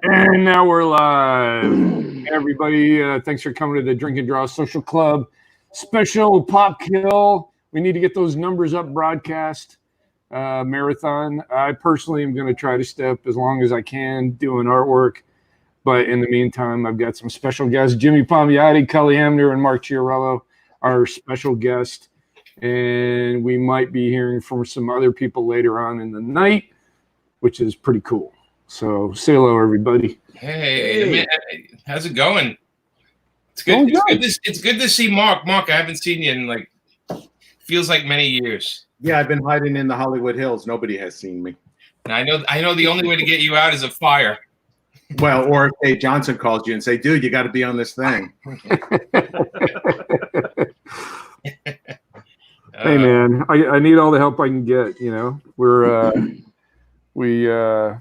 And now we're live. Everybody, thanks for coming to the Drink and Draw Social Club special pop kill. We need to get those numbers up broadcast marathon. I personally am going to try to step as long as I can doing artwork. But in the meantime, I've got some special guests, Jimmy Palmiotti, Kelly Hamner, and Mark Chiarello, our special guest. And we might be hearing from some other people later on in the night, which is pretty cool. So say hello, everybody. Hey, man, how's it going? It's good. It's good to see Mark. Mark, I haven't seen you in feels like many years. Yeah, I've been hiding in the Hollywood Hills. Nobody has seen me. And I know the only way to get you out is a fire. Well, or if Dave Johnson calls you and say, dude, you got to be on this thing. Hey, man, I need all the help I can get. You know, we got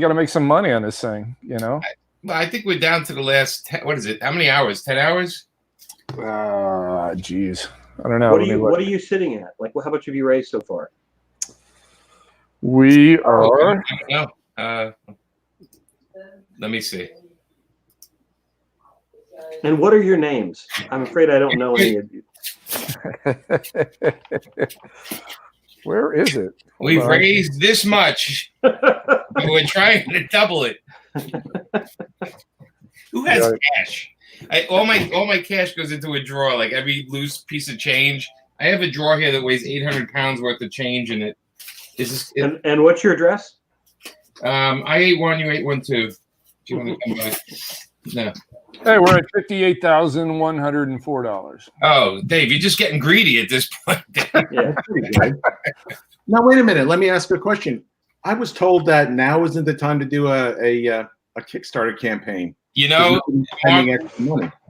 to make some money on this thing. You know. I think we're down to the last. What is it? How many hours? 10 hours? Geez, I don't know. What are you sitting at? Like, how much have you raised so far? We are. No. Let me see. And what are your names? I'm afraid I don't know any of you. Where is it? We've raised this much. And we're trying to double it. Who has cash? All my cash goes into a drawer. Like every loose piece of change. I have a drawer here that weighs 800 pounds worth of change in it. And what's your address? I ate one. You ate one too. Do you want to come by? No. Hey, we're at $58,104. Oh, Dave, you're just getting greedy at this point. Yeah, pretty good. Now, wait a minute. Let me ask you a question. I was told that now isn't the time to do a Kickstarter campaign. You know,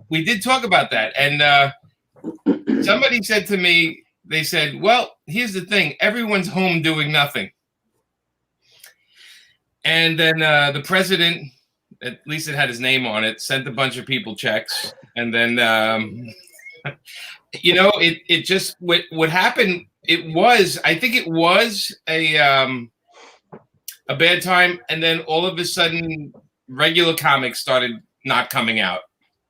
we did talk about that, and somebody said to me, they said, "Well, here's the thing: everyone's home doing nothing." And then the president, at least it had his name on it, sent a bunch of people checks. And then, it just, what happened, I think it was a bad time. And then all of a sudden, regular comics started not coming out.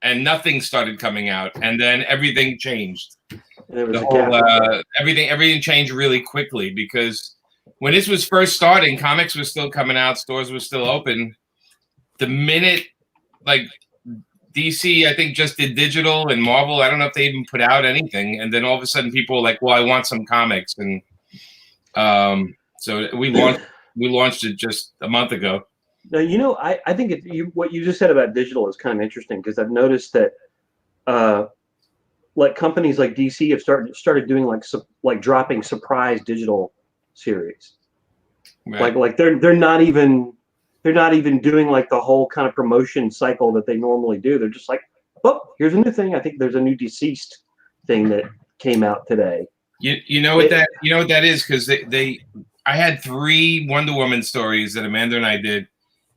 And nothing started coming out. And then everything changed. Everything changed really quickly because when this was first starting, comics were still coming out, stores were still open. The minute, DC, I think just did digital, and Marvel, I don't know if they even put out anything. And then all of a sudden, people were like, "Well, I want some comics," and so we launched it just a month ago. Now, I think what you just said about digital is kind of interesting because I've noticed that, companies like DC have started doing dropping surprise digital series. Right. Like they're not even doing the whole kind of promotion cycle that they normally do. They're just like, oh, here's a new thing. I think there's a new Deceased thing that came out today. You know what that is, because I had 3 Wonder Woman stories that Amanda and I did,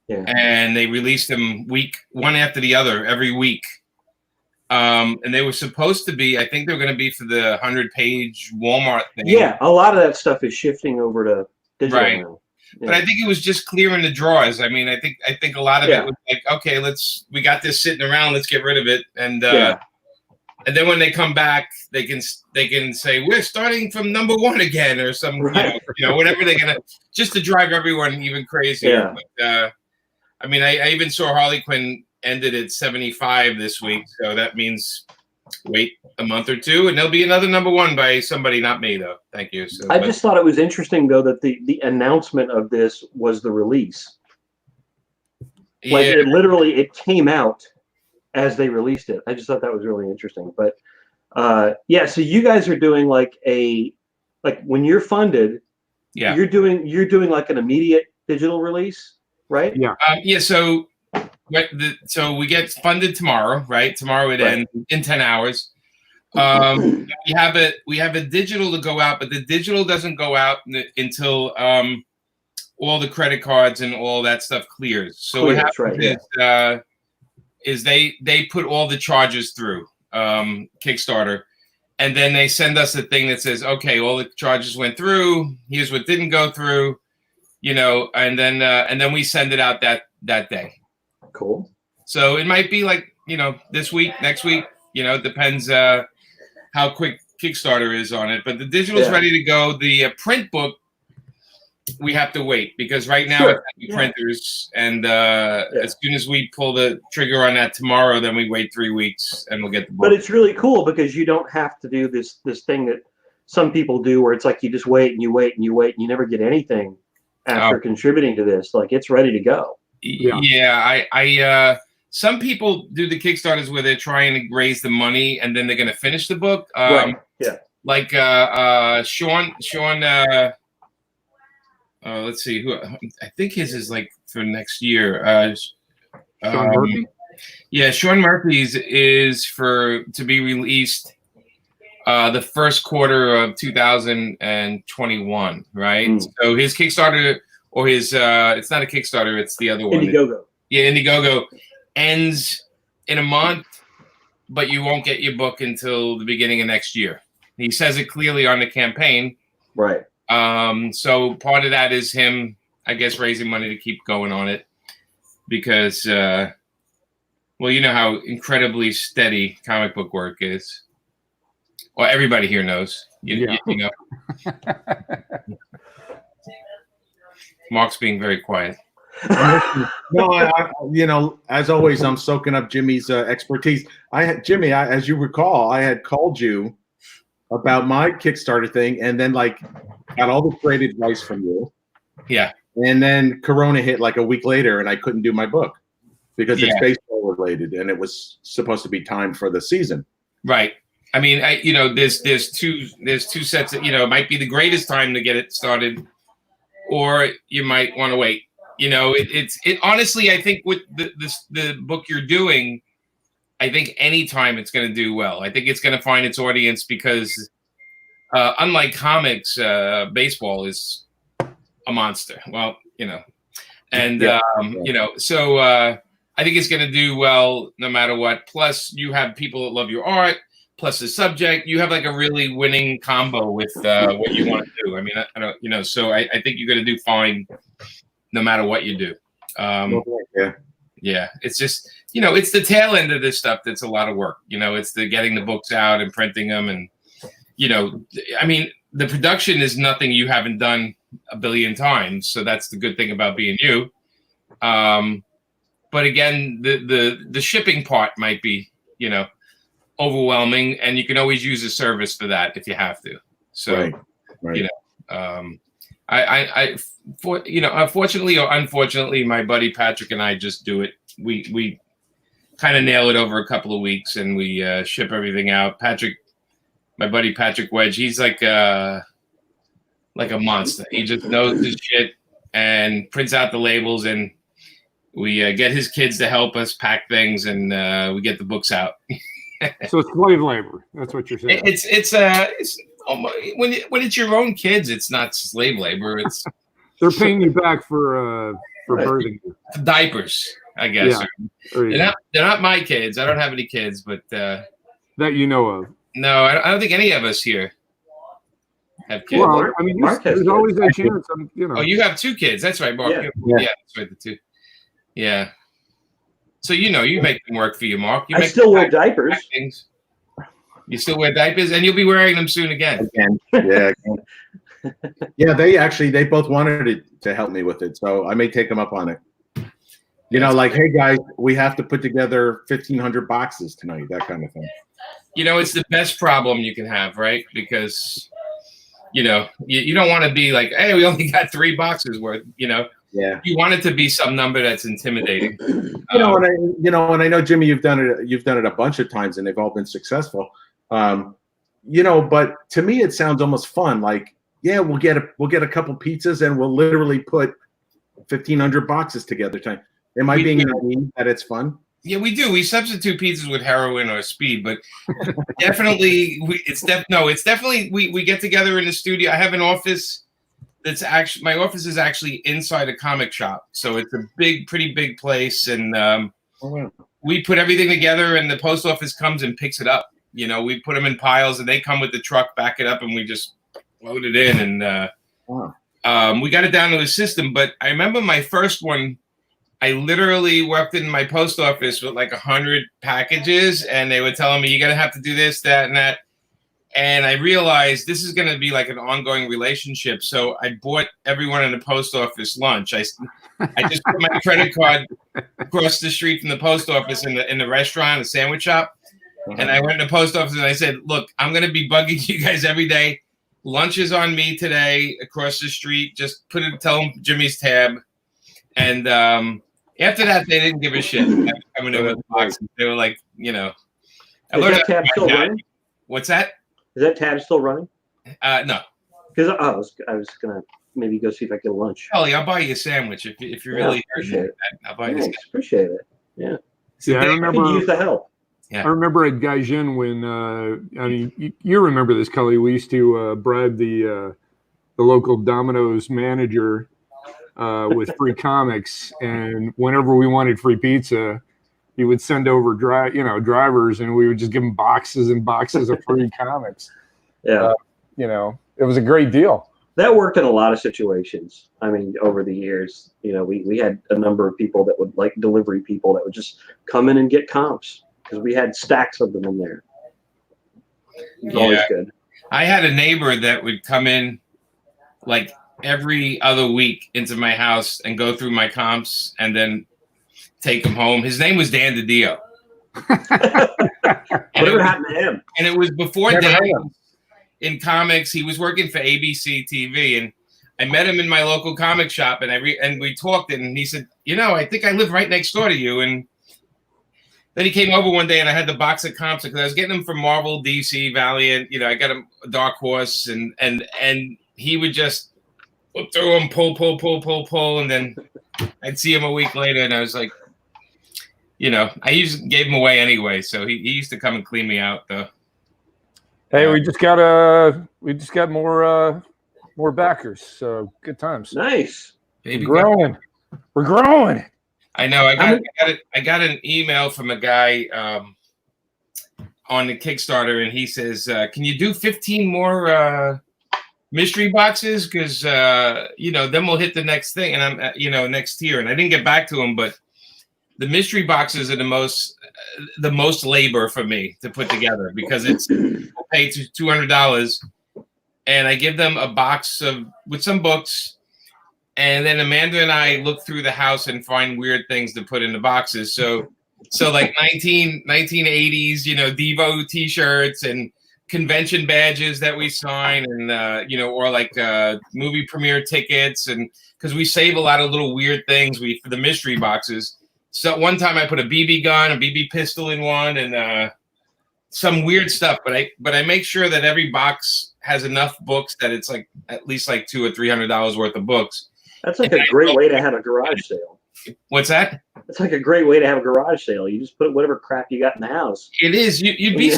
and they released them one after the other every week. And they were supposed to be, I think they were going to be for the 100-page Walmart thing. Yeah, a lot of that stuff is shifting over to digital. Right. Now. Yeah. But I think it was just clearing the drawers. I mean, I think a lot of it was like, okay, we got this sitting around, let's get rid of it. And and then when they come back, they can say we're starting from number 1 again or some whatever they're gonna, just to drive everyone even crazier. Yeah. But, I mean, I even saw Harley Quinn ended at 75 this week, so that means wait a month or 2 and there'll be another number 1 by somebody, not me though. Thank you. I just thought it was interesting though that the announcement of this was the release. It came out as they released it. I just thought that was really interesting. But so you guys are doing when you're funded, you're doing like an immediate digital release, right? Yeah. So we get funded tomorrow, right? Tomorrow it ends in 10 hours. We have a digital to go out, but the digital doesn't go out until all the credit cards and all that stuff clears. So what happens is they put all the charges through Kickstarter, and then they send us a thing that says, okay, all the charges went through. Here's what didn't go through, and then we send it out that day. Cool. So it might be like, this week, next week, it depends how quick Kickstarter is on it. But the digital's ready to go. The print book, we have to wait because right now it's at the printers. And as soon as we pull the trigger on that tomorrow, then we wait 3 weeks and we'll get the book. But it's really cool because you don't have to do this thing that some people do where it's like you just wait and you wait and you wait and you never get anything after contributing to this. Like it's ready to go. Yeah, some people do the Kickstarters where they're trying to raise the money and then they're going to finish the book. Right. Yeah. Like Sean. Let's see who. I think his is like for next year. Sean Murphy. Yeah, Sean Murphy's is to be released the first quarter of 2021. Right. So his Kickstarter or his it's not a Kickstarter. It's the other one. Indiegogo. Yeah, Indiegogo ends in a month, but you won't get your book until the beginning of next year. He says it clearly on the campaign. Right. So part of that is him, I guess, raising money to keep going on it because, well, you know how incredibly steady comic book work is. Well, everybody here knows. You know. Mark's being very quiet. No, as always, I'm soaking up Jimmy's expertise. Jimmy, as you recall, I had called you about my Kickstarter thing, and then got all the great advice from you. Yeah. And then Corona hit like a week later, and I couldn't do my book because it's baseball related, and it was supposed to be timed for the season. Right. I mean, there's two sets that it might be the greatest time to get it started, or you might want to wait. It honestly, I think with the book you're doing, I think anytime it's going to do well. I think it's going to find its audience because unlike comics, baseball is a monster. Well, so I think it's going to do well no matter what. Plus, you have people that love your art. Plus the subject, you have like a really winning combo with what you want to do. I mean, I don't, so I think you're going to do fine no matter what you do. Yeah, it's just, it's the tail end of this stuff that's a lot of work. It's the getting the books out and printing them. And, I mean, the production is nothing you haven't done a billion times. So that's the good thing about being you. But again, the shipping part might be, overwhelming, and you can always use a service for that if you have to. So, right. Unfortunately or unfortunately, my buddy Patrick and I just do it. We kind of nail it over a couple of weeks, and we ship everything out. My buddy Patrick Wedge, he's like a monster. He just knows his shit and prints out the labels, and we get his kids to help us pack things, and we get the books out. So it's slave labor. That's what you're saying. It's when it's your own kids, it's not slave labor. It's they're paying you back for birthing you. Diapers, I guess. Yeah. They're not my kids. I don't have any kids, but that you know of. No, I don't think any of us here have kids. Well, I mean, there's always a chance. Oh, you have 2 kids. That's right, Mark. Yeah, that's right. The 2. Yeah. So you make them work for you, Mark. I still wear diapers. You still wear diapers, and you'll be wearing them soon again. Yeah. Yeah, they both wanted to help me with it, so I may take them up on it. Hey guys, we have to put together 1,500 boxes tonight, that kind of thing. It's the best problem you can have, right? Because you don't want to be like, hey, we only got 3 boxes worth. Yeah. You want it to be some number that's intimidating. And I know, Jimmy, you've done it a bunch of times, and they've all been successful. But to me, it sounds almost fun. Like, yeah, we'll get a couple pizzas, and we'll literally put 1,500 boxes together. Am I being naive that it's fun? Yeah, we do. We substitute pizzas with heroin or speed, but definitely, it's definitely we get together in the studio. I have an office. My office is actually inside a comic shop, so it's a pretty big place, and we put everything together, and the post office comes and picks it up. We put them in piles, and they come with the truck, back it up, and we just load it in, and we got it down to a system. But I remember my first one, I literally walked in my post office with like 100 packages, and they were telling me, you're going to have to do this, that, and that. And I realized this is going to be like an ongoing relationship. So I bought everyone in the post office lunch. I just put my credit card across the street from the post office in the restaurant, the sandwich shop. And I went to the post office and I said, look, I'm going to be bugging you guys every day. Lunch is on me today across the street. Just tell them Jimmy's tab. And after that, they didn't give a shit. Coming in with boxes. They were like, you know. Is that tab still running? What's that? Is that tab still running? No. Because I was gonna maybe go see if I could get lunch. Kelly, I'll buy you a sandwich if you really appreciate it. I'll buy you a sandwich. Appreciate it. Yeah. Yeah, I remember. I could use the help. Yeah. I remember at Gaijin when I mean you remember this, Kelly. We used to bribe the local Domino's manager with free comics, and whenever we wanted free pizza, he would send over drivers, and we would just give them boxes and boxes of free comics. Yeah, it was a great deal. That worked in a lot of situations. I mean, over the years, we had a number of people that would, like delivery people, that would just come in and get comps because we had stacks of them in there. It was always good. I had a neighbor that would come in like every other week into my house and go through my comps and then take him home. His name was Dan DiDio. Whatever happened to him? And it was before Dan in comics. He was working for ABC TV, and I met him in my local comic shop, and we talked, and he said, I think I live right next door to you. And then he came over one day, and I had the box of comics because I was getting them from Marvel, DC, Valiant. I got him Dark Horse, and he would just look through them, pull, and then I'd see him a week later, and I was like, I usually gave him away anyway, so he used to come and clean me out, though. Hey, we just got more backers, so good times. Nice. We're growing. I know. I got an email from a guy on the Kickstarter, and he says, "Can you do 15 more mystery boxes? Because then we'll hit the next thing, and I'm next tier." And I didn't get back to him, but the mystery boxes are the most labor for me to put together because it's pay $200, and I give them a box with some books, and then Amanda and I look through the house and find weird things to put in the boxes. So like 1980s, Devo T-shirts and convention badges that we sign, and or like movie premiere tickets, and because we save a lot of little weird things for the mystery boxes. So one time I put a BB gun, a BB pistol in one, and some weird stuff. But I make sure that every box has enough books that it's like at least like $200 or $300 worth of books. That's like a great way to have a garage sale. What's that? It's like a great way to have a garage sale. You just put whatever crap you got in the house. It is. You'd be.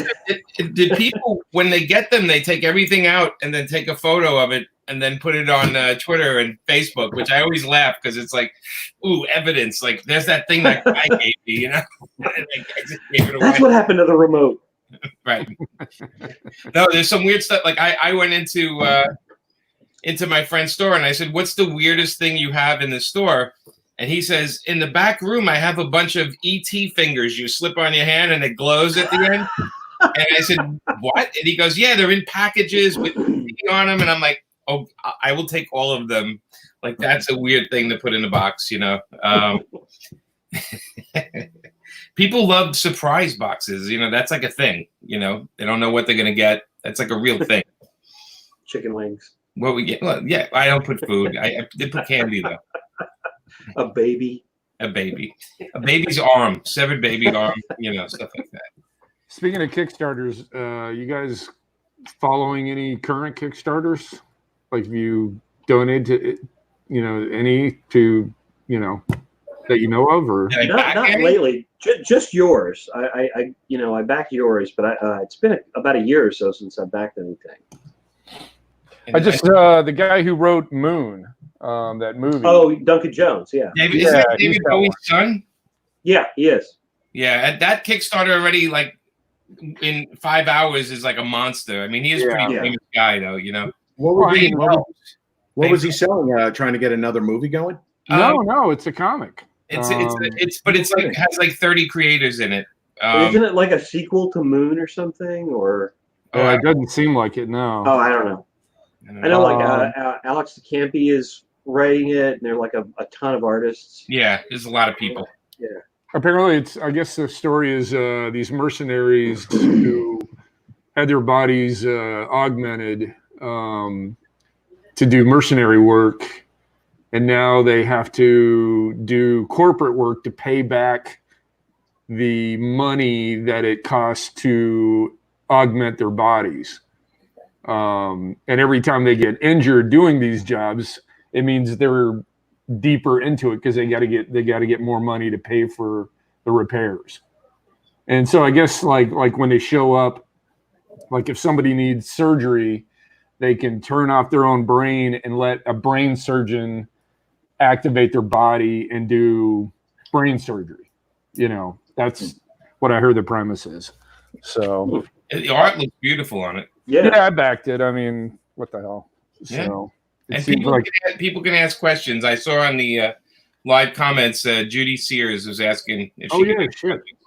Did people, when they get them, they take everything out and then take a photo of it and then put it on Twitter and Facebook, which I always laugh because it's like, ooh, evidence. Like there's that thing that guy gave me, I just gave it away. That's what happened to the remote. Right. No, there's some weird stuff. Like I went into my friend's store and I said, "What's the weirdest thing you have in the store?" And he says, "In the back room, I have a bunch of ET fingers you slip on your hand and it glows at the end." And I said, "What?" And he goes, "Yeah, they're in packages with ET on them." And I'm like, "Oh, I will take all of them." Like that's a weird thing to put in a box, People love surprise boxes. That's like a thing. They don't know what they're gonna get. That's like a real thing. Chicken wings. What we get? Well, yeah, I don't put food. I did put candy though. A baby's arm, severed baby arm, stuff like that. Speaking of Kickstarters, you guys following any current Kickstarters? Like, have you donated to, any to, that you know of, or not lately? Just yours. I backed yours, but it's been about a year or so since I backed anything. I just the guy who wrote Moon, that movie. Oh, Duncan Jones, yeah. Is that David Bowie's son? Yeah, he is. Yeah, that Kickstarter already, like in 5 hours, is like a monster. I mean, he is a pretty famous guy, though. What was he selling? Trying to get another movie going? No, it's a comic. It's like it has like 30 creators in it. Isn't it like a sequel to Moon or something? Or it doesn't seem like it. No. Oh, I don't know. I know like Alex DeCampi is writing it, and there are like a ton of artists. Yeah, there's a lot of people. Yeah. Apparently, I guess the story is these mercenaries who had their bodies augmented to do mercenary work, and now they have to do corporate work to pay back the money that it costs to augment their bodies. And every time they get injured doing these jobs, it means they're deeper into it because they got to get more money to pay for the repairs. And so I guess like when they show up, like if somebody needs surgery, they can turn off their own brain and let a brain surgeon activate their body and do brain surgery. You know, that's what I heard the premise is. So the art looks beautiful on it. Yeah, I backed it. I mean, what the hell? So and people can ask questions. I saw on the live comments, Judy Sears was asking if she could ask questions.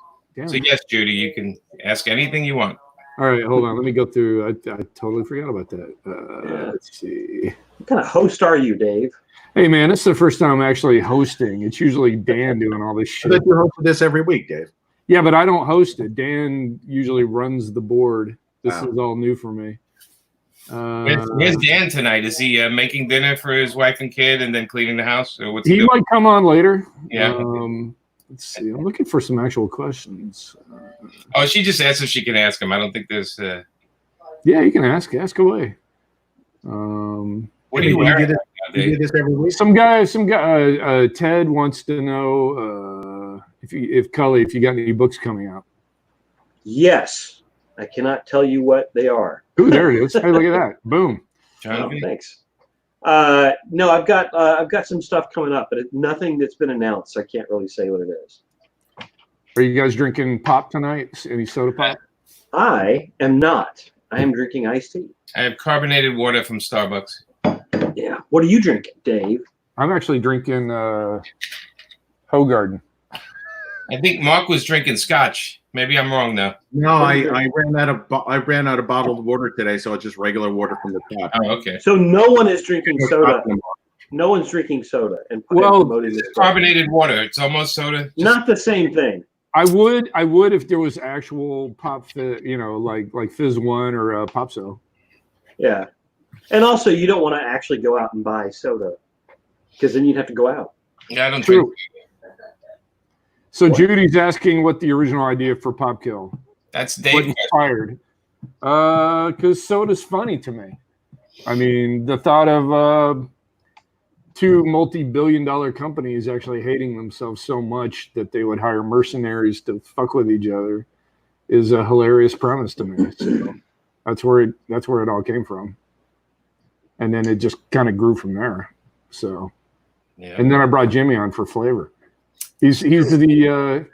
So yes, Judy, you can ask anything you want. All right, hold on. Let me go through. I totally forgot about that. Let's see. What kind of host are you, Dave? Hey, man, this is the first time I'm actually hosting. It's usually Dan doing all this shit. I thought you hosted this every week, Dave. Yeah, but I don't host it. Dan usually runs the board. This is all new for me. Where's Dan tonight? Is he making dinner for his wife and kid and then cleaning the house? Or what's he might come on later. Yeah. Let's see. I'm looking for some actual questions. She just asked if she can ask him. I don't think there's. Yeah, you can ask. Ask away. What do you wear? You do this every week? Some guy. Ted wants to know if Cully, if you got any books coming out. Yes, I cannot tell you what they are. Ooh, there it is. Hey, look at that! Boom. Thanks. No, I've got some stuff coming up, but nothing that's been announced. So I can't really say what it is. Are you guys drinking pop tonight? Any soda pop? I am not. I am drinking iced tea. I have carbonated water from Starbucks. Yeah. What are you drinking, Dave? I'm actually drinking Hoegaarden. I think Mark was drinking scotch. Maybe I'm wrong though. No, I ran out of bottled water today, so it's just regular water from the tap. Oh, okay. So no one is drinking soda. No one's drinking soda and promoting this carbonated water. It's almost soda. Not the same thing. I would if there was actual pop, like Fizz One or Popso. Yeah, and also you don't want to actually go out and buy soda because then you'd have to go out. Yeah, I don't drink. So Judy's asking what the original idea for Pop Kill. That's Dave. What inspired? Because soda's funny to me. I mean, the thought of two multi-billion-dollar companies actually hating themselves so much that they would hire mercenaries to fuck with each other is a hilarious premise to me. So that's where it all came from, and then it just kind of grew from there. So, and then I brought Jimmy on for flavor. He's the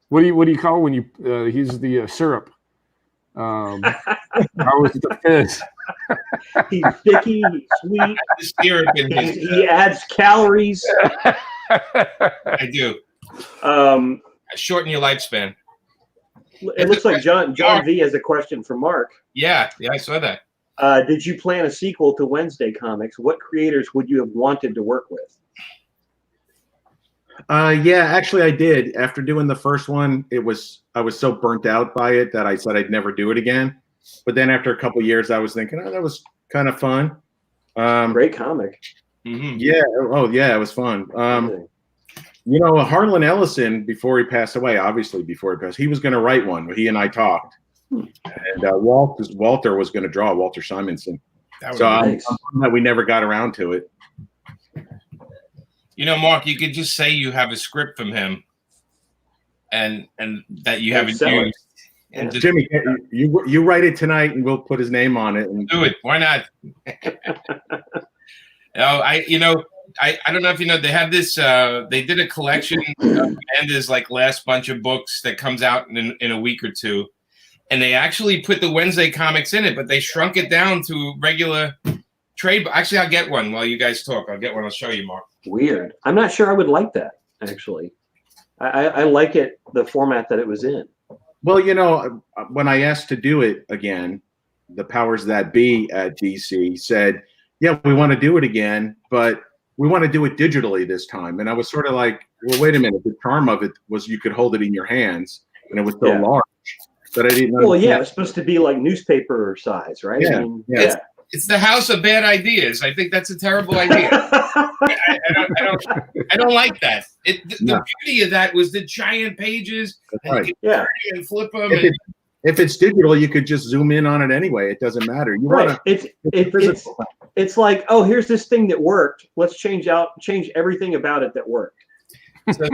what do you call when you he's the syrup. I was the fizz. He's sticky, he's sweet. He adds calories. I do. Shorten your lifespan. It looks like John V has a question for Mark. Yeah, I saw that. Did you plan a sequel to Wednesday Comics? What creators would you have wanted to work with? Yeah, actually I did. After doing the first one, I was so burnt out by it that I said I'd never do it again. But then after a couple of years, I was thinking, that was kind of fun. Great comic. Mm-hmm. Yeah. Oh, yeah, it was fun. Harlan Ellison, before he passed away, he was going to write one. He and I talked. And Walter was going to draw, Walter Simonson. So nice. I'm glad we never got around to it. Mark, you could just say you have a script from him and that you haven't used. And Jimmy, you write it tonight and we'll put his name on it. And do it. Why not? I don't know if you know, they have this, they did a collection of Amanda's last bunch of books that comes out in a week or two. And they actually put the Wednesday comics in it, but they shrunk it down to regular trade. Actually, I'll get one while you guys talk. I'll get one. I'll show you, Mark. Weird. I'm not sure I would like that. actually. I like it, the format that it was in. Well, you know, when I asked to do it again, the powers that be at DC said, yeah, we want to do it again, but we want to do it digitally this time. And I was sort of like, well, wait a minute. The charm of it was you could hold it in your hands, and it was so large that I didn't know. Well, yeah, it's supposed to be like newspaper size, right? Yeah, I mean, It's the house of bad ideas. I think that's a terrible idea. I don't like that. The beauty of that was the giant pages. And you could turn it and flip them. If it's digital, you could just zoom in on it anyway. It doesn't matter. You want to. It's like, oh, here's this thing that worked. Let's change everything about it that worked. So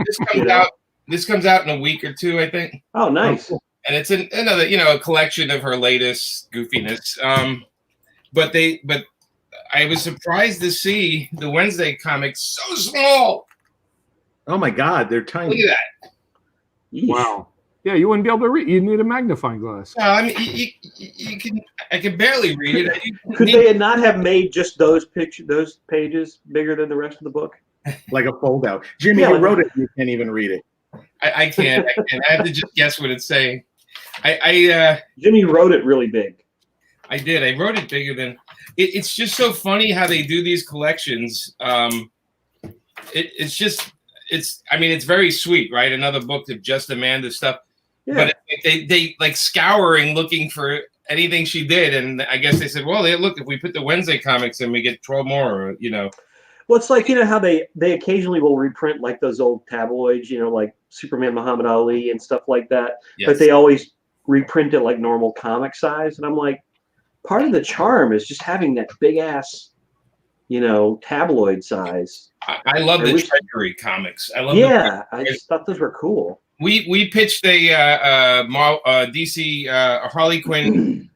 this comes out in a week or two, I think. Oh, nice. And it's another, a collection of her latest goofiness. But I was surprised to see the Wednesday comics so small. Oh my God, they're tiny. Look at that! Wow. Yeah, you wouldn't be able to read. You need a magnifying glass. No, I mean you can. I can barely read it. Could they not have made just those pages bigger than the rest of the book? Like a fold out. Jimmy, you wrote it. You can't even read it. I can't. I have to just guess what it's saying. Jimmy wrote it really big. I did. I wrote it bigger than. It's just so funny how they do these collections. It's very sweet, right? Another book of just Amanda stuff. Yeah. But they like scouring looking for anything she did, and I guess they said, well, look, if we put the Wednesday comics in, we get 12 more. Well, it's like how they occasionally will reprint like those old tabloids, like Superman Muhammad Ali and stuff like that. Yes. But they always reprint it like normal comic size, and I'm like, part of the charm is just having that big ass, tabloid size. I love the Treasury comics. I love. Yeah, I just thought those were cool. We pitched a DC Harley Quinn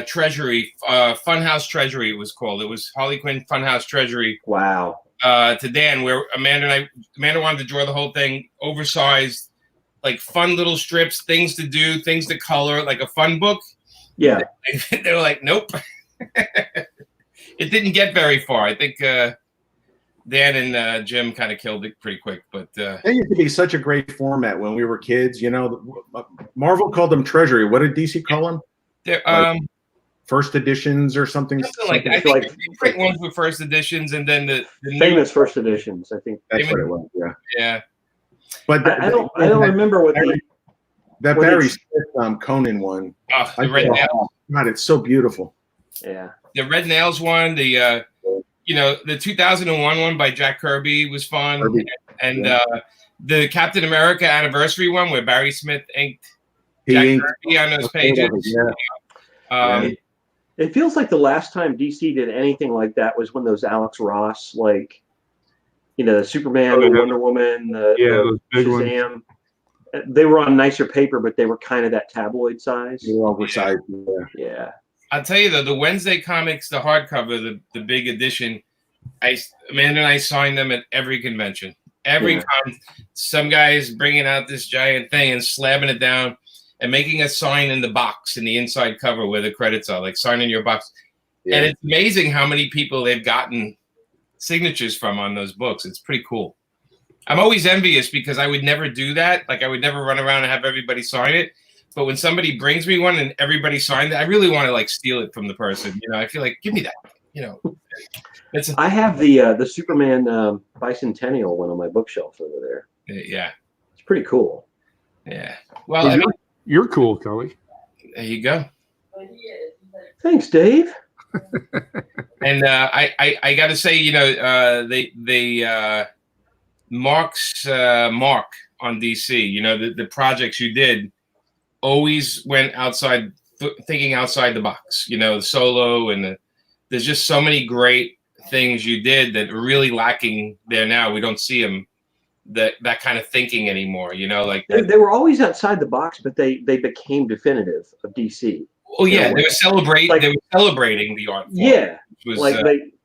Treasury Funhouse Treasury. It was called. It was Harley Quinn Funhouse Treasury. Wow. To Dan, where Amanda wanted to draw the whole thing, oversized, like fun little strips, things to do, things to color, like a fun book. Yeah. They were like, nope. It didn't get very far. I think Dan and Jim kind of killed it pretty quick. But it used to be such a great format when we were kids. Marvel called them Treasury. What did DC call them? They're, first editions or something. Like that. I think the print ones were first editions, and then the famous first editions. I think that's what it was. Yeah. Yeah. But I don't remember what that Barry Smith Conan one. Oh, the Red Nails. God, it's so beautiful. Yeah. The Red Nails one, the 2001 one by Jack Kirby was fun, and the Captain America anniversary one where Barry Smith inked Jack Kirby on those pages. Yeah. It feels like the last time DC did anything like that was when those Alex Ross, the Superman, the Wonder Woman, the Shazam. Ones. They were on nicer paper, but they were kind of that tabloid size. They were oversized. Yeah. I'll tell you though, the Wednesday comics, the hardcover, the big edition, Amanda and I signed them at every convention. Every time some guy is bringing out this giant thing and slamming it down and making a sign in the box in the inside cover where the credits are, like sign in your box. Yeah. And it's amazing how many people they've gotten signatures from on those books. It's pretty cool. I'm always envious because I would never do that. Like I would never run around and have everybody sign it. But when somebody brings me one and everybody signed it, I really want to steal it from the person. I feel like, give me that. I have the Superman bicentennial one on my bookshelf over there. Yeah, it's pretty cool. Yeah. Well, you're cool, Kelly. There you go. Thanks, Dave. And I got to say, they Mark's mark on DC. The projects you did always went outside, thinking outside the box. The solo and there's just so many great things you did that are really lacking there now. We don't see them that kind of thinking anymore. They were always outside the box, but they became definitive of DC. Oh yeah, they were celebrating the art form. Yeah,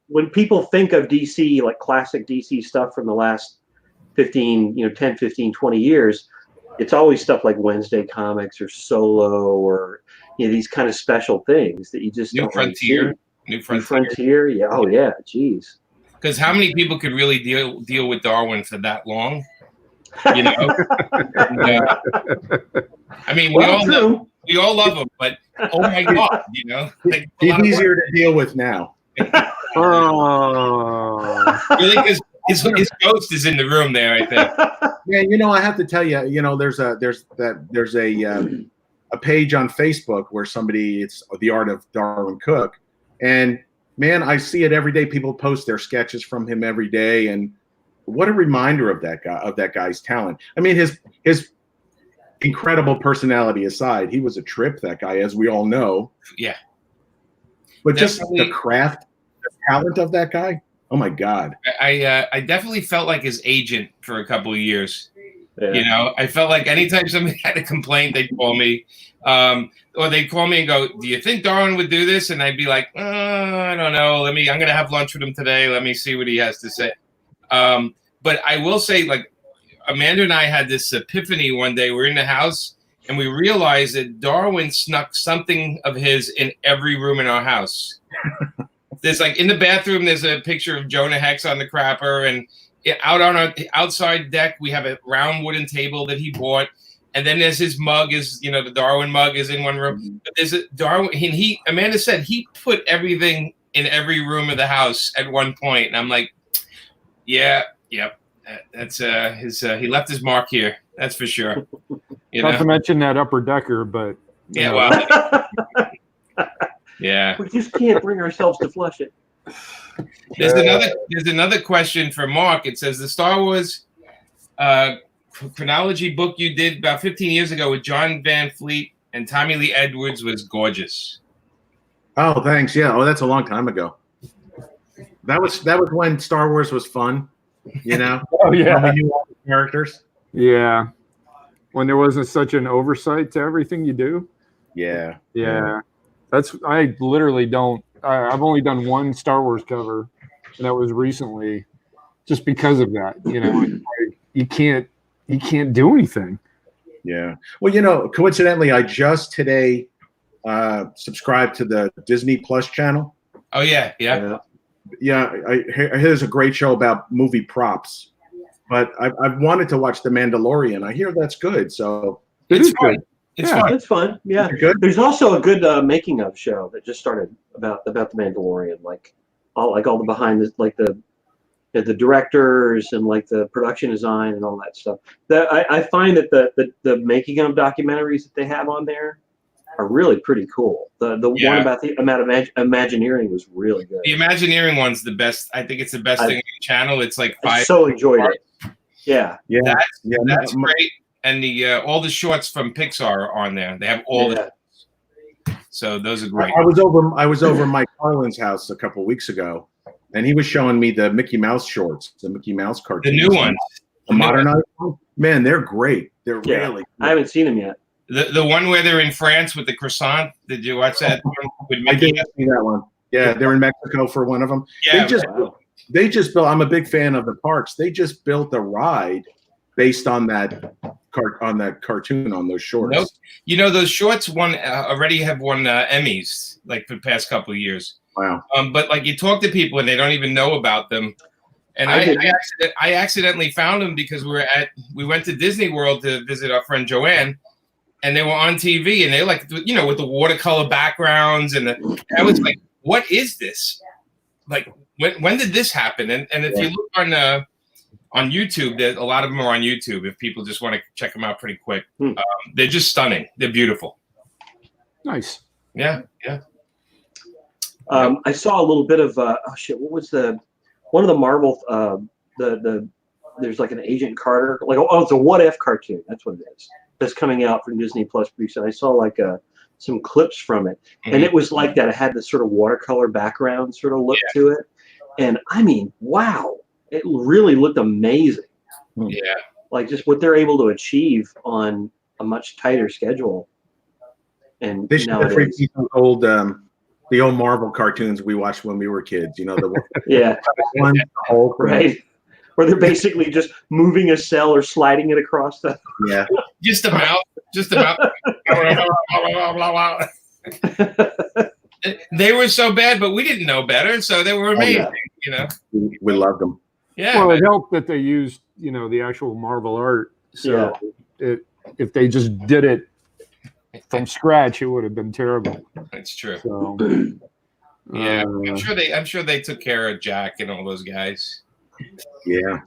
when people think of DC, like classic DC stuff from the last 10, 15, 20 years, it's always stuff like Wednesday comics or Solo or these kind of special things that you just New Frontier. New Frontier. Yeah. Oh yeah. Jeez. Because how many people could really deal with Darwyn for that long? You know, and, I mean, we all love him, but oh my God, you know, like, he's easier to deal with now. Oh, really, because his ghost is in the room there, I think. Yeah, you know, I have to tell you, you know, there's a page on Facebook where it's the art of Darwyn Cooke, and man, I see it every day. People post their sketches from him every day, and what a reminder of that guy's talent. I mean, his incredible personality aside, he was a trip, that guy, as we all know. Yeah. But Definitely. just the craft, the talent of that guy. Oh my God. I definitely felt like his agent for a couple of years. Yeah. You know, I felt like anytime somebody had a complaint, they'd call me, or they'd call me and go, "Do you think Darwyn would do this?" And I'd be like, "I don't know. I'm going to have lunch with him today. Let me see what he has to say." But I will say, like, Amanda and I had this epiphany one day. We're in the house and we realized that Darwyn snuck something of his in every room in our house. There's like in the bathroom, there's a picture of Jonah Hex on the crapper, and out on our outside deck, we have a round wooden table that he bought. And then there's his mug, the Darwyn mug is in one room. But there's a Darwyn, and Amanda said he put everything in every room of the house at one point. And I'm like, yep. That's he left his mark here. That's for sure. Not to mention that upper decker, but yeah, well, yeah. We just can't bring ourselves to flush it. There's another question for Mark. It says the Star Wars chronology book you did about 15 years ago with John Van Fleet and Tommy Lee Edwards was gorgeous. Oh, thanks. Yeah. Oh, that's a long time ago. That was when Star Wars was fun. You know? Oh yeah. When we knew all the characters. Yeah. When there wasn't such an oversight to everything you do. Yeah. Yeah. I literally don't. I've only done one Star Wars cover, and that was recently, just because of that. You know, you can't do anything. Yeah. Well, you know, coincidentally, I just today subscribed to the Disney Plus channel. Oh yeah. Yeah, I hear there's a great show about movie props, but I've wanted to watch The Mandalorian. I hear that's good, so it's fun. It's fun. It's fun. Yeah. Good. There's also a good making of show that just started about the Mandalorian, like all the behind the directors and like the production design and all that stuff. I find that the making of documentaries that they have on there are really pretty cool. The one about the amount of Imagineering was really good. The Imagineering one's the best. I think it's the best thing on the channel. It's like 5. I so enjoyed it. Yeah. That's great. And the all the shorts from Pixar are on there. They have all the. So those are great. I was over Mike Carlin's house a couple weeks ago, and he was showing me the Mickey Mouse shorts, the Mickey Mouse cartoons. The new ones. The modernized ones. Man, they're great. They're really. I haven't seen them yet. The one where they're in France with the croissant. Did you watch that one with Mickey? I didn't see that one. Yeah, they're in Mexico for one of them. Yeah, they just built. I'm a big fan of the parks. They just built a ride based on that cartoon on those shorts. Nope. You know, those shorts already have won Emmys like for the past couple of years. Wow. But like you talk to people and they don't even know about them. And I accidentally found them because we went to Disney World to visit our friend Joanne, and they were on TV, and they like, you know, with the watercolor backgrounds, and I was like, what is this? Like, when did this happen? And if you look on YouTube, a lot of them are on YouTube. If people just want to check them out pretty quick, they're just stunning. They're beautiful. Nice. Yeah. I saw a little bit of what was one of the Marvel there's like an Agent Carter, like it's a What If cartoon. That's what it is. That's coming out from Disney Plus. I saw like some clips from it, and it was like that. It had this sort of watercolor background sort of look to it, and I mean, wow. It really looked amazing. Yeah. Like just what they're able to achieve on a much tighter schedule. And they should have the old Marvel cartoons we watched when we were kids. You know, the one, the Hulk, right? Where they're basically just moving a cell or sliding it across the. Yeah. Just about. They were so bad, but we didn't know better, so they were amazing. You know, we loved them. Yeah. Well, it helped that they used the actual Marvel art. So if they just did it from scratch, it would have been terrible. That's true. So, yeah, I'm sure they took care of Jack and all those guys. Yeah,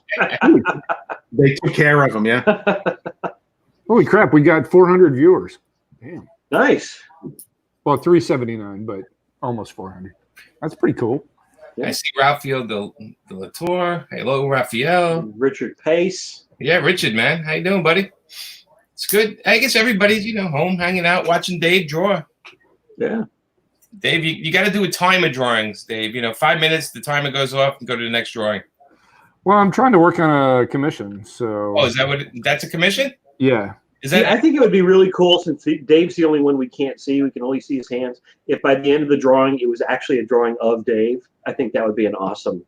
they took care of him. Yeah. Holy crap, we got 400 viewers. Damn. Nice. Well, 379, but almost 400. That's pretty cool. I see Raphael de la Tour. Hello, Raphael. Richard Pace. Yeah, Richard, man. How you doing, buddy? It's good. I guess everybody's, home hanging out, watching Dave draw. Yeah. Dave, you got to do a timer drawings, Dave. 5 minutes, the timer goes off, and go to the next drawing. Well, I'm trying to work on a commission, so. Oh, is that that's a commission? Yeah. Is that? I think it would be really cool, since Dave's the only one we can't see. We can only see his hands. If by the end of the drawing, it was actually a drawing of Dave, I think that would be an awesome.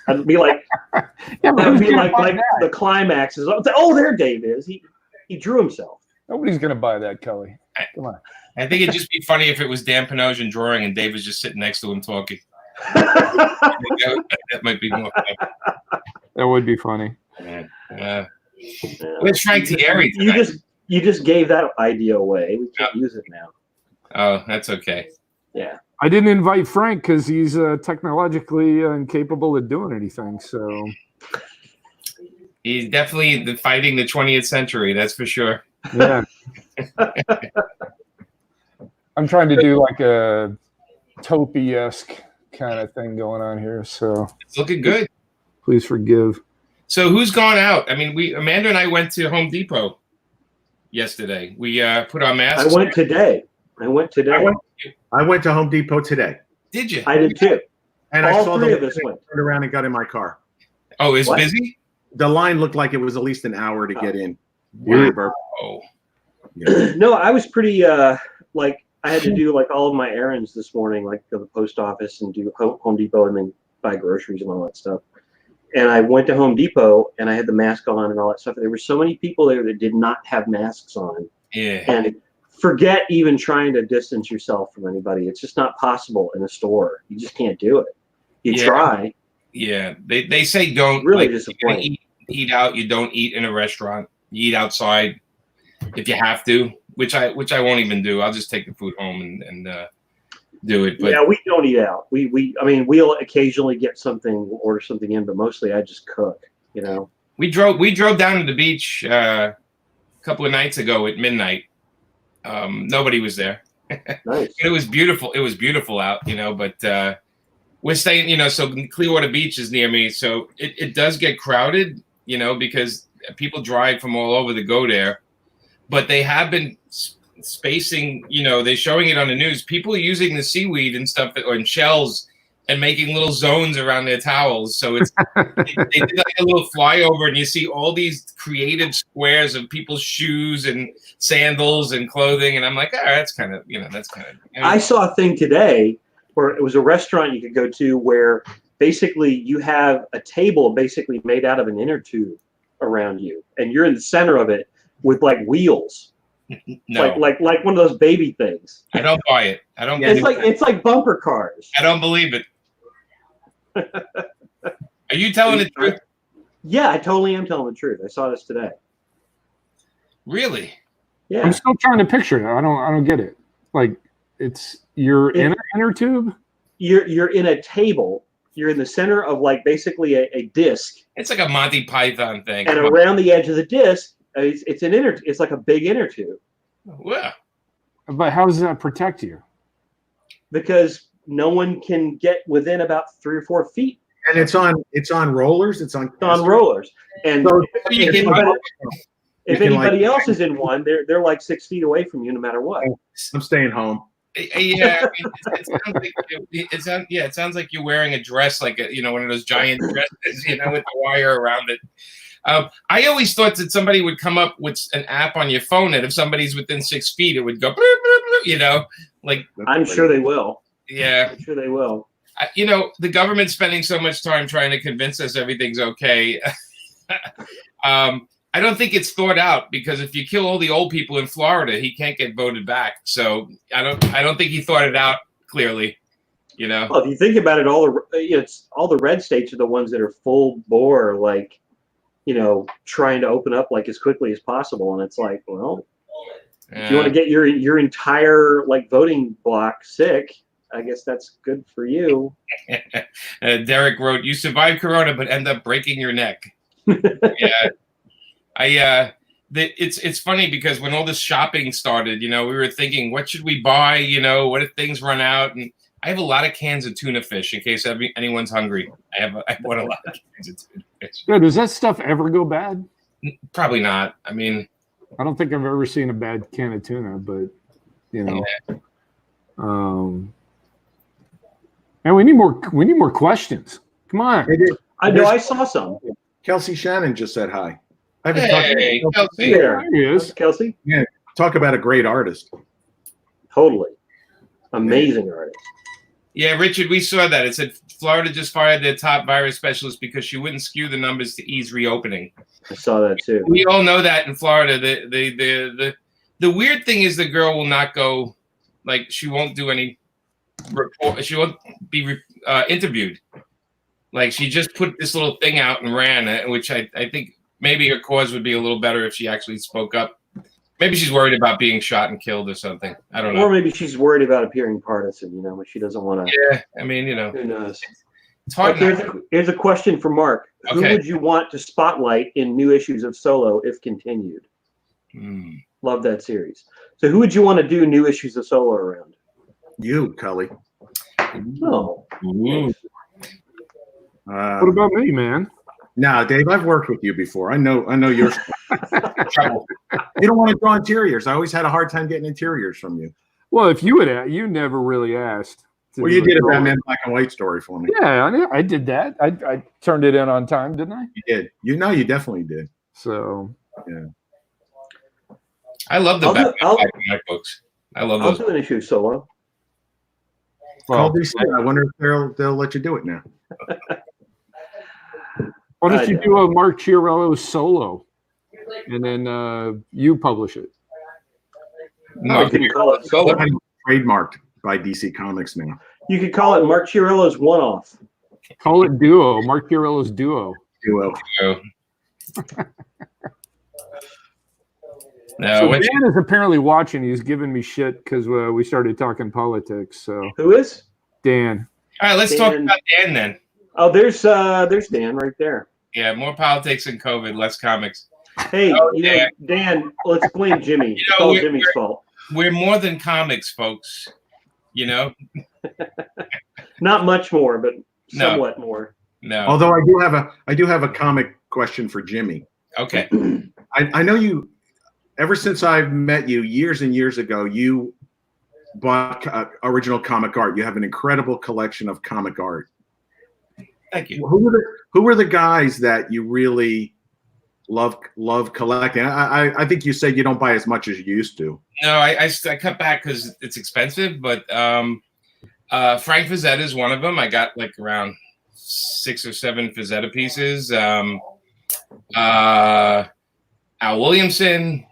I'd be like, yeah, that would be like the climax is. Oh, there Dave is. He drew himself. Nobody's gonna buy that, Kelly. Come on. I think it'd just be funny if it was Dan Panosian drawing and Dave was just sitting next to him talking. That might be more fun. That would be funny. Where's Frank Thierry? You just gave that idea away. We can't use it now. Oh, that's okay. Yeah. I didn't invite Frank because he's technologically incapable of doing anything. So he's definitely fighting the 20th century. That's for sure. Yeah. I'm trying to do like a Topi-esque kind of thing going on here. So it's looking good. Please forgive. So who's gone out? I mean, Amanda and I went to Home Depot yesterday. We put our masks. I went today. I went to Home Depot today. Did you? I did too. And all I saw three the of us went. Turned around and got in my car. Oh, it's busy? The line looked like it was at least an hour to get in. Wow. Yeah. No, I was pretty I had to do like all of my errands this morning, like go to the post office and do Home Depot and then buy groceries and all that stuff. And I went to Home Depot and I had the mask on and all that stuff. And there were so many people there that did not have masks on. Yeah. And forget even trying to distance yourself from anybody. It's just not possible in a store. You just can't do it. You try. Yeah. They say don't really disappointing. Eat out. You don't eat in a restaurant. You eat outside if you have to, which I won't even do. I'll just take the food home and do it. But yeah, we don't eat out. We'll occasionally get something, order something in, but mostly I just cook. We drove down to the beach a couple of nights ago at midnight. Nobody was there. Nice. It was beautiful. It was beautiful out, but we're staying, so Clearwater Beach is near me. So it does get crowded, because people drive from all over to go there. But they have been spacing, they're showing it on the news. People are using the seaweed and stuff or in shells and making little zones around their towels. So it's they did like a little flyover, and you see all these creative squares of people's shoes and sandals and clothing. And I'm like, that's kind of. I saw a thing today where it was a restaurant you could go to where basically you have a table basically made out of an inner tube around you, and you're in the center of it with like wheels. No. Like one of those baby things. I don't buy it. I don't. It's like bumper cars. I don't believe it. Are you telling the truth? Yeah, I totally am telling the truth. I saw this today. Really? Yeah. I'm still trying to picture it. I don't get it. Like you're in an inner tube. You're in a table. You're in the center of like basically a disc. It's like a Monty Python thing. And around the edge of the disc, it's like a big inner tube. Yeah. But how does that protect you? Because no one can get within about 3 or 4 feet. And it's on rollers. It's on rollers. And so if anybody else is in one, they're like 6 feet away from you, no matter what. I'm staying home. Yeah, it sounds like you're wearing a dress, like one of those giant dresses, with the wire around it. I always thought that somebody would come up with an app on your phone that if somebody's within 6 feet, it would go, like. I'm sure they will. Yeah, I'm sure they will. The government's spending so much time trying to convince us everything's okay. I don't think it's thought out, because if you kill all the old people in Florida, he can't get voted back. So I don't think he thought it out clearly. Well, if you think about it, all the red states are the ones that are full bore, like trying to open up like as quickly as possible. And it's like, well, if you want to get your entire like voting block sick, I guess that's good for you. Derek wrote, "You survived Corona, but end up breaking your neck." Yeah, it's funny because when all this shopping started, we were thinking, what should we buy? What if things run out? And I have a lot of cans of tuna fish in case anyone's hungry. I bought a lot of cans of tuna fish. Yeah, does that stuff ever go bad? Probably not. I mean, I don't think I've ever seen a bad can of tuna, but Yeah. And we need more questions. Come on. I know I saw some. Kelsey Shannon just said hi. I haven't Hey, talked Kelsey. There. There he is. That's Kelsey. talk about a great artist. Totally. Amazing artist. Yeah, Richard, we saw that. It said Florida just fired their top virus specialist because she wouldn't skew the numbers to ease reopening. I saw that too. We all know that in Florida. The weird thing is the girl will not go, like she won't do any report. She won't be interviewed. Like she just put this little thing out and ran, which I think maybe her cause would be a little better if she actually spoke up. Maybe she's worried about being shot and killed or something. I don't know. Or maybe she's worried about appearing partisan, but she doesn't want to. Yeah, I mean, Who knows? it's hard. Here's a question for Mark. Okay. Who would you want to spotlight in new issues of Solo if continued? Love that series. So who would you want to do new issues of Solo around? You, Cully. Oh. Ooh. What about me, man? Nah, Dave, I've worked with you before. I know your trouble. You don't want to draw interiors. I always had a hard time getting interiors from you. Well, if you would, you never really asked. Well, you did a Batman Black and White story for me. Yeah, I did that. I turned it in on time, didn't I? You did. You definitely did. So yeah. I love the Batman Black and White books. I love those. I'll do an issue Solo. Call DC. I wonder if they'll let you do it now. Why don't you do a Mark Chiarello solo, and then you publish it? No, You could call it Trademarked by DC Comics now. You could call it Mark Chiarello's one-off. Call it Duo. Mark Chiarello's Duo. Duo. No, So Dan is apparently watching. He's giving me shit because we started talking politics. So Who is? Dan. all right, let's talk about Dan then. Oh, there's Dan right there. Yeah, more politics and COVID, less comics. Hey, Dan. Dan, let's blame Jimmy. It's all Jimmy's fault. We're more than comics, folks. Not much more, but somewhat more. No. Although I do have a comic question for Jimmy. Okay. I know you. Ever since I've met you years and years ago, you bought original comic art. You have an incredible collection of comic art. Thank you. Who were the guys that you really love collecting? I think you said you don't buy as much as you used to. No, I cut back because it's expensive. But Frank Frazetta is one of them. I got like around 6 or 7 Frazetta pieces. Al Williamson,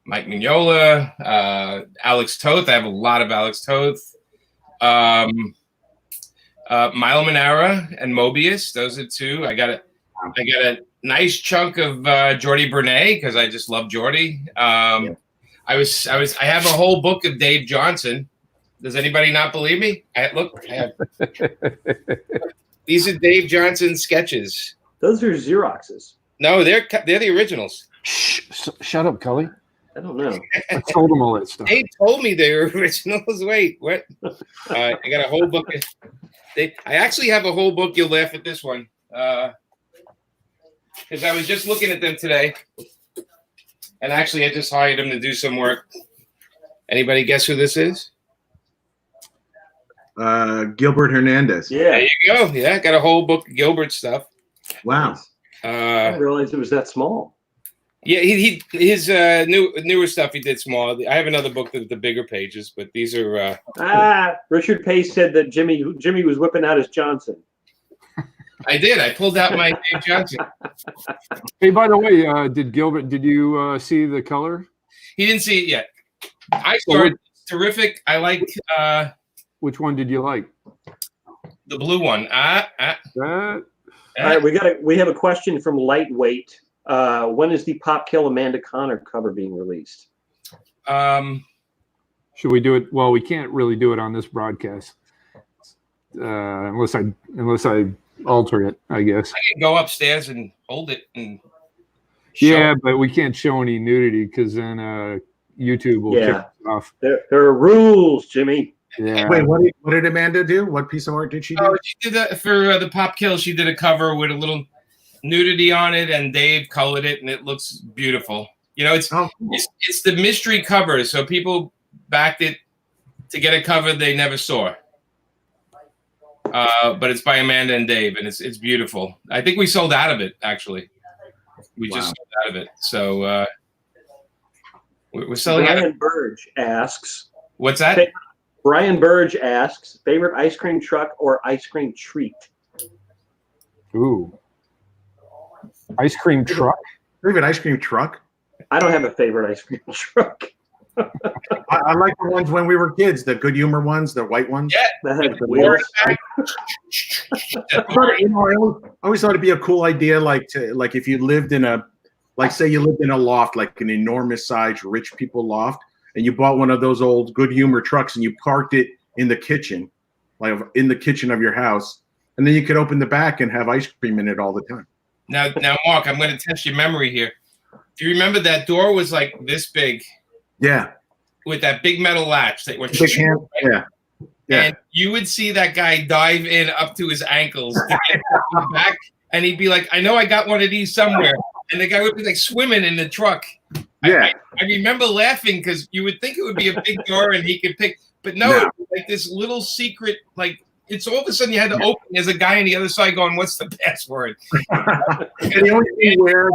Mike Mignola, Alex Toth. I have a lot of Alex Toth. Milo Manara and Mobius. Those are 2. I got a nice chunk of Jordy Bernay because I just love Jordy. I have a whole book of Dave Johnson. Does anybody not believe me? These are Dave Johnson sketches. Those are Xeroxes. No, they're the originals. Shh, shut up, Cully. I don't know. I told him all that stuff. They told me they were originals. Wait, what? I got a whole book. I actually have a whole book. You'll laugh at this one. Because I was just looking at them today. And actually, I just hired them to do some work. Anybody guess who this is? Gilbert Hernandez. Yeah. There you go. Yeah, got a whole book of Gilbert stuff. Wow. I didn't realize it was that small. Yeah, his newer stuff he did small. I have another book with the bigger pages, but these are. Richard Pace said that Jimmy was whipping out his Johnson. I did. I pulled out my Dave Johnson. Hey, by the way, did you see the color? He didn't see it yet. I started. It's terrific. I like. Which one did you like? The blue one. That All right, we have a question from Lightweight. When is the Pop Kill Amanda Connor cover being released? Should we do it? Well, we can't really do it on this broadcast unless I alter it, I guess. I can go upstairs and hold it and yeah, but we can't show any nudity because then YouTube will kick us off. There are rules, Jimmy. Yeah. Wait, what did Amanda do? What piece of art did she do? Oh, she did that for the Pop Kill. She did a cover with a little nudity on it, and Dave colored it, and it looks beautiful. You know, it's the mystery cover, so people backed it to get a cover they never saw. But it's by Amanda and Dave, and it's beautiful. I think we sold out of it, actually. We just sold out of it. So we're selling out. Brian Burge asks. What's that? Brian Burge asks, favorite ice cream truck or ice cream treat? Ooh. Ice cream truck? Favorite ice cream truck? I don't have a favorite ice cream truck. I like the ones when we were kids, the good humor ones, the white ones. Yeah. That have the wheels. I always thought it'd be a cool idea, like if you lived in say you lived in a loft, like an enormous size rich people loft, and you bought one of those old good humor trucks and you parked it in the kitchen, like in the kitchen of your house, and then you could open the back and have ice cream in it all the time. Now, Mark, I'm going to test your memory here. Do you remember that door was like this big? Yeah. With that big metal latch that went. Yeah. And you would see that guy dive in up to his ankles to get back, and he'd be like, "I know I got one of these somewhere," and the guy would be like swimming in the truck. Yeah. I remember laughing because you would think it would be a big door and he could pick, but no, it was like this little secret, like it's all of a sudden you had to open. There's a guy on the other side going, "What's the password?" And you only see where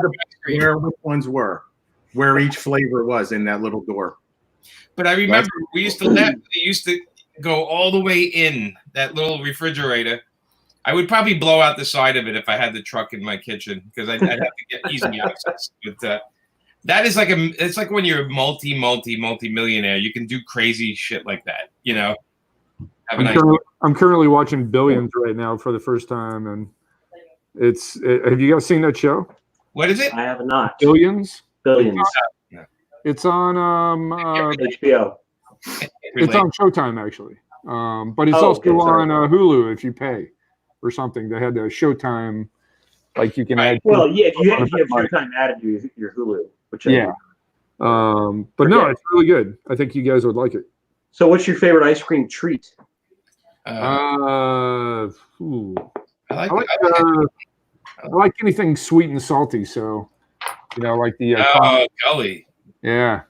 which ones were, where each flavor was in that little door. But I remember we used to laugh. They used to go all the way in that little refrigerator. I would probably blow out the side of it if I had the truck in my kitchen because I'd have to get easy access. But that is it's like when you're a multi-millionaire, you can do crazy shit like that. You know. I'm currently watching Billions right now for the first time, and have you guys seen that show? What is it? I have not. Billions. It's on HBO. It's on Showtime actually, but it's also on Hulu if you pay or something. They had the Showtime, like you can add. Well, yeah, if you have Showtime added to your Hulu, but no, it's really good. I think you guys would like it. So, what's your favorite ice cream treat? I like anything sweet and salty. So, like the gully. Yeah.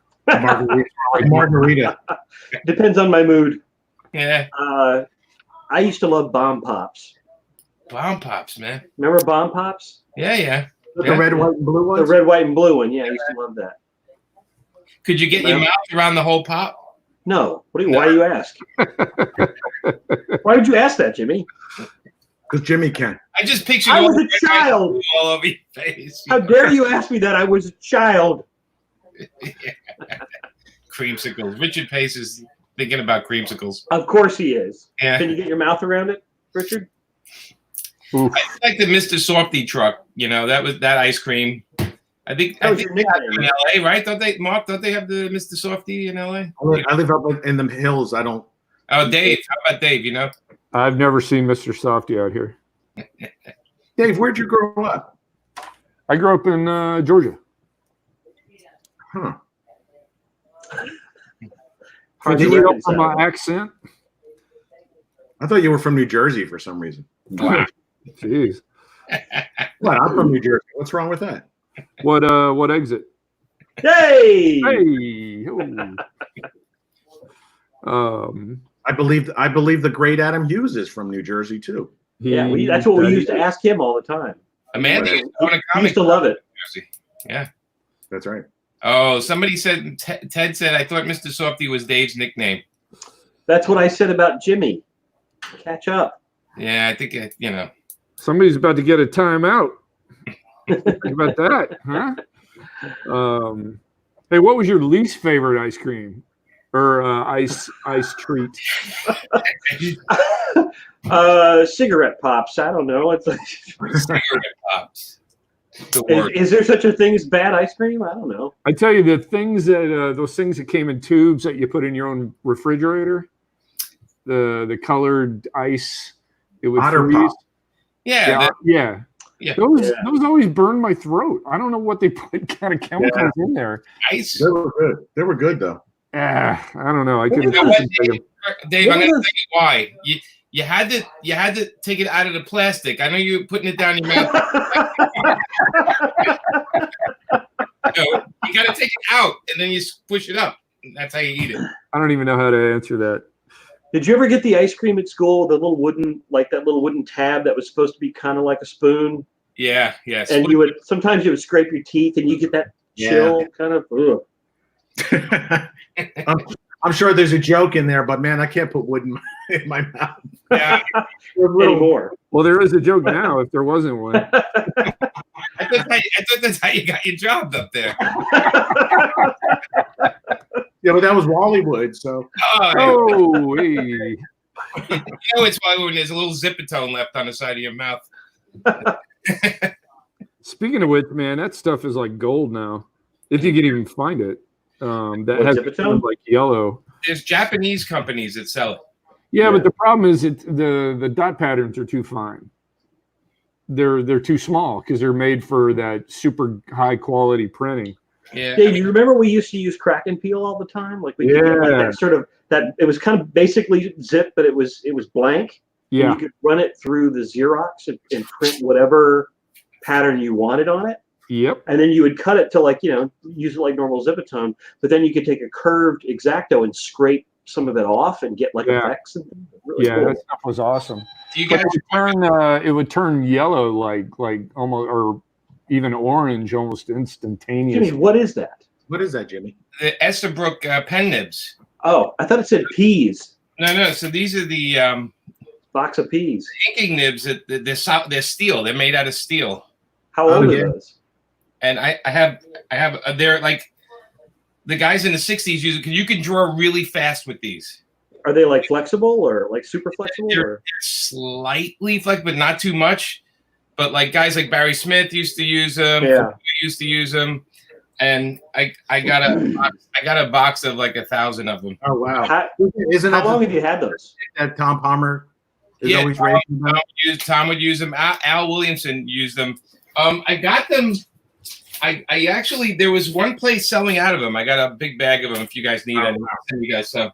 Margarita. Depends on my mood. Yeah. I used to love Bomb Pops. Bomb Pops, man. Remember Bomb Pops? Yeah. The red, white, and blue ones? The red, white, and blue one. Yeah, I used to love that. Could you get your mouth around the whole pop? No. Why do you ask? Why would you ask that, Jimmy? Because Jimmy can. I just pictured I was a child. All over your face. How dare you ask me that? I was a child. Creamsicles. Richard Pace is thinking about creamsicles. Of course he is. Yeah. Can you get your mouth around it, Richard? Oof. I like the Mr. Softy truck. That was that ice cream. I think your nickname, in LA, right? Don't they, Mark? Don't they have the Mr. Softy in LA? I live up in the hills. I don't. Oh, Dave. How about Dave? I've never seen Mr. Softy out here. Dave, where'd you grow up? I grew up in Georgia. Huh. Did you know from my accent? I thought you were from New Jersey for some reason. Wow. Jeez. What? I'm from New Jersey. What's wrong with that? What exit? Hey! Hey! I believe the great Adam Hughes is from New Jersey too. Yeah, that's what we used to ask him all the time. Amanda He used to love it. Yeah, that's right. Oh, somebody said Ted said I thought Mr. Softy was Dave's nickname. That's what I said about Jimmy. Catch up. Yeah, I think somebody's about to get a timeout. Think about that, huh? Hey, what was your least favorite ice cream or ice treat? Cigarette pops. I don't know. It's like Cigarette pops. Is there such a thing as bad ice cream? I don't know. I tell you, the things that those things that came in tubes that you put in your own refrigerator, the colored ice, it would Otter freeze. Pop. Yeah. Yeah. Those always burn my throat. I don't know what they put kind of chemicals in there. Ice. They were good. They were good though. I don't know. I You couldn't. know what, Dave, I'm gonna tell you why. You had to take it out of the plastic. I know you were putting it down your mouth. You got to take it out and then you push it up. That's how you eat it. I don't even know how to answer that. Did you ever get the ice cream at school? The little wooden, that little wooden tab that was supposed to be kind of like a spoon. Yeah, yeah. And sometimes you would scrape your teeth and you get that chill kind of. I'm sure there's a joke in there, but man, I can't put wood in my mouth. Yeah. Anymore. Well, there is a joke now. If there wasn't one, I thought that's how you got your job up there. Yeah, but that was Wallywood. So. Oh, hey. You know it's why when there's a little zipatone left on the side of your mouth. Speaking of which, man, that stuff is like gold now. If you can even find it. That has kind of like yellow. There's Japanese companies that sell it. Yeah, but the problem is the dot patterns are too fine. They're too small because they're made for that super high quality printing. Yeah. Dave, you remember we used to use crack and peel all the time? Like we could get like that it was kind of basically zip, but it was blank. Yeah. And you could run it through the Xerox and print whatever pattern you wanted on it. Yep. And then you would cut it to use it like normal zipatone, but then you could take a curved X-Acto and scrape some of it off and get like effects. And really cool. That stuff was awesome. Do you guys it would turn yellow like almost, or even orange almost instantaneously. Jimmy, what is that? What is that, Jimmy? the Estabrook pen nibs? Oh, I thought it said peas. No. So these are the Box of peas. inking nibs. They're steel. They're made out of steel. How old are those? And I have they're like the guys in the 60s use it because you can draw really fast with these. Are they like flexible or like super flexible? They're slightly flexible, but not too much. But like guys like Barry Smith used to use them. Yeah. Used to use them. And I got a box of like 1,000 of them. Oh wow! How long have you had those? That Tom Palmer is always raising them. Tom would use them. Al Williamson used them. I got them. I actually there was one place selling out of them. I got a big bag of them. If you guys need any, send you guys some.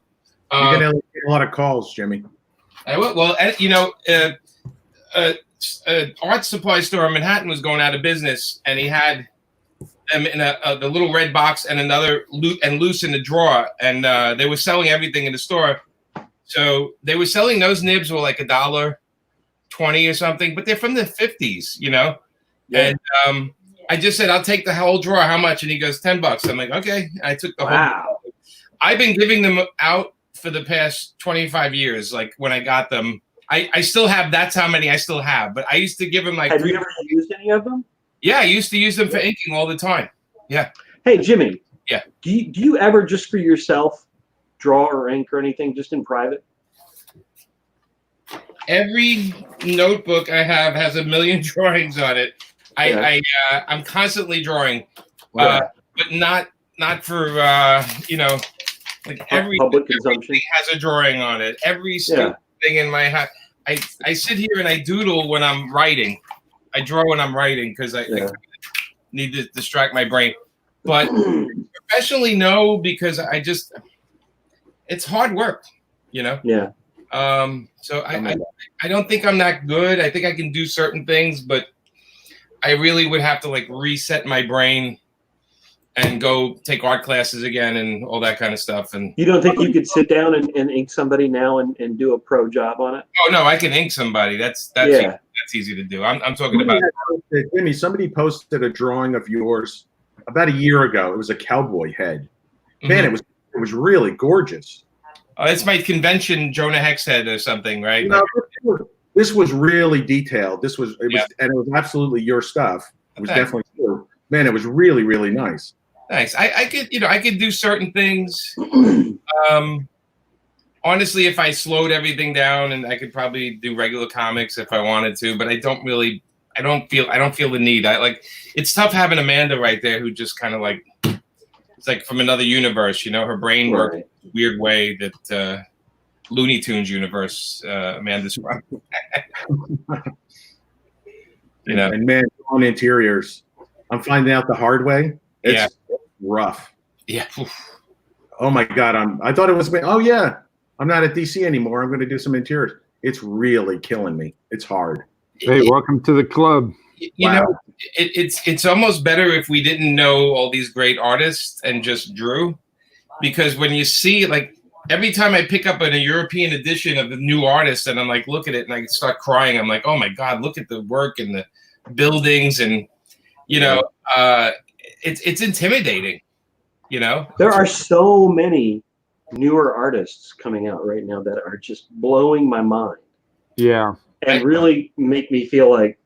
You're gonna get a lot of calls, Jimmy. I will. Well, art supply store in Manhattan was going out of business, and he had them in the little red box and another loose in the drawer, and they were selling everything in the store. So they were selling those nibs for like $1.20 or something, but they're from the 50s, Yeah. And I just said, I'll take the whole drawer. How much? And he goes, $10. I'm like, okay. I took the whole. I've been giving them out for the past 25 years. Like when I got them, I still have. That's how many I still have. But I used to give them like. Have you ever used any of them? Yeah, I used to use them for inking all the time. Yeah. Hey, Jimmy. Yeah. Do you ever just for yourself draw or ink or anything just in private? Every notebook I have has a million drawings on it. I'm constantly drawing, but not for like every public consumption has a drawing on it. Every single thing in my house. I sit here and I doodle when I'm writing. I draw when I'm writing because I need to distract my brain. But professionally, no, because it's hard work, Yeah. So I don't think I'm that good. I think I can do certain things, but I really would have to like reset my brain and go take art classes again and all that kind of stuff. And you don't think you could sit down and ink somebody now and do a pro job on it? Oh no, I can ink somebody. That's easy to do. I'm talking about Jimmy. Somebody posted a drawing of yours about a year ago. It was a cowboy head. Man, it was really gorgeous. Oh, it's my convention Jonah Hex head or something, right? This was really detailed. And it was absolutely your stuff. It was definitely cool. Man, it was really, really nice. Nice. I could do certain things. honestly, if I slowed everything down, and I could probably do regular comics if I wanted to, but I don't feel the need. It's tough having Amanda right there who just kind of like, it's like from another universe, her brain works in a weird way that Looney Tunes universe, Amanda's from. And man, on interiors, I'm finding out the hard way. It's rough. Yeah. Oh my God. I thought it was, oh yeah, I'm not at DC anymore. I'm going to do some interiors. It's really killing me. It's hard. Hey, welcome to the club. You know, it's almost better if we didn't know all these great artists and just drew, because when you see, like, every time I pick up a European edition of the new artist and I'm like, look at it, and I start crying. I'm like, oh my God, look at the work and the buildings, and it's intimidating. There are so many newer artists coming out right now that are just blowing my mind. Yeah. And really make me feel like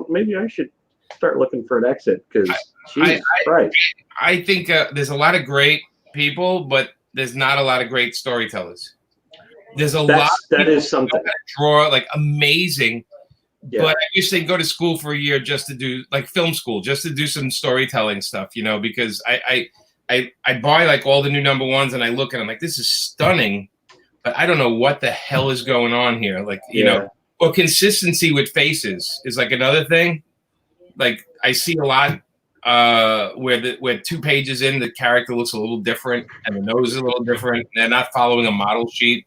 maybe I should start looking for an exit, because I think there's a lot of great people, but there's not a lot of great storytellers. There's a lot that is something that draw like amazing, yeah. But I used to go to school for a year just to do like film school, just to do some storytelling stuff, because I buy like all the new number ones and I look and I'm like, this is stunning, but I don't know what the hell is going on here. Like, or consistency with faces is like another thing. Like I see a lot where 2 pages in, the character looks a little different and the nose is a little different. They're not following a model sheet,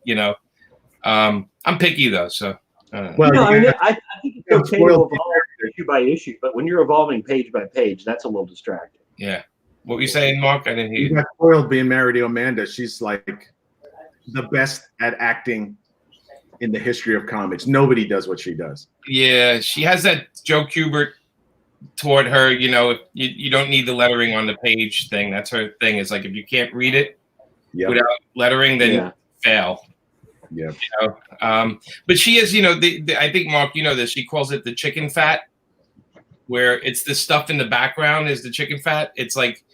I'm picky though, so. I think it's okay to evolve issue by issue, but when you're evolving page by page, that's a little distracting. Yeah. What were you saying, Mark? I didn't hear you. You got spoiled being married to Amanda. She's like the best at acting in the history of comics. Nobody does what she does. Yeah, she has that Joe Kubert toward her, you don't need the lettering on the page thing. That's her thing. It's like, if you can't read it without lettering, then you fail. Yeah. But she is, I think, Mark, this, she calls it the chicken fat, where it's the stuff in the background is the chicken fat. It's like,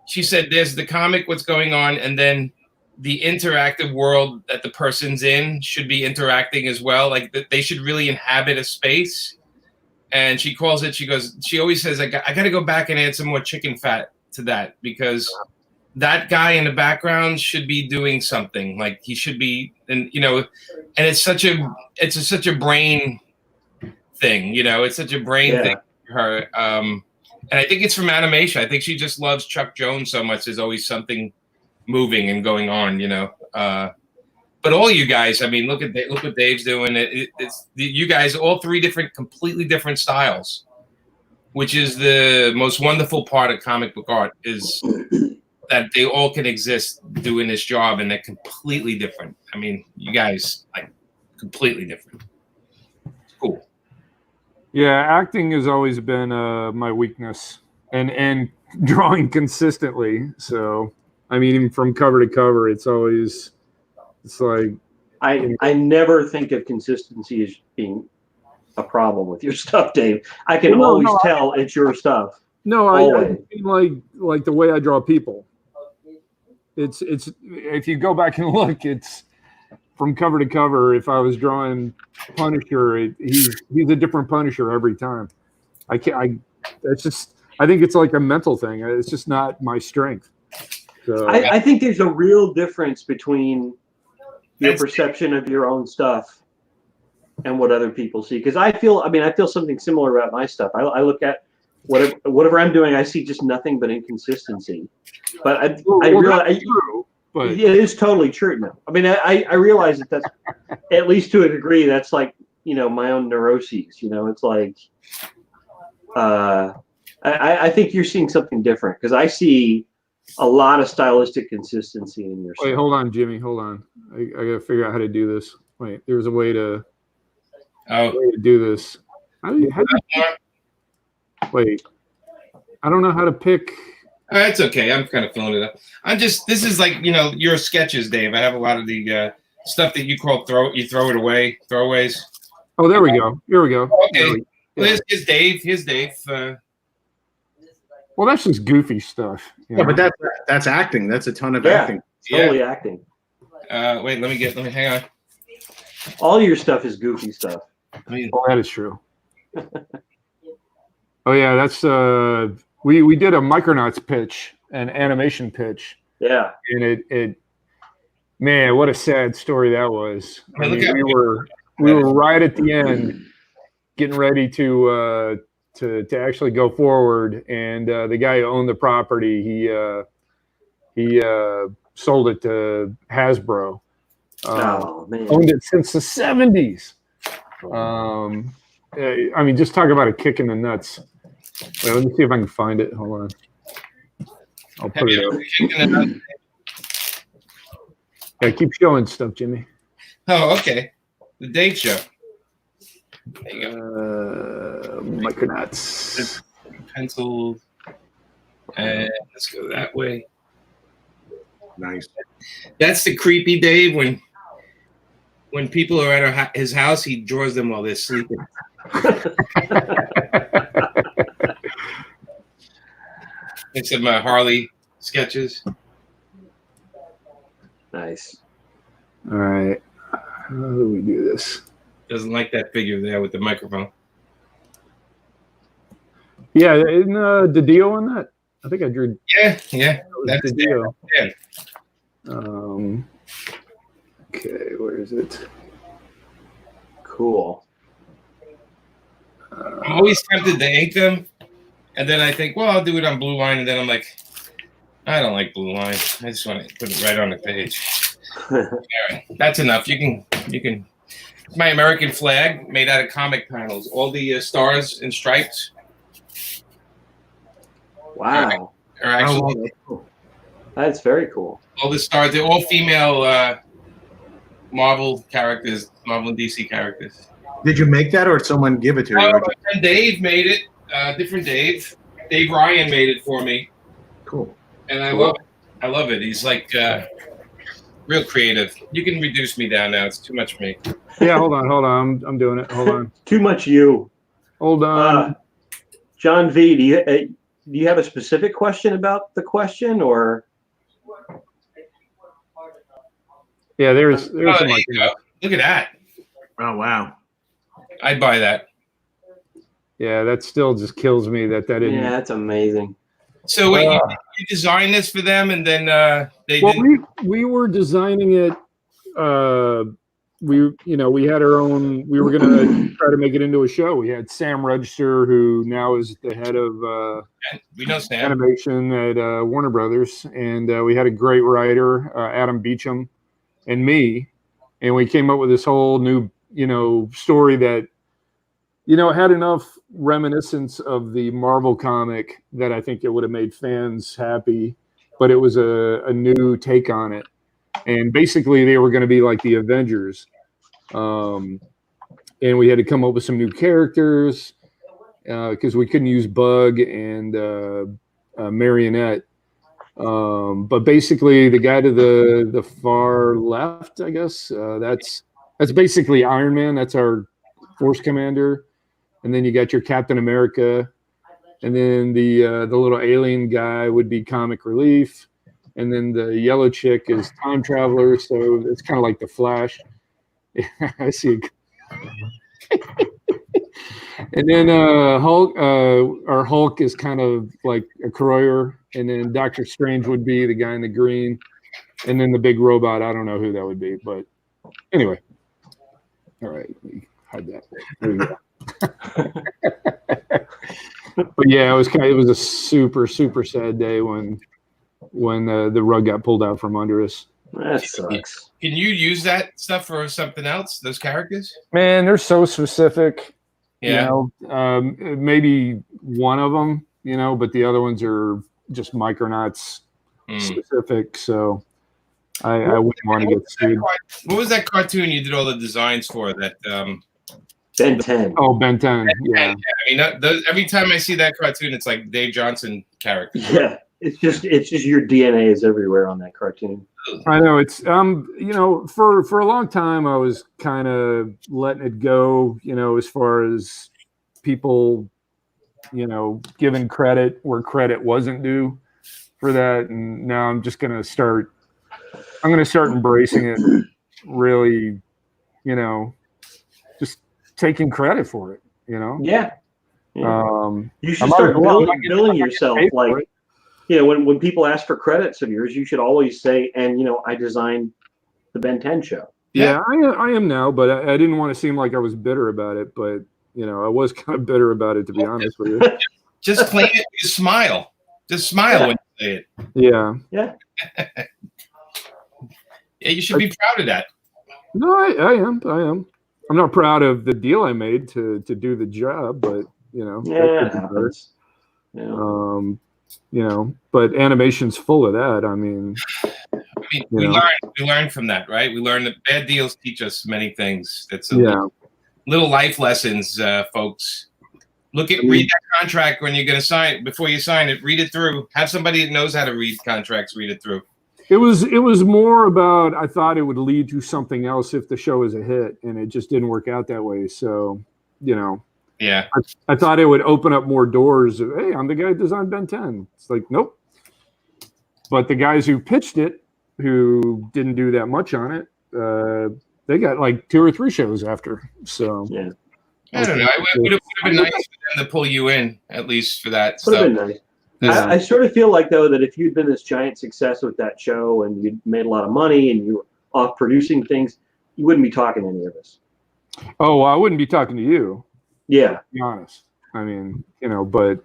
she said, there's the comic, what's going on, and then the interactive world that the person's in should be interacting as well. Like they should really inhabit a space. And she calls it, she always says, I got to go back and add some more chicken fat to that, because that guy in the background should be doing something. Like he should be, and it's such a brain thing, it's such a brain thing for her. And I think it's from animation. I think she just loves Chuck Jones so much. There's always something moving and going on, but all you guys, I mean, look what Dave's doing. It's you guys, all 3 completely different styles, which is the most wonderful part of comic book art, is that they all can exist doing this job, and they're completely different. I mean, you guys, like, completely different. It's cool. Yeah, acting has always been my weakness, and drawing consistently. So, I mean, even from cover to cover, it's like I never think of consistency as being a problem with your stuff, Dave. I can always tell it's your stuff. No, I mean like the way I draw people. It's if you go back and look, it's from cover to cover. If I was drawing Punisher, he's a different Punisher every time. I think it's like a mental thing. It's just not my strength. So I think there's a real difference between your perception of your own stuff and what other people see. Because I feel something similar about my stuff. I look at whatever I'm doing, I see just nothing but inconsistency. But I realize it is totally true now. I mean, I realize that's at least to a degree. That's like my own neuroses. It's like I think you're seeing something different, because I see a lot of stylistic consistency in your stuff. Wait, hold on, Jimmy. Hold on. I gotta figure out how to do this. Wait, there's a way to do this. Wait, I don't know how to pick. It's okay. I'm kind of filling it up. This is like, your sketches, Dave. I have a lot of the stuff that you call throw it away, throwaways. Oh, there we go. Here we go. Okay. Here's Dave. Here's Dave. Well, that's just goofy stuff. Yeah, but that's acting. That's a ton of acting. Totally acting. Wait, let me hang on. All your stuff is goofy stuff. Oh, that is true. Oh yeah, that's we did a Micronauts pitch, an animation pitch. Yeah. And it man, what a sad story that was. I mean, we were right at the end, getting ready to actually go forward, and the guy who owned the property, he sold it to Hasbro. Oh man. Owned it since the 70s. I mean, just talk about a kick in the nuts. Wait, let me see if I can find it. Hold on. I'll put it up. Yeah, keep showing stuff, Jimmy. Oh, okay. The Dave Show. There you go. Micronauts. Pencil. And let's go that way. Nice. That's the creepy Dave. When people are at his house, he draws them while they're sleeping. It's some Harley sketches. Nice. All right. How do we do this? Doesn't like that figure there with the microphone. Yeah, isn't Didio on that? I think I drew. Yeah. That's Didio. Yeah. Okay, where is it? Cool. I'm always tempted to ink them, and then I think, well, I'll do it on blue line, and then I'm like, I don't like blue line. I just want to put it right on the page. All right, that's enough. You can. It's my American flag made out of comic panels. All the stars and stripes. Wow. Are actually That's very cool. all the stars. They're all female Marvel characters, Marvel and DC characters. Did you make that, or did someone give it to you? My friend Dave made it. Different Dave. Dave Ryan made it for me. Cool. And I love it. I love it. He's like real creative. You can reduce me down now. It's too much for me. Yeah, hold on. I'm doing it. Hold on. Too much you. Hold on. John V, do you have a specific question about the question, or? Yeah, there's Oh, some there you go. Look at that. Oh wow. I'd buy that. Yeah, that still just kills me that didn't. Yeah, that's amazing. So wait, you designed this for them, and then they Well, didn't. we were designing it. We had our own. We were gonna try to make it into a show. We had Sam Register, who now is the head of We know Sam. animation at Warner Brothers, and we had a great writer, Adam Beecham, and me, and we came up with this whole new, story that, had enough reminiscence of the Marvel comic that I think it would have made fans happy, but it was a new take on it. And basically they were going to be like the Avengers. And we had to come up with some new characters because we couldn't use Bug and Marionette. But basically the guy to the far left, I guess, that's basically Iron Man. That's our force commander. And then you got your Captain America, and then the little alien guy would be Comic Relief, and then the yellow chick is Time Traveler. So it's kind of like the Flash. I see. And then Hulk, our Hulk is kind of like a Croyer, and then Doctor Strange would be the guy in the green, and then the big robot. I don't know who that would be, but anyway. All right, let me hide that. There we go. But yeah, it was a super sad day when the rug got pulled out from under us. That sucks. Can you use that stuff for something else? Those characters? Man, they're so specific. Yeah. Maybe one of them, but the other ones are just Micronauts specific. So I wouldn't want to get sued. What was that cartoon you did all the designs for? That Ben 10. Oh, Ben 10. Yeah. I mean, every time I see that cartoon, it's like Dave Johnson character. Yeah, it's just your DNA is everywhere on that cartoon. I know it's for a long time I was kind of letting it go, as far as people, giving credit where credit wasn't due for that, and now I'm just gonna start I'm going to start embracing it. Really, just taking credit for it. Yeah. You should start billing yourself like, when people ask for credits of yours, you should always say, and I designed the Ben 10 show. Yeah, I am now, but I didn't want to seem like I was bitter about it. But I was kind of bitter about it, to be honest with you. Just claim it. Just smile. Just smile when you say it. Yeah. Yeah. Yeah, you should be proud of that. No, I am. I'm not proud of the deal I made to do the job, but it happens. But animation's full of that. I mean, we learn from that, right? We learn that bad deals teach us many things. That's little life lessons, folks. Read that contract when you're going to sign it. Before you sign it, read it through. Have somebody that knows how to read contracts read it through. It was more about, I thought it would lead to something else if the show is a hit, and it just didn't work out that way. So, yeah, I thought it would open up more doors. Hey, I'm the guy who designed Ben 10. It's like, nope. But the guys who pitched it, who didn't do that much on it, they got like 2 or 3 shows after. So yeah, I don't know. It would have been nice for them to pull you in at least for that stuff. Would have been nice. I sort of feel like, though, that if you'd been this giant success with that show and you'd made a lot of money and you were off producing things, you wouldn't be talking to any of us. Oh, well, I wouldn't be talking to you. Yeah. To be honest. I mean, but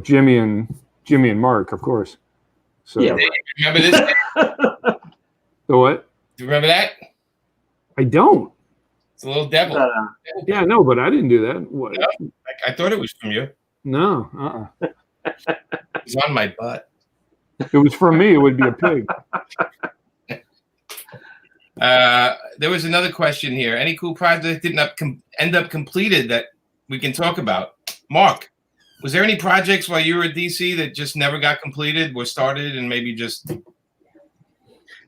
Jimmy and Mark, of course. So yeah. Remember this? The what? Do you remember that? I don't. It's a little devil. Yeah, no, but I didn't do that. What? No, I thought it was from you. No. It was on my butt. If it was from me, it would be a pig. There was another question here. Any cool project didn't end up completed that we can talk about? Mark, was there any projects while you were at DC that just never got completed, were started, and maybe just...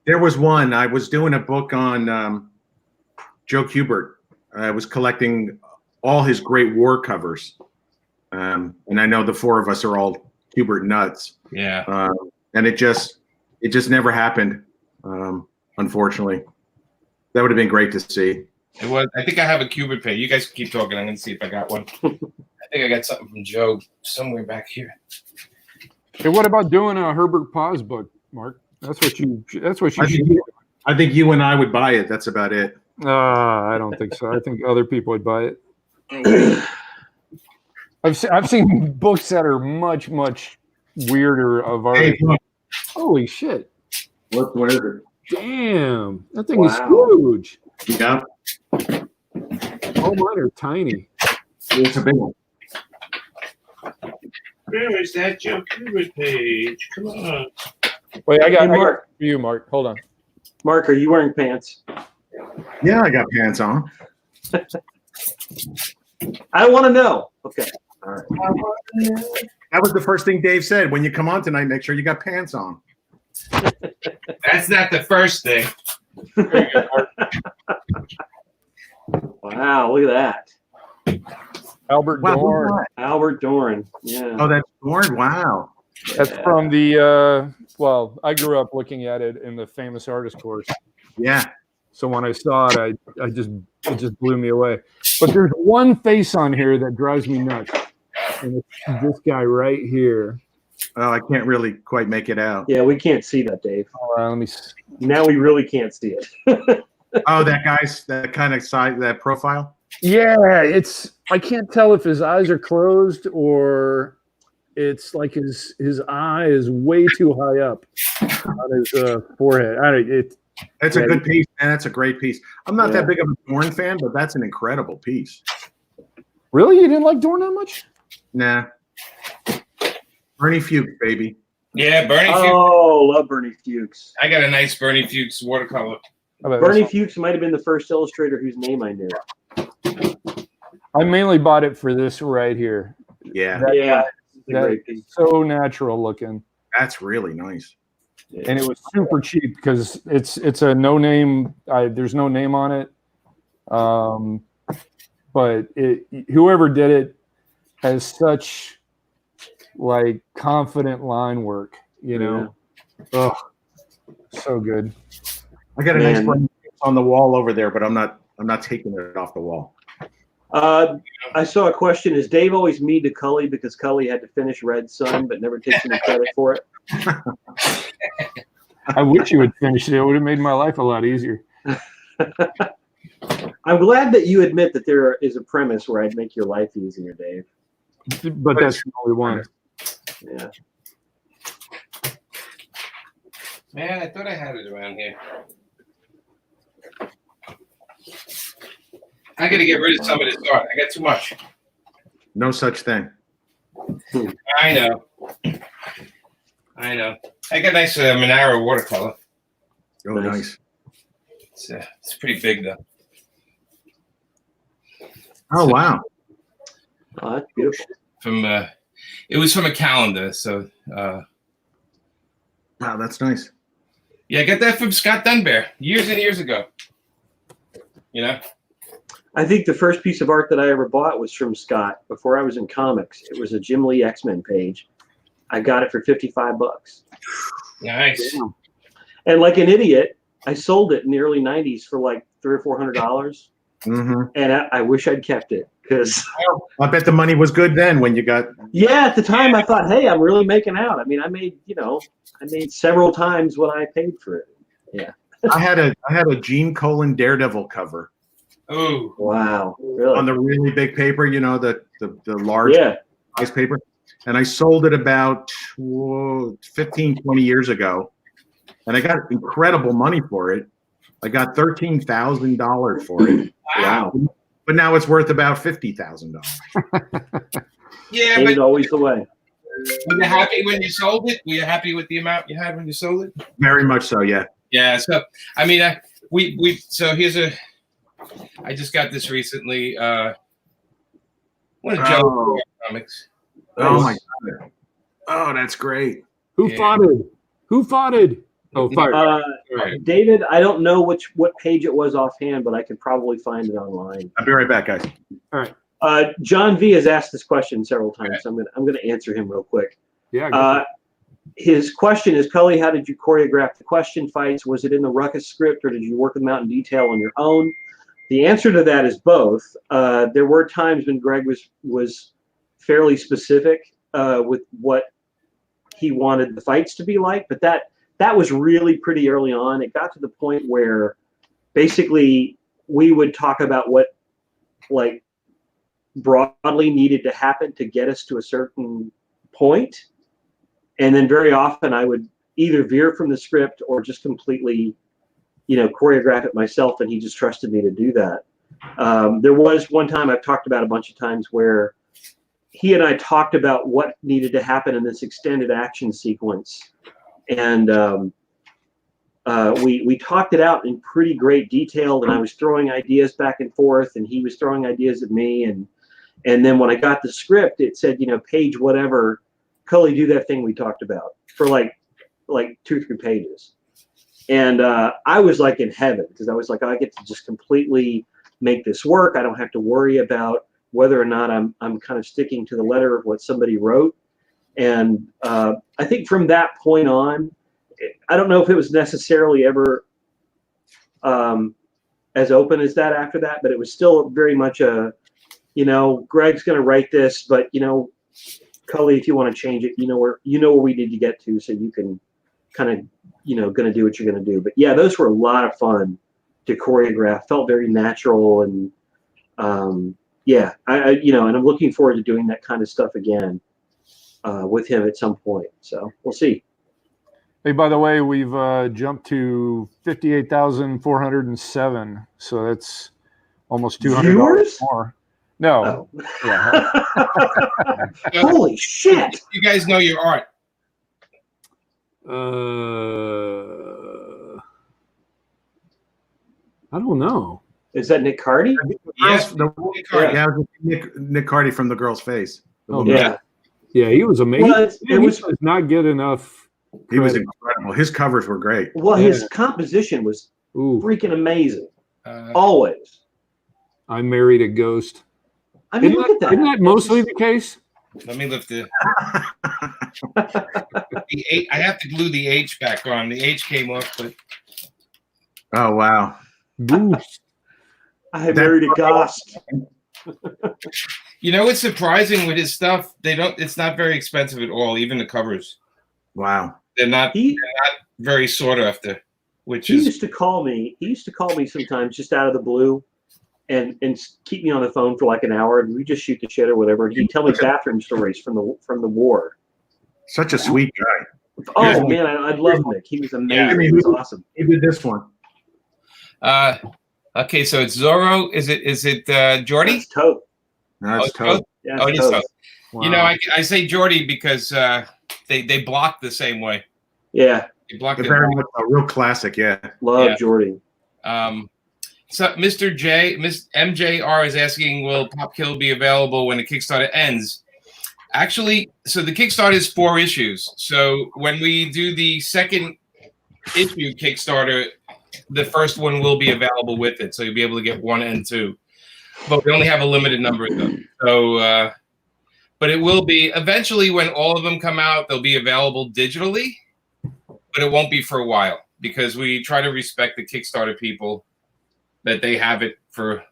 There was one. I was doing a book on Joe Kubert. I was collecting all his great war covers. And I know the 4 of us are all Kubert nuts. Yeah. And it just never happened, unfortunately. That would have been great to see. It was. I think I have a Kubert page. You guys keep talking. I'm going to see if I got one. I think I got something from Joe somewhere back here. Hey, what about doing a Herbert Paz book, Mark? That's what you should do. I think you and I would buy it. That's about it. I don't think so. I think other people would buy it. I've seen books that are much weirder of art. Hey, holy shit! What is it? Damn, that thing is huge. Yeah. Oh, mine are tiny. It's a big one. Where is that Joe Kubert page? Come on. Wait, I got Mark. For you, Mark. Hold on. Mark, are you wearing pants? Yeah, I got pants on. I want to know. Okay. All right. That was the first thing Dave said. When you come on tonight, make sure you got pants on. That's not the first thing. Wow, look at that. Albert Dorn. Albert Dorn. Yeah. Oh, that's Dorn? Wow. That's from the, I grew up looking at it in the famous artist course. Yeah. So when I saw it, it just blew me away. But there's one face on here that drives me nuts. And it's this guy right here. Oh, I can't really quite make it out. Yeah, we can't see that, Dave. Let me. Now we really can't see it. Oh, that kind of side, that profile? Yeah, I can't tell if his eyes are closed or it's like his eye is way too high up on his forehead. It's a good piece, man. That's a great piece. I'm not that big of a Dorn fan, but that's an incredible piece. Really? You didn't like Dorn that much? Nah. Bernie Fuchs, baby. Yeah, Bernie Fuchs. Oh, love Bernie Fuchs. I got a nice Bernie Fuchs watercolor. Bernie Fuchs might have been the first illustrator whose name I knew. I mainly bought it for this right here. Yeah. That's so natural looking. That's really nice. And it was super cheap because it's a no name. There's no name on it. But whoever did it has such like confident line work, you know. Oh, So good. I got a nice brand on the wall over there, but I'm not taking it off the wall. I saw a question: is Dave always mean to Cully because Cully had to finish Red Sun but never takes any credit for it? I wish you had finished it. It would have made my life a lot easier. I'm glad that you admit that there is a premise where I'd make your life easier, Dave. But that's the only one. Yeah. Man, I thought I had it around here. I got to get rid of some of this art. I got too much. No such thing. I know. I got nice Monaro watercolor. Oh, nice. It's pretty big though. Oh, wow. Oh, that's beautiful. It was from a calendar, so. Wow, that's nice. Yeah, I got that from Scott Dunbar years and years ago. You know. I think the first piece of art that I ever bought was from Scott before I was in comics. It was a Jim Lee X-Men page. I got it for $55. Nice. Yeah. And like an idiot, I sold it in the early '90s for like $300 or $400. Mm-hmm. And I wish I'd kept it because I bet the money was good then when you got. Yeah, at the time I thought, hey, I'm really making out. I mean, I made several times what I paid for it. Yeah. I had a Gene Colan Daredevil cover. Oh wow! Really? On the really big paper, the large size paper, and I sold it about 15, 20 years ago, and I got incredible money for it. I got $13,000 for it. Wow! But now it's worth about $50,000. Yeah, but but always the way. Were you happy when you sold it? Were you happy with the amount you had when you sold it? Very much so, yeah. Yeah. So I mean, so here's I just got this recently. One of Joe's comics. Oh my God! Oh, that's great. Who farted? Who farted? Oh, fired. David, I don't know what page it was offhand, but I could probably find it online. I'll be right back, guys. All right. John V has asked this question several times, so I'm gonna answer him real quick. Yeah. His question is, Cully, how did you choreograph the question fights? Was it in the Ruckus script, or did you work them out in detail on your own? The answer to that is both. There were times when Greg was fairly specific with what he wanted the fights to be like, but that was really pretty early on. It got to the point where basically we would talk about what like broadly needed to happen to get us to a certain point, and then very often I would either veer from the script or just completely choreograph it myself, and he just trusted me to do that. There was one time I've talked about a bunch of times where he and I talked about what needed to happen in this extended action sequence, and we talked it out in pretty great detail, and I was throwing ideas back and forth, and he was throwing ideas at me, and then when I got the script, it said, page whatever, Cully, do that thing we talked about for like 2-3 pages. And I was like in heaven because I was like, I get to just completely make this work. I don't have to worry about whether or not I'm kind of sticking to the letter of what somebody wrote. And I think from that point on, I don't know if it was necessarily ever as open as that after that, but it was still very much Greg's going to write this, but Cully, if you want to change it, where we need to get to, so you can kind of going to do what you're going to do. But yeah, those were a lot of fun to choreograph. Felt very natural, and and I'm looking forward to doing that kind of stuff again with him at some point. So we'll see. Hey, by the way, we've jumped to 58,407, so that's almost $200 more. No. Oh. Yeah. Holy shit! You guys know your art. I don't know. Is that Nick Cardy? Yes, Nick Cardy from The Girl's Face. Oh, yeah. Yeah, he was amazing. Well, he does not get enough credit. He was incredible. His covers were great. Well, his composition was freaking amazing. Always. I married a ghost. I mean, look at that. Isn't that mostly the case? Let me lift it. I have to glue the H back on. The H came off, but Oh wow. Boost. I married a ghost. you know what's surprising with his stuff? It's not very expensive at all. Even the covers. Wow. They're not very sought after. He used to call me sometimes just out of the blue, and keep me on the phone for like an hour, and we just shoot the shit or whatever. And he'd tell me bathroom stories from the war. Such a sweet guy. Oh man, I love Nick. He was amazing. He was awesome. He did this one. Okay, so it's Zorro. Is it Jordy? That's Toad. No, it's Toad. Yeah, Oh, it is Toad. Toad. Wow. You know, I say Jordy because they block the same way. Yeah, They block They're it. very much a real classic, yeah. love Jordy. So Mr. Miss MJR is asking, will Pop Kill be available when the Kickstarter ends? Actually, so the Kickstarter is 4 issues. So when we do the second issue Kickstarter, the first one will be available with it. So you'll be able to get 1 and 2. But we only have a limited number of them. So, but it will be eventually when all of them come out, they'll be available digitally, but it won't be for a while because we try to respect the Kickstarter people that they have it for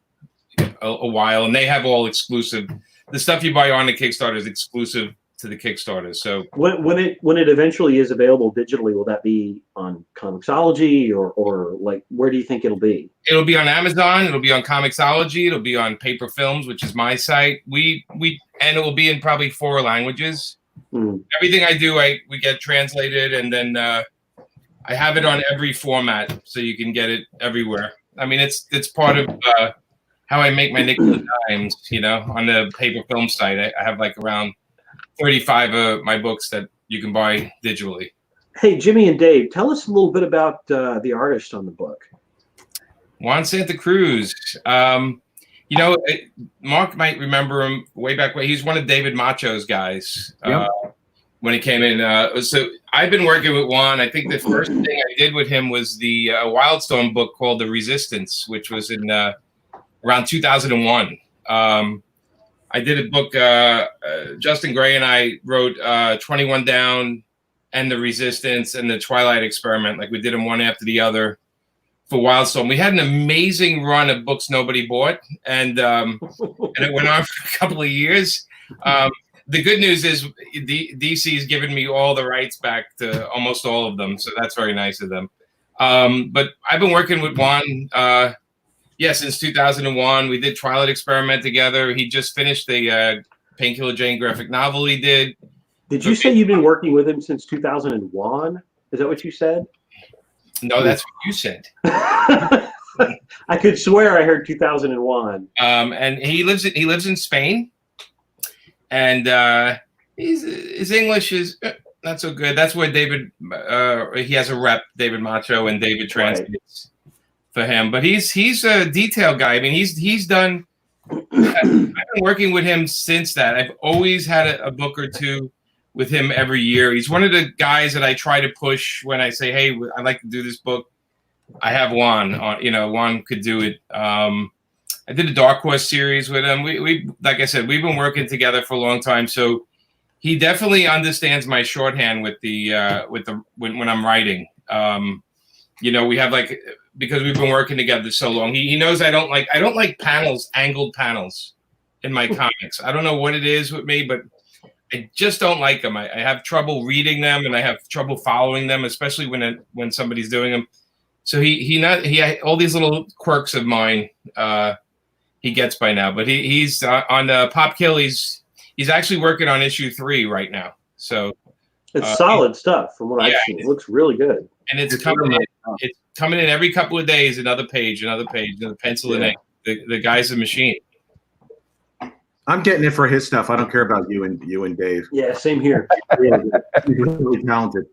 a while and they have all exclusive. The stuff you buy on the Kickstarter is exclusive to the Kickstarter. So when it eventually is available digitally, will that be on Comixology or like where do you think it'll be? It'll be on Amazon. It'll be on Comixology. It'll be on Paper Films, which is my site. And it will be in probably 4 languages. Everything I do, we get translated, and then I have it on every format, so you can get it everywhere. I mean, it's part of how I make my nickel and dimes. You know, on the Paper Film site, I have like around 35 of my books that you can buy digitally. Hey, Jimmy and Dave, tell us a little bit about the artist on the book. Juan Santa Cruz. You know, Mark might remember him way back when. He's one of David Macho's guys when he came in. So I've been working with Juan. I think the first thing I did with him was the Wildstorm book called The Resistance, which was in around 2001. I did a book, Justin Gray and I wrote 21 Down and The Resistance and The Twilight Experiment. Like we did them one after the other for Wildstorm. We had an amazing run of books nobody bought, and it went on for a couple of years. The good news is DC's given me all the rights back to almost all of them, so that's very nice of them. But I've been working with Juan since 2001. We did Twilight Experiment together. He just finished the Painkiller Jane graphic novel he did. Did you say you've been working with him since 2001? Is that what you said? No, that's what you said. I could swear I heard 2001. And he lives in Spain, and his English is not so good. That's where David he has a rep, David Macho, and David translates for him. But he's a detail guy. I mean, he's done. I've been working with him since that. I've always had a book or two with him every year. He's one of the guys that I try to push when I say, hey, I'd like to do this book. I have Juan on, Juan could do it. I did a Dark Horse series with him. We like I said, we've been working together for a long time. So he definitely understands my shorthand with when I'm writing. We have because we've been working together so long. He knows I don't like panels, angled panels in my comics. I don't know what it is with me, but I just don't like them. I have trouble reading them, and I have trouble following them, especially when somebody's doing them. So he all these little quirks of mine he gets by now. But he's on Pop Kill. He's actually working on issue 3 right now. So it's solid stuff from what I've seen. It looks really good, and it's coming in. It's coming in every couple of days. Another page, another pencil and ink. The guy's a machine. I'm getting it for his stuff. I don't care about you and Dave. Yeah, same here. He's really talented.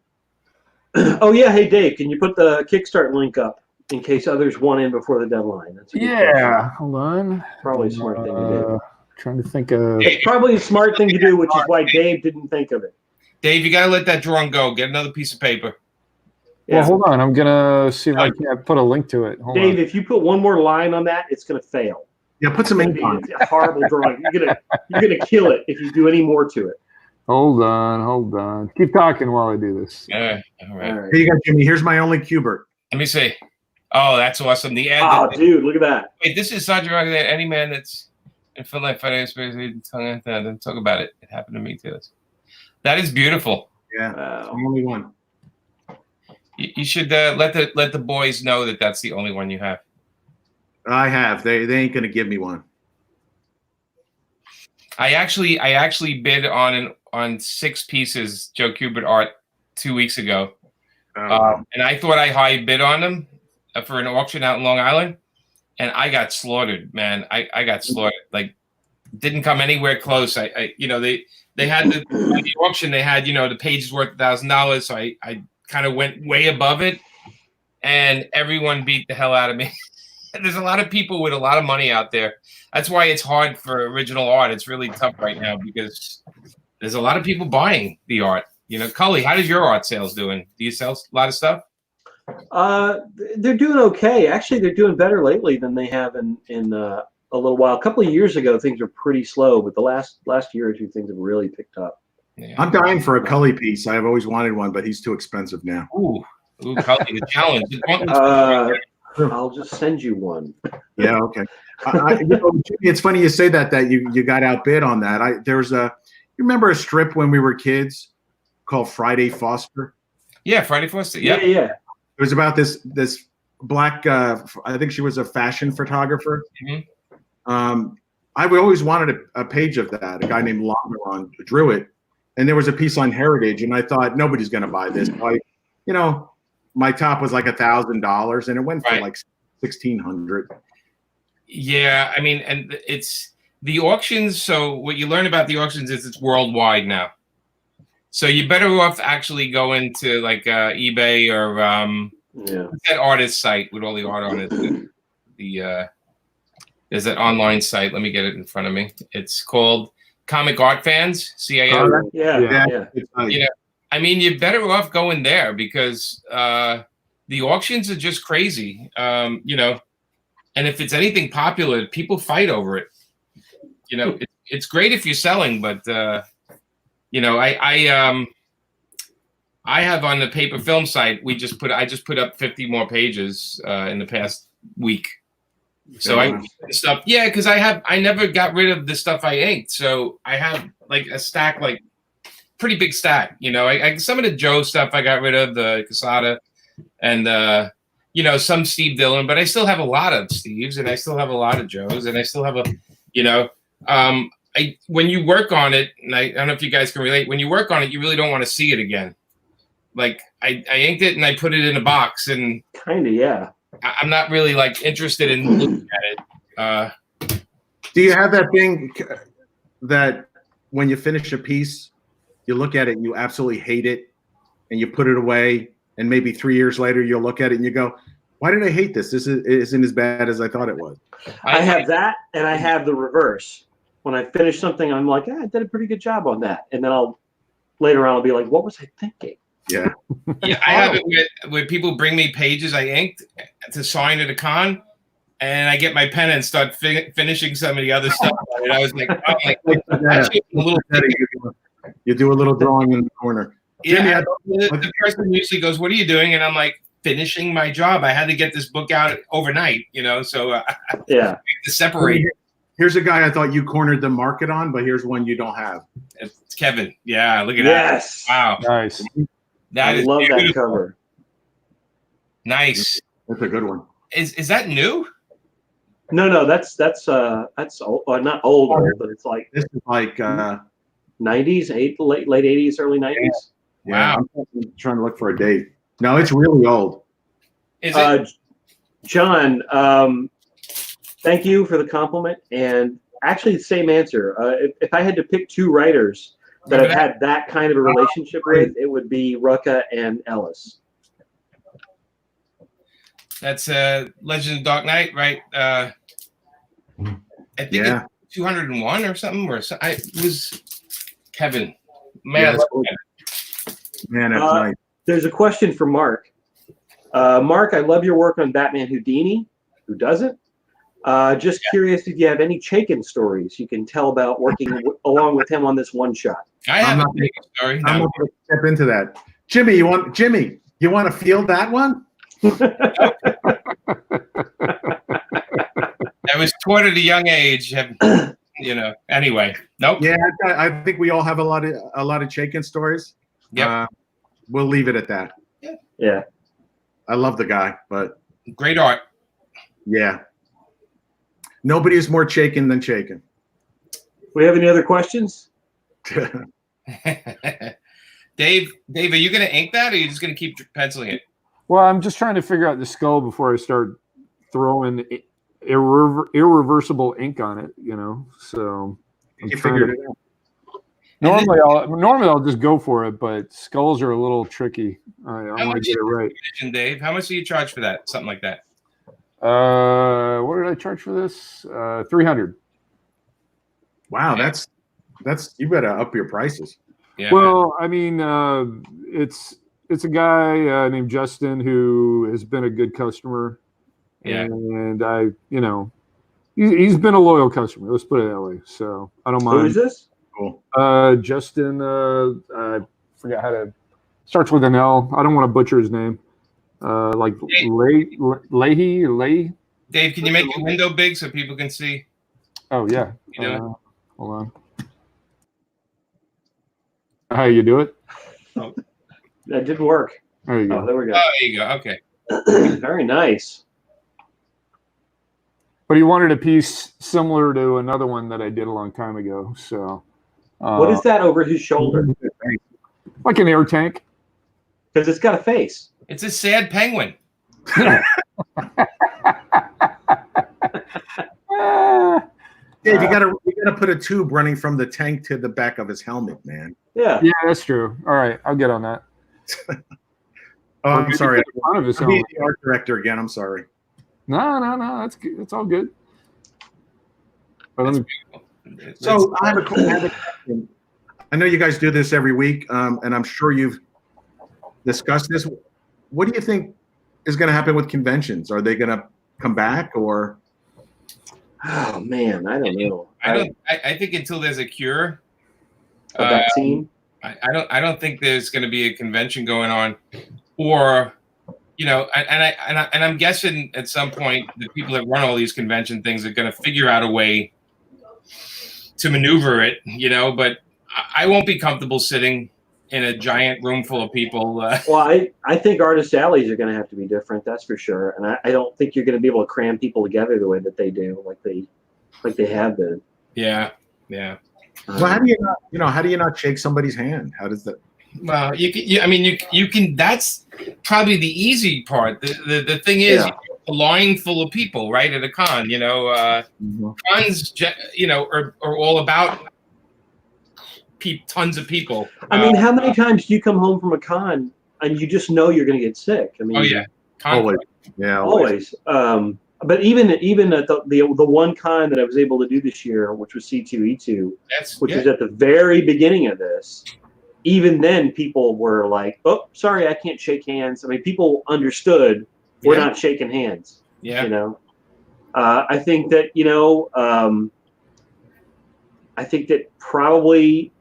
Oh yeah, hey Dave, can you put the Kickstarter link up in case others want in before the deadline? That's a good question. Hold on. Probably a smart thing to do. Trying to think of. It's probably a smart thing to do, which is why Dave didn't think of it. Dave, you gotta let that drawing go. Get another piece of paper. Well, hold on. I'm gonna see if I can put a link to it. Hold Dave, on. if you put one more line on that, it's gonna fail. Yeah, put some ink on it. It's a horrible drawing. You're gonna kill it if you do any more to it. Hold on. Keep talking while I do this. All right. Here you go, Jimmy. Here's my only Cubert. Let me see. Oh, that's awesome. The ad. Oh, dude, look at that. Wait, this is Sergeant Rocket. Any man that's in full life fighting space, talk about it. It happened to me too. That is beautiful. Yeah, Wow. it's the only one. You should let the boys know that that's the only one you have. I have. They ain't gonna give me one. I actually bid on 6 pieces Joe Kubert art 2 weeks ago, and I thought I high bid on them for an auction out in Long Island, and I got slaughtered, man. I got slaughtered. Like, didn't come anywhere close. They had the auction. They had the page is worth $1,000, so I kind of went way above it, and everyone beat the hell out of me. There's a lot of people with a lot of money out there. That's why it's hard for original art. It's really tough right now because there's a lot of people buying the art. Cully, how does your art sales doing? Do you sell a lot of stuff? They're doing okay. Actually, they're doing better lately than they have in a little while. A couple of years ago, things were pretty slow, but the last year or two, things have really picked up. Yeah. I'm dying for a Cully piece. I've always wanted one, but he's too expensive now. Ooh, Cully, the challenge. I'll just send you one. Yeah, okay. It's funny you say that you got outbid on that. You remember a strip when we were kids called Friday Foster? Yeah, Friday Foster. Yeah. It was about this black. I think she was a fashion photographer. Mm-hmm. I always wanted a page of that. A guy named Longeron drew it, and there was a piece on heritage, and I thought nobody's going to buy this. My top was like $1,000, and it went for like $1,600. Yeah, I mean, and it's the auctions. So what you learn about the auctions is it's worldwide now. So you're better off actually going to like eBay or that artist site with all the art on it. There's that online site. Let me get it in front of me. It's called Comic Art Fans, CAO. Yeah. I mean, you're better off going there because the auctions are just crazy, and if it's anything popular, people fight over it. It's great if you're selling, but I have on the paper film site. I just put up 50 more pages in the past week. So because I never got rid of the stuff I inked, so I have like a stack, like pretty big stack. Some of the Joe stuff I got rid of, the Casada, and some Steve Dillon, but I still have a lot of Steves, and I still have a lot of Joes, and I still have when you work on it, and I don't know if you guys can relate, when you work on it, you really don't want to see it again. Like I inked it and I put it in a box, and I'm not really like interested in looking at it. Do you have that thing that when you finish a piece, you look at it and you absolutely hate it, and you put it away, and maybe 3 years later you'll look at it and you go, "Why did I hate this? This isn't as bad as I thought it was." I have that, and I have the reverse. When I finish something, I'm like, I did a pretty good job on that, and then later on I'll be like, "What was I thinking?" Yeah. I have it where people bring me pages I inked to sign at a con, and I get my pen and start finishing some of the other stuff. And I was like, you do a little drawing in the corner. Yeah, the person usually goes, "What are you doing?" And I'm like, "Finishing my job. I had to get this book out overnight, so to separate." Here's a guy I thought you cornered the market on, but here's one you don't have. It's Kevin. Yeah, look at that. Yes. Wow. Nice. I love that cover. Nice. That's a good one. Is that new? No, that's old, not old, but it's like this is like 90s, late 80s, early 90s. Yeah. Wow. I'm trying to look for a date. No, it's really old. Is it? John, thank you for the compliment. And actually, the same answer. If I had to pick 2 writers that I've had that kind of a relationship with, it would be Rucka and Ellis. That's Legend of Dark Knight, right? I think it's 201 or something. It was Kevin. Man, that's nice. There's a question for Mark. Mark, I love your work on Batman Houdini. Who doesn't? Just curious if you have any Chaikin stories you can tell about working along with him on this one shot. I have a big story. I'm No. not going to step into that. Jimmy, you want to field that one? I was taught at a young age. Anyway, nope. Yeah, I think we all have a lot of Chaikin stories. Yep. We'll leave it at that. Yeah. I love the guy, but Great art. yeah, nobody is more Chaikin than Chaikin. We have any other questions? Dave, are you going to ink that, or are you just going to keep penciling it? Well, I'm just trying to figure out the skull before I start throwing irreversible ink on it. So You figured it out. Normally I'll just go for it, but skulls are a little tricky. I want to get it right. Dave, how much do you charge for that? Something like that. What did I charge for this? $300. Wow, that's you better up your prices. Yeah. Well, I mean, it's a guy named Justin who has been a good customer, Yeah. and he's been a loyal customer. Let's put it that way. So I don't mind. Who is this? Cool. Justin. I forgot how to. Starts with an L. I don't want to butcher his name. Like Leahy. Dave, can you make your window big so people can see? Oh yeah. Hold on. How you do it? Oh. That did work. There you go. Oh, there we go. Oh, there you go. Okay. Very nice. But he wanted a piece similar to another one that I did a long time ago. So. What is that over his shoulder? Like an air tank. Because it's got a face. It's a sad penguin. Dave, you gotta put a tube running from the tank to the back of his helmet, man. Yeah. Yeah, that's true. All right, I'll get on that. Oh, I'm sorry. I'm being the art director again. I'm sorry. No. That's good. It's all good. But So I have a question. I know you guys do this every week, and I'm sure you've discussed this. What do you think is going to happen with conventions? Are they going to come back, or? Oh man, I don't know. I think until there's a cure, A vaccine. I don't think there's going to be a convention going on, or and I'm guessing at some point the people that run all these convention things are going to figure out a way to maneuver it, but I won't be comfortable sitting in a giant room full of people. Well, I think artist alleys are going to have to be different. That's for sure. And I don't think you're going to be able to cram people together the way that they do, like they have been. Yeah. Well, how do you not shake somebody's hand? How does that? Well, you can. That's probably the easy part. The thing is, a line full of people, right, at a con. Cons, are all about tons of people. I mean, how many times do you come home from a con and you just know you're going to get sick? I mean, oh yeah, always. Yeah, always. But even at the one con that I was able to do this year, which was C2E2, which was at the very beginning of this, even then people were like, "Oh, sorry, I can't shake hands." I mean, people understood we're not shaking hands. Yeah. I think that I think that probably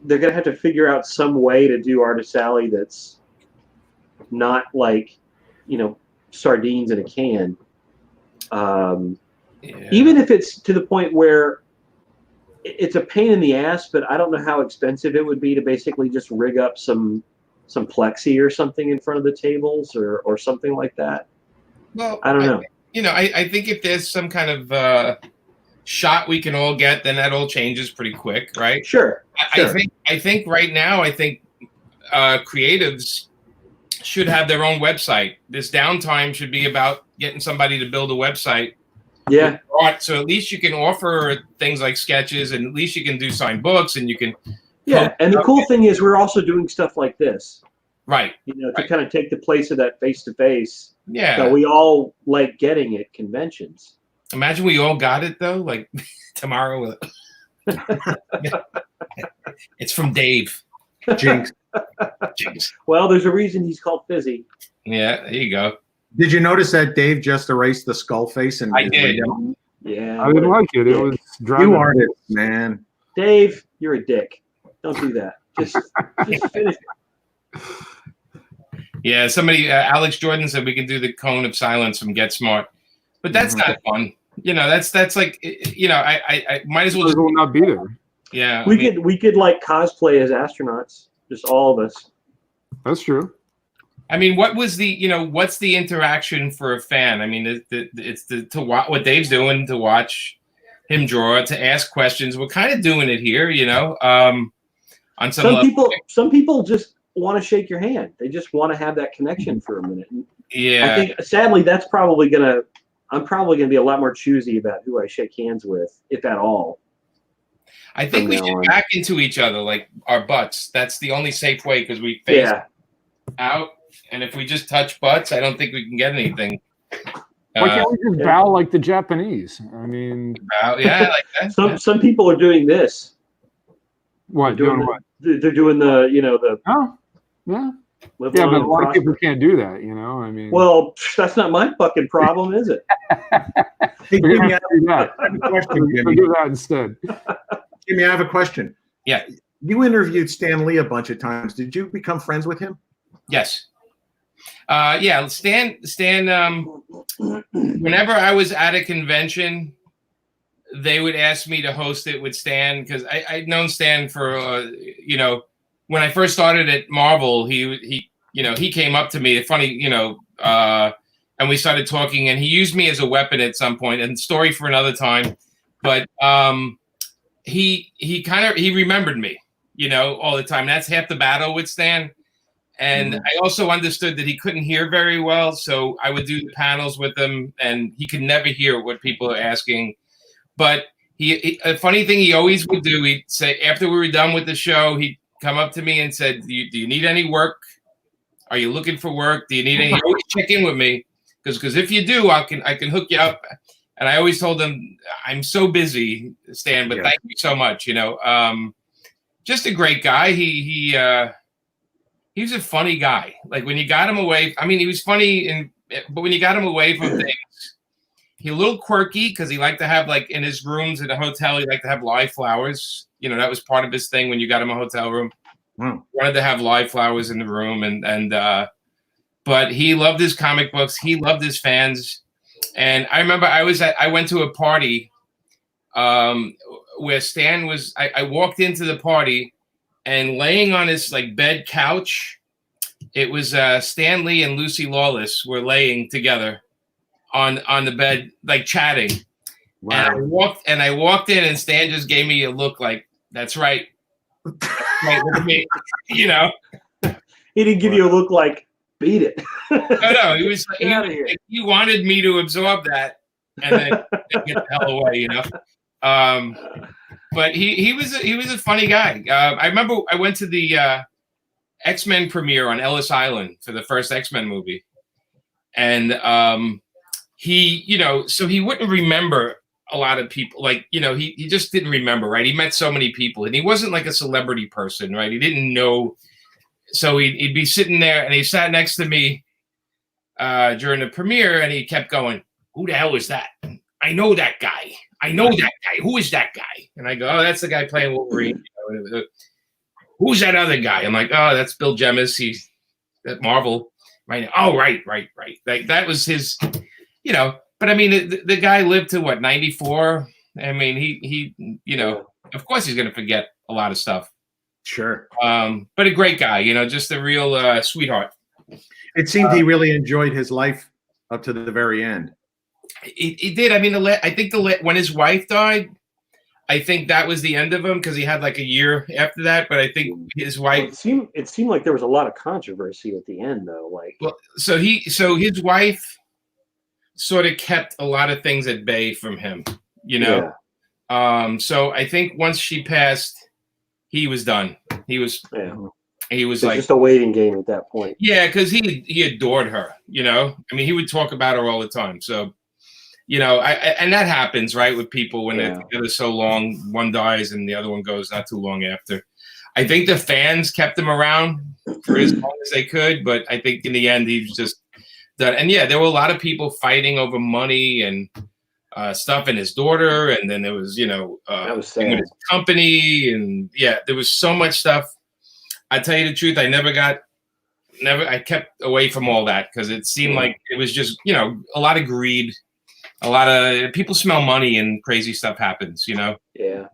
they're going to have to figure out some way to do Artist Alley that's not like, sardines in a can. Even if it's to the point where it's a pain in the ass, but I don't know how expensive it would be to basically just rig up some plexi or something in front of the tables or something like that. Well, I don't know. I think if there's some kind of shot we can all get, then that all changes pretty quick, right? Sure. I think right now, creatives should have their own website. This downtime should be about getting somebody to build a website. Yeah. So at least you can offer things like sketches, and at least you can do signed books, and you can. Yeah, and the cool thing is we're also doing stuff like this. Right. To kind of take the place of that face-to-face. Yeah. That we all like getting at conventions. Imagine we all got it though, like tomorrow. It's from Dave. Jinx. Well, there's a reason he's called Fizzy. Yeah, there you go. Did you notice that Dave just erased the skull face? And I did. Yeah. I didn't like it. It was driving. You artist, man. Dave, you're a dick. Don't do that. Just finish it. Yeah, somebody, Alex Jordan said we can do the cone of silence from Get Smart, but that's not fun. You know, that's like, you know, I might as well just not be there. Yeah, we could like cosplay as astronauts, just all of us. That's true. I mean, what was the, you know, what's the interaction for a fan? I mean, it's to watch what Dave's doing, to watch him draw, to ask questions. We're kind of doing it here, you know. On some level. Some people just want to shake your hand. They just want to have that connection for a minute. Yeah. I think sadly I'm probably gonna be a lot more choosy about who I shake hands with, if at all. I think we should back into each other, like our butts. That's the only safe way, because we face out. And if we just touch butts, I don't think we can get anything. Why can't we just bow like the Japanese? I mean, bow, yeah, like that. Some people are doing this. What? Doing what? They're doing the, you know, the. Oh, yeah. Yeah, but a lot of people can't do that, you know. I mean, well, that's not my fucking problem, is it? Hey, Jimmy, I have a question. Do that instead. Jimmy, I have a question. Yeah. You interviewed Stan Lee a bunch of times. Did you become friends with him? Yes. Yeah, Stan. Whenever I was at a convention, they would ask me to host it with Stan, because I'd known Stan for, you know, when I first started at Marvel, he you know, he came up to me. Funny, you know, and we started talking, and he used me as a weapon at some point. And story for another time, but he remembered me, you know, all the time. That's half the battle with Stan. And I also understood that he couldn't hear very well, so I would do the panels with him, and he could never hear what people are asking. But a funny thing he always would do, he'd say, after we were done with the show, he'd come up to me and said, do you need any work? Are you looking for work? Do you need any? He always check in with me, because if you do, I can hook you up. And I always told him, I'm so busy, Stan, but thank you so much. You know, just a great guy. He was a funny guy. Like when you got him away, I mean, he was funny, but when you got him away from things, he a little quirky, because he liked to have, like, in his rooms at a hotel, he liked to have live flowers. You know, that was part of his thing when you got him a hotel room. Wanted to have live flowers in the room, but he loved his comic books. He loved his fans. And I remember I went to a party where Stan was. I walked into the party, and laying on his like bed couch, it was Stan Lee and Lucy Lawless were laying together on the bed, like chatting. Wow. And I walked in, and Stan just gave me a look like, "That's right, right with me," you know. He didn't give you a look like, "Beat it." No, he wanted me to absorb that and then get the hell away, you know. But he was a funny guy. I remember I went to the X-Men premiere on Ellis Island for the first X-Men movie, and he, you know, so he wouldn't remember a lot of people. Like, you know, he just didn't remember, right? He met so many people, and he wasn't like a celebrity person, right? He didn't know. So he'd be sitting there, and he sat next to me during the premiere, and he kept going, "Who the hell is that? I know that guy. I know that guy. Who is that guy?" And I go, "Oh, that's the guy playing Wolverine." You know, "Who's that other guy?" I'm like, "Oh, that's Bill Jemas. He's at Marvel right now." "Oh, right. Like that was his, you know." But I mean, the guy lived to what, 94? I mean, he you know, of course he's gonna forget a lot of stuff. Sure. But a great guy, you know, just a real sweetheart. It seemed he really enjoyed his life up to the very end. He did. I mean, I think when his wife died, I think that was the end of him, because he had like a year after that. But I think his wife. It seemed like there was a lot of controversy at the end, though. Like, well, so his wife sort of kept a lot of things at bay from him, you know. Yeah. So I think once she passed, he was done. He was like just a waiting game at that point. Yeah, because he adored her, you know. I mean, he would talk about her all the time. So, you know, and that happens, right, with people when they're together so long. One dies and the other one goes not too long after. I think the fans kept him around for as long as they could, but I think in the end he was just And yeah, there were a lot of people fighting over money and stuff, and his daughter, and then there was, that was with sad. his company, and yeah, there was so much stuff. I tell you the truth, I kept away from all that because it seemed like it was just, a lot of greed, a lot of people smell money and crazy stuff happens, Yeah.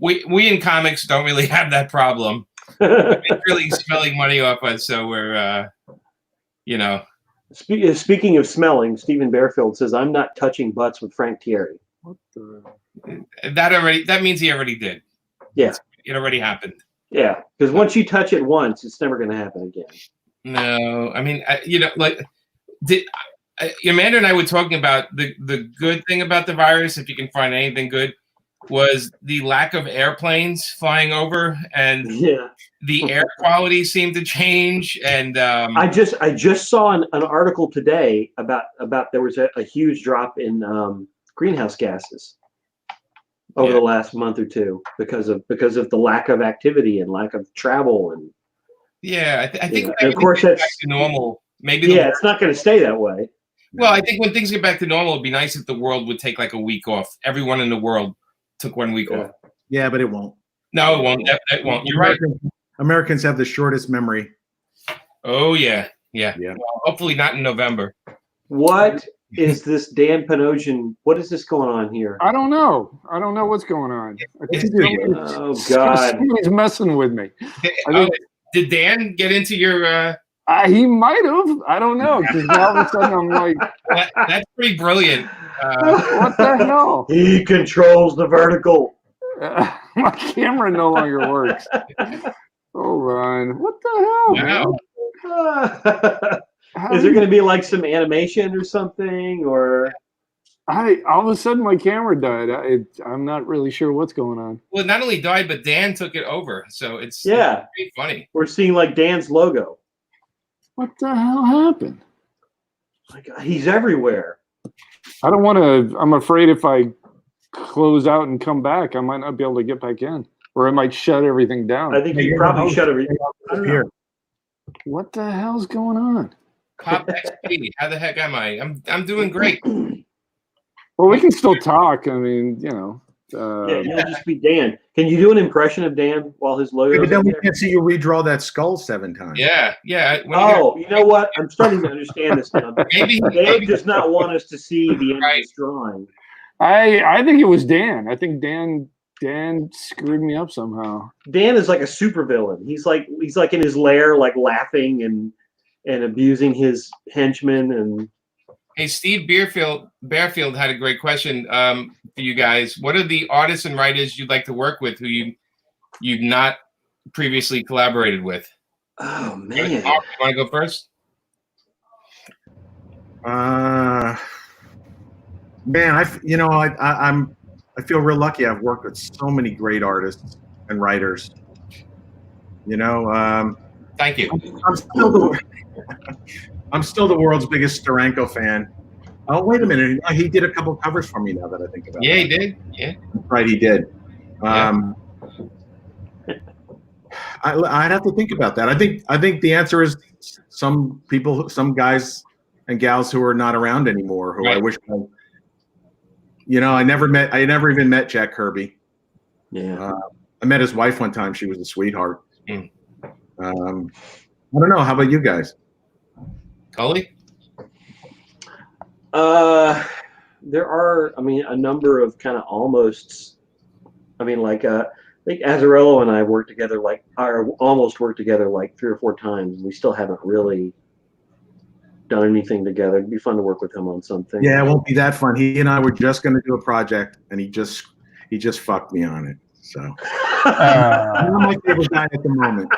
We in comics don't really have that problem. It's really smelling money off us, so we're, Speaking of smelling, Stephen Bearfield says, "I'm not touching butts with Frank Thierry." What the? That means he already did. Yeah. It already happened. Yeah, because once you touch it once, it's never going to happen again. No, I mean, Amanda and I were talking about the good thing about the virus, if you can find anything good, was the lack of airplanes flying over, and the air quality seemed to change. And I just saw an article today about there was a huge drop in greenhouse gases over the last month or two because of the lack of activity and lack of travel. And I think of course that's back to normal. Maybe it's not going to stay that way. Well, I think when things get back to normal, it'd be nice if the world would take like a week off. Everyone in the world took 1 week off. Yeah, but it won't. No, it won't. It won't. You're right. Americans have the shortest memory. Oh yeah. Well, hopefully not in November. What is this Dan Panosian? What is this going on here? I don't know. I don't know what's going on. Oh God! Somebody's messing with me. Did Dan get into your? He might have. I don't know. Because all of a sudden I'm like, that's pretty brilliant. What the hell? He controls the vertical. My camera no longer works. Hold on. What the hell, man? Is there going to be like some animation or something, or? All of a sudden my camera died. I'm not really sure what's going on. Well, it not only died, but Dan took it over. So it's pretty funny. We're seeing like Dan's logo. What the hell happened? My God, he's everywhere. I don't want to. I'm afraid if I close out and come back, I might not be able to get back in, or it might shut everything down. I think you probably shut everything here. What the hell's going on? Pop XP. How the heck am I? I'm doing great. Well, we can still talk. I mean, you'll just be Dan. Can you do an impression of Dan while his logo? But then we can't see you redraw that skull 7 times. Yeah. You know what? I'm starting to understand this now. Maybe Dave does not want us to see the end of this drawing. I think it was Dan. I think Dan screwed me up somehow. Dan is like a supervillain. He's like in his lair, like laughing and abusing his henchmen. And hey, Steve Bearfield had a great question for you guys. What are the artists and writers you'd like to work with who you've not previously collaborated with? Oh man, you want to go first? Man, I feel real lucky. I've worked with so many great artists and writers. Thank you. I'm still the world's biggest Steranko fan. Oh, wait a minute. He did a couple covers for me now that I think about it. Yeah, he did. Yeah. Right, he did. I'd have to think about that. I think the answer is some people, some guys and gals who are not around anymore, who I wish I never even met Jack Kirby. Yeah. I met his wife one time. She was a sweetheart. I don't know. How about you guys? Cully? There are, a number of kind of almost, I think Azzarello and I worked together almost worked together like 3 or 4 times. We still haven't really done anything together. It'd be fun to work with him on something. Yeah, it won't be that fun. He and I were just going to do a project, and he just fucked me on it. So I'm my favorite guy at the moment.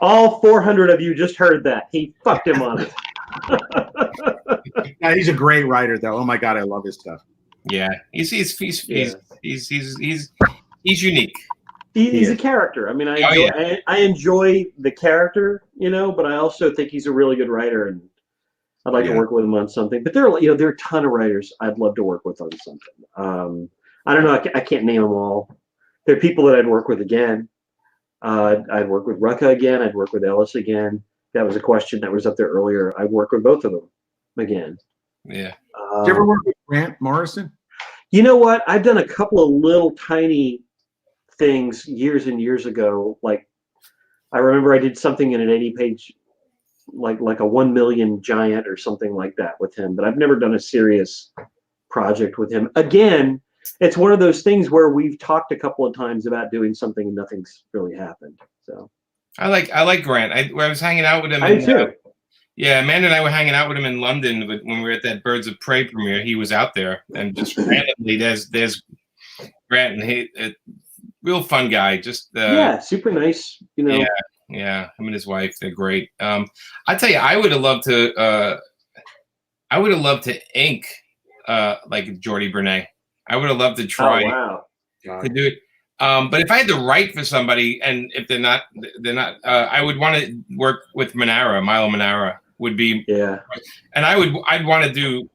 All 400 of you just heard that. He fucked him on it. Yeah, he's a great writer, though. Oh my God, I love his stuff. Yeah, he's unique. He's a character. I enjoy the character, but I also think he's a really good writer, and I'd like to work with him on something. But there are a ton of writers I'd love to work with on something. I don't know. I can't name them all. There are people that I'd work with again. I'd work with Rucka again. I'd work with Ellis again. that was a question that was up there earlier. I work with both of them again. Yeah. Did you ever work with Grant Morrison? You know what? I've done a couple of little tiny things years and years ago. Like I remember I did something in an 80-page, like a 1 million giant or something like that with him. But I've never done a serious project with him. Again, it's one of those things where we've talked a couple of times about doing something and nothing's really happened. So I like Grant. I was hanging out with him. I do too. Yeah, Amanda and I were hanging out with him in London, but when we were at that Birds of Prey premiere, he was out there, and just randomly, there's Grant, and he, real fun guy. Just yeah, super nice. You know. Yeah. Him and his wife, they're great. I tell you, I would have loved to ink like Jordy Bernay. I would have loved to try to do it. But if I had to write for somebody, and if they're not, I would want to work with Milo Manara would be, and I'd want to do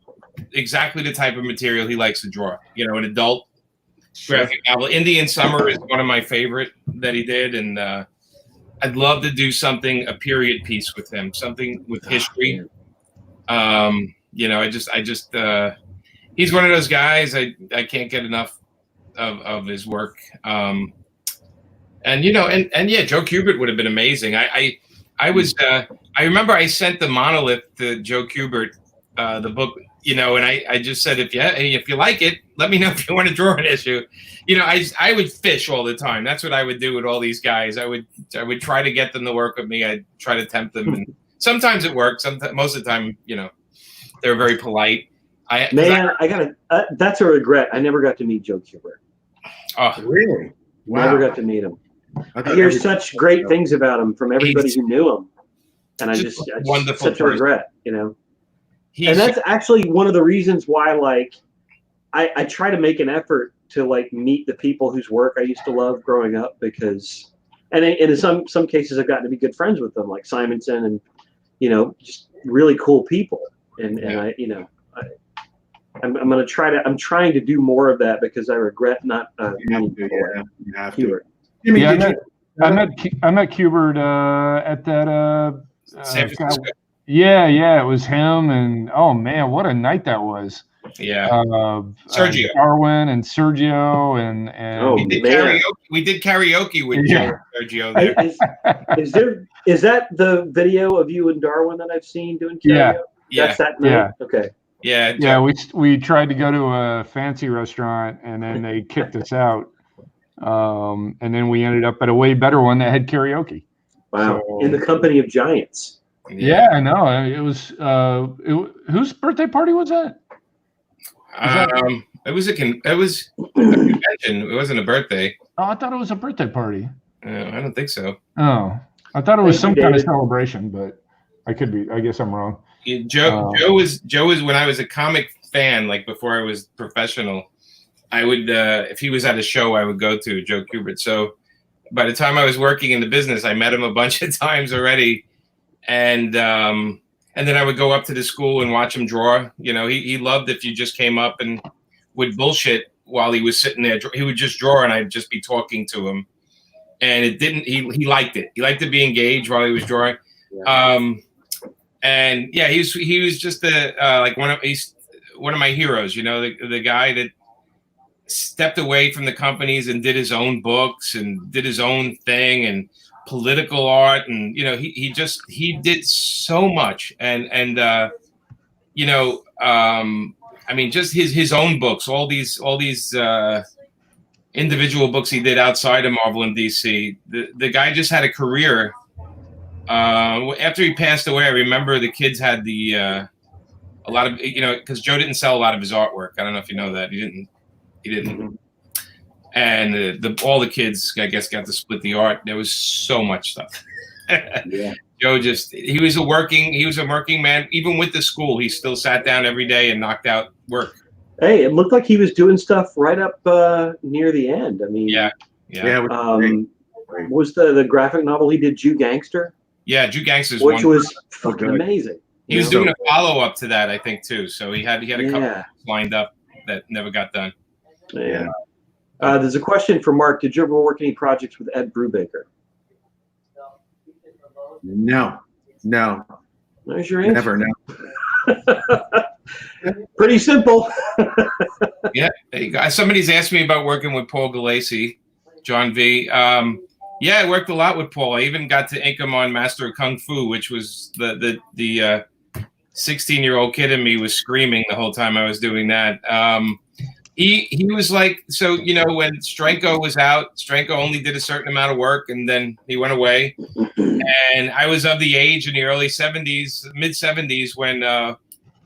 exactly the type of material he likes to draw. You know, an adult graphic novel. Indian Summer is one of my favorite that he did, and I'd love to do a period piece with him, something with history. You know, I just he's one of those guys I can't get enough of his work. And you know, and yeah, Joe Kubert would have been amazing. I remember I sent the Monolith to Joe Kubert, the book, you know, and I just said, if you like it, let me know if you want to draw an issue. You know, I would fish all the time. That's what I would do with all these guys. I would try to get them to work with me. I'd try to tempt them, and sometimes it worked. Most of the time, you know, they're very polite. That's a regret. I never got to meet Joe Kubert. Oh, really? Wow. Never got to meet him. I hear such great things about him from everybody who knew him, and I just wonderful. Such a regret, you know. And that's actually one of the reasons why, like, I try to make an effort to like meet the people whose work I used to love growing up, because, and in some cases I've gotten to be good friends with them, like Simonson, and you know, just really cool people, and I, you know, I'm trying to do more of that, because I regret not. You have to. Jimmy, I met Kubert at that San Francisco. Yeah, it was him, and oh man, what a night that was. Yeah, Sergio, Darwyn, and Sergio, and we did karaoke. We did karaoke with Sergio there. Is that the video of you and Darwyn that I've seen doing karaoke? Yeah, that's that night. Yeah. Okay. Yeah. We tried to go to a fancy restaurant, and then they kicked us out. And then we ended up at a way better one that had karaoke. Wow! So, in the company of giants. Yeah, I know. It was whose birthday party was that? It was a convention. It wasn't a birthday. Oh, I thought it was a birthday party. I don't think so. Oh, I thought it was some kind of celebration, but I could be. I guess I'm wrong. Joe was when I was a comic fan, like before I was professional. I would, if he was at a show, I would go to Joe Kubert. So by the time I was working in the business, I met him a bunch of times already. And then I would go up to the school and watch him draw. You know, he loved if you just came up and would bullshit while he was sitting there. He would just draw, and I'd just be talking to him. And he liked it. He liked to be engaged while he was drawing. Yeah. And yeah, he was just one of my heroes, you know, the guy that stepped away from the companies and did his own books and did his own thing, and political art, and you know, he did so much, and you know, I mean, just his own books, all these individual books he did outside of Marvel and DC. The guy just had a career. After he passed away, I remember the kids had a lot of, you know, because Joe didn't sell a lot of his artwork. I don't know if you know that. He didn't. And all the kids, I guess, got to split the art. There was so much stuff. Yeah. Joe he was a working man. Even with the school, he still sat down every day and knocked out work. Hey, it looked like he was doing stuff right up near the end. I mean, yeah. What was the graphic novel he did, Jew Gangster? Yeah, Jew Gangster, which was fucking amazing. He was doing a follow-up to that, I think, too. So he had a couple lined up that never got done. Yeah. There's a question for Mark. Did you ever work any projects with Ed Brubaker? No. No. There's your answer. Never. No. Pretty simple. Yeah, there you go. Somebody's asked me about working with Paul Galassi, John V. Yeah, I worked a lot with Paul. I even got to ink him on Master of Kung Fu, which was the 16-year-old kid in me was screaming the whole time I was doing that. He was like, so, you know, when Stranko was out, Stranko only did a certain amount of work and then he went away. And I was of the age in the early 70s, mid 70s, when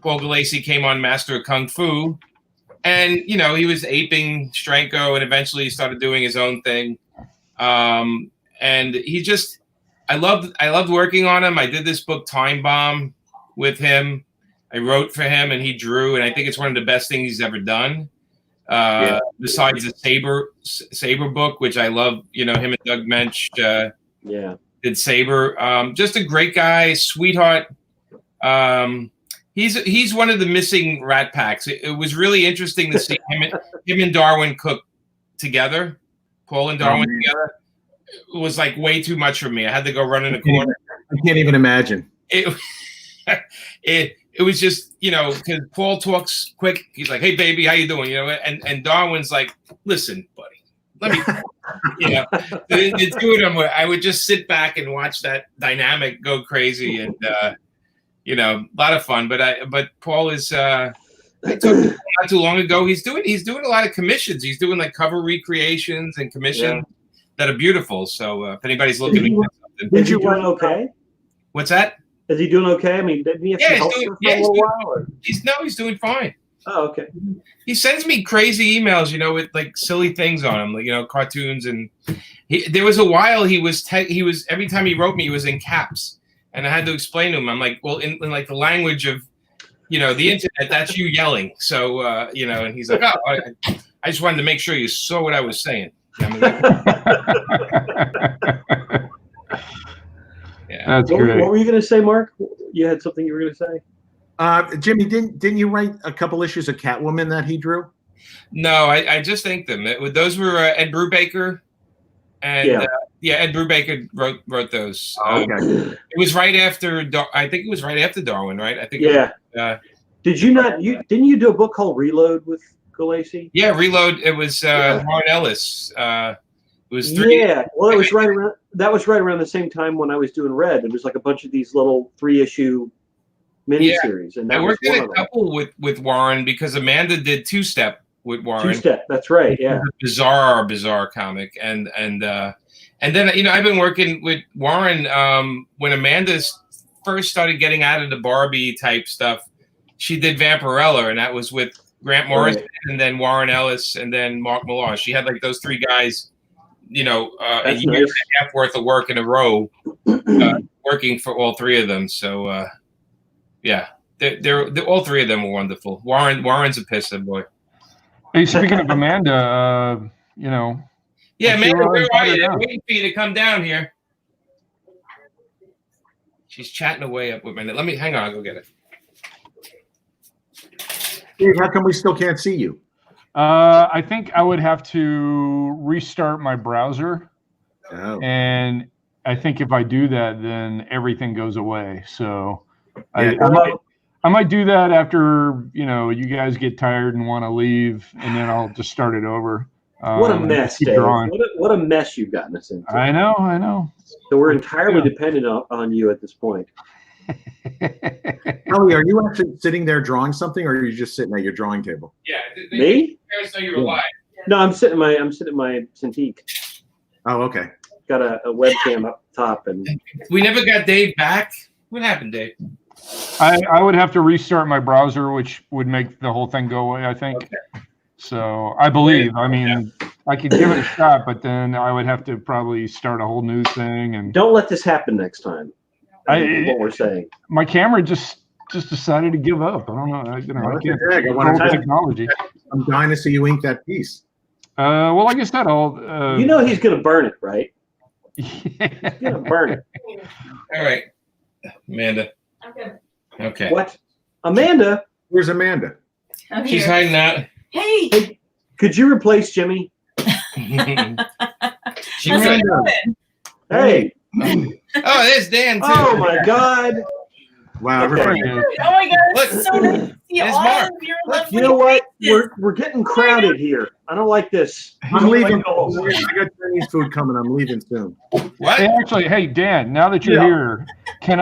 Paul Galassi came on Master of Kung Fu. And, you know, he was aping Stranko and eventually he started doing his own thing. And he just, I loved working on him. I did this book, Time Bomb, with him. I wrote for him and he drew, and I think it's one of the best things he's ever done. Besides the Saber book, which I love, you know, him and Doug Mensch did Saber. Just a great guy, sweetheart. He's one of the missing Rat Packs. It was really interesting to see him and Darwyn Cooke together, Paul and Darwyn together. It was like way too much for me. I had to go run in the corner. I can't even imagine. It was just, you know, because Paul talks quick. He's like, "Hey, baby, how you doing?" You know, and Darwyn's like, "Listen, buddy, let me," you know. The two of them, I would just sit back and watch that dynamic go crazy, and you know, a lot of fun. But Paul is. I talked to him not too long ago. He's doing a lot of commissions. He's doing like cover recreations and commissions that are beautiful. So if anybody's looking at something, is he doing okay? What's that? Is he doing okay? I mean, didn't he have some help for a little while? He's doing fine. Oh, okay. He sends me crazy emails, you know, with like silly things on them, like, you know, cartoons. And there was a while he was every time he wrote me, he was in caps, and I had to explain to him. I'm like, well, in like the language of, you know, the internet, that's you yelling. So you know, and he's like, oh, I just wanted to make sure you saw what I was saying. I mean, yeah. That's great. What were you going to say, Mark? You had something you were going to say? Jimmy, didn't you write a couple issues of Catwoman that he drew? No, I just inked them. Those were Ed Brubaker, and Ed Brubaker wrote those. Oh, okay. It was right after. I think it was right after Darwyn, right? I think. Yeah. Did you not? Didn't you do a book called Reload with Galassi? Yeah, Reload. It was Warren Ellis. It was 3. Yeah. Well, it was right around. That was right around the same time when I was doing Red. It was like a bunch of these little 3-issue miniseries. And I worked in a couple with Warren because Amanda did Two Step with Warren. Two Step. That's right. Yeah. Bizarre comic, and then, you know, I've been working with Warren when Amanda first started getting out of the Barbie type stuff. She did Vampirella, and that was with Grant Morrison, and then Warren Ellis, and then Mark Millar. She had like those 3 guys, you know, a year and a half worth of work in a row, working for all 3 of them. So, yeah, they're all 3 of them were wonderful. Warren's a pisser boy. Hey, speaking of Amanda, you know. Yeah, Amanda, where are you? I'm waiting for you to come down here. She's chatting away up with me. Let me hang on. I'll go get it. Dave, how come we still can't see you? I think I would have to restart my browser. Oh. And I think if I do that, then everything goes away. So I might do that after, you know, you guys get tired and want to leave, and then I'll just start it over. What a mess, Dave. What a mess you've gotten us into. I know. So we're entirely dependent on you at this point. Howie, are you actually sitting there drawing something, or are you just sitting at your drawing table? Yeah. Me? Parents know you're alive. No, I'm sitting at my Cintiq. Oh, okay. Got a webcam up top, and we never got Dave back. What happened, Dave? I would have to restart my browser, which would make the whole thing go away, I think. Okay. So I believe. I mean, I could give it a shot, but then I would have to probably start a whole new thing. And don't let this happen next time. What we're saying. My camera just decided to give up. I don't know. You know, I can't control technology. I'm dying to see you ink that piece. Well, like I said, I'll. You know he's going to burn it, right? Yeah. He's going to burn it. All right, Amanda. Okay. What? Amanda? Where's Amanda? She's hiding out. Hey. Could you replace Jimmy? She's Hey. Oh, there's Dan too. Oh my God! Wow. There everybody- he is. Oh my God, Look, it's so nice to see there's all Mark. of your lovely You know what? faces. We're getting crowded here. I don't like this. I'm leaving. Like those. I got Chinese food coming. I'm leaving soon. What? Hey, actually, hey Dan, now that you're Yeah. here, can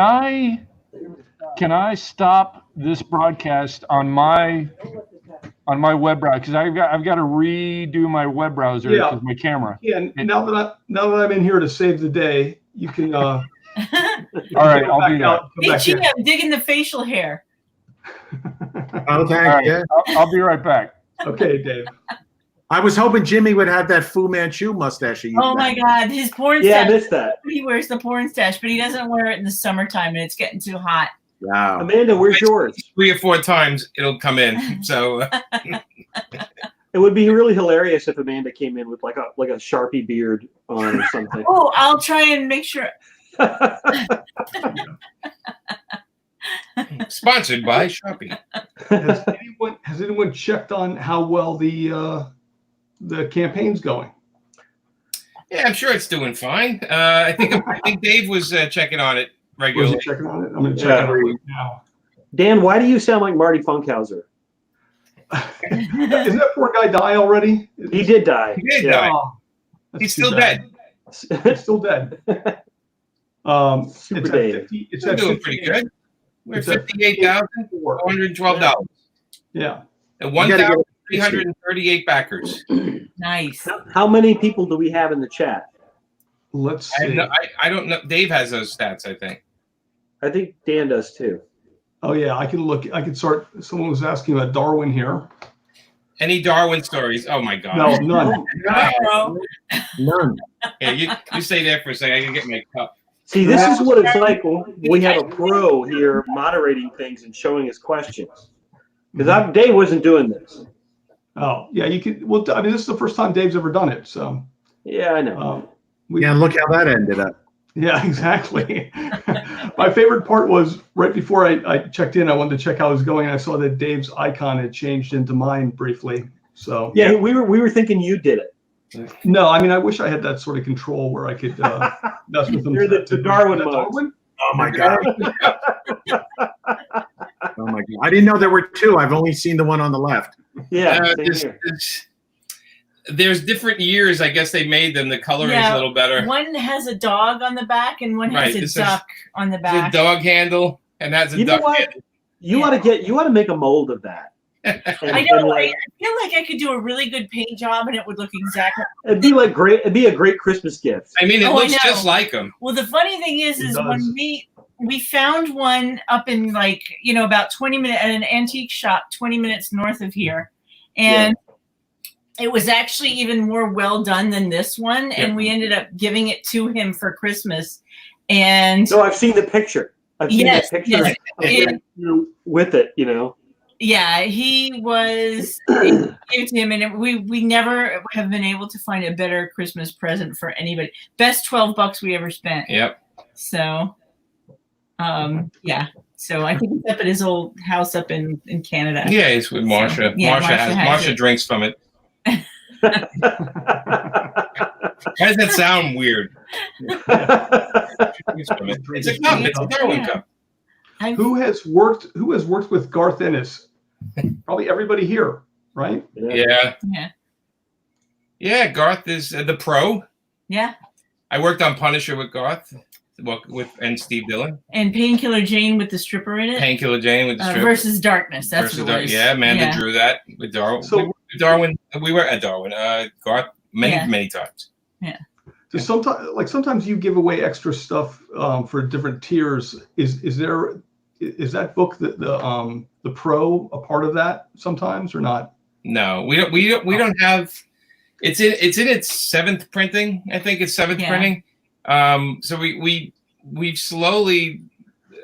I stop this broadcast on my web browser because I've got to redo my web browser Yeah. because my camera. Yeah, now that I'm in here to save the day, you can. All right, I'll do that. Hey, Gee, I'm digging the facial hair. Oh, All thanks. right, Yeah. I'll be right back. Okay, Dave. I was hoping Jimmy would have that Fu Manchu mustache. Oh my God, his porn Yeah, I stash. missed that. He wears the porn stash, but he doesn't wear it in the summertime, and it's getting too hot. Wow. Amanda, where's yours? 3 or 4 times it'll come in. So It would be really hilarious if Amanda came in with like a Sharpie beard on or something. Oh, I'll try and make sure. sponsored by Shopee. Has anyone checked on how well the campaign's going? Yeah, I'm sure it's doing fine. I think Dave was checking on it Was regularly. you checking on it? I'm going to check Yeah. it out right now. Dan, why do you sound like Marty Funkhauser? Isn't that poor guy die already? He did die. He did Yeah. die. Oh, that's He's too still bad. dead. He's still dead. Super It's at Dave. 50. It's We're at doing 50. pretty good. We're It's at $58,412. Yeah. And You gotta get 1,338 backers. Nice. How many people do we have in the chat? Let's I, see. I don't know. Dave has those stats, I think. I think Dan does too. Oh yeah, I can look. I can start. Someone was asking about Darwin here. Any Darwin stories? Oh my God. No, none. Bro. None. Yeah, you stay there for a second. I can get my cup. See, this is what it's like when we have a pro here moderating things and showing us questions. Because Dave wasn't doing this. Oh yeah, you can. Well, I mean, this is the first time Dave's ever done it. So Yeah, I know. Yeah, and look how that ended up. yeah, exactly. My favorite part was right before I checked in. I wanted to check how it was going. And I saw that Dave's icon had changed into mine briefly. So Yeah, we were thinking you did it. no, I mean, I wish I had that sort of control where I could mess with them. You're the Darwin mode. Darwin? Oh my God. Oh my God. I didn't know there were two. I've only seen the one on the left. Yeah, same here. There's different years. I guess they made them. The coloring's Yeah. a little better. One has a dog on the back, and one Right, has this a is- duck on the The back. dog handle, and that's a You know duck what? handle. You ought to make a mold of that. And, I know. and, like, I feel like I could do a really good paint job, and it would look exactly. it'd be a great Christmas gift. I mean, it Oh, I looks know. just like them. Well, the funny thing is It when does. we found one up in about 20 minutes at an antique shop 20 minutes north of here, and it was actually even more well done than this one, and we ended up giving it to him for Christmas. And No, I've seen the picture. I've seen Yes, the picture yes. of you with it, you know. yeah, he was it gave it to him, and we never have been able to find a better Christmas present for anybody. Best $12 we ever spent. Yep. So, yeah. So I think he's up at his old house up in Canada. Yeah, it's with Marsha. yeah, Marsha Marsha has Marsha it. drinks from it. Why does that sound weird? Drinks from it. It's a cup. It's a Darwin Yeah. cup. Who has worked with Garth Ennis? Probably everybody here, right? Yeah. Yeah. Yeah, Garth is the pro. Yeah. I worked on Punisher with Garth, and Steve Dillon. And Painkiller Jane with the stripper in it. Painkiller Jane with the strip. Versus Darkness. That's Versus what it Dark. was. Yeah, Amanda drew that with Darwin. So- We were at Darwin. Garth many times. So sometimes you give away extra stuff for different tiers. Is that book the pro a part of that sometimes or not? No, we don't have. It's in its 7th printing. I think it's 7th Yeah. printing. So we've slowly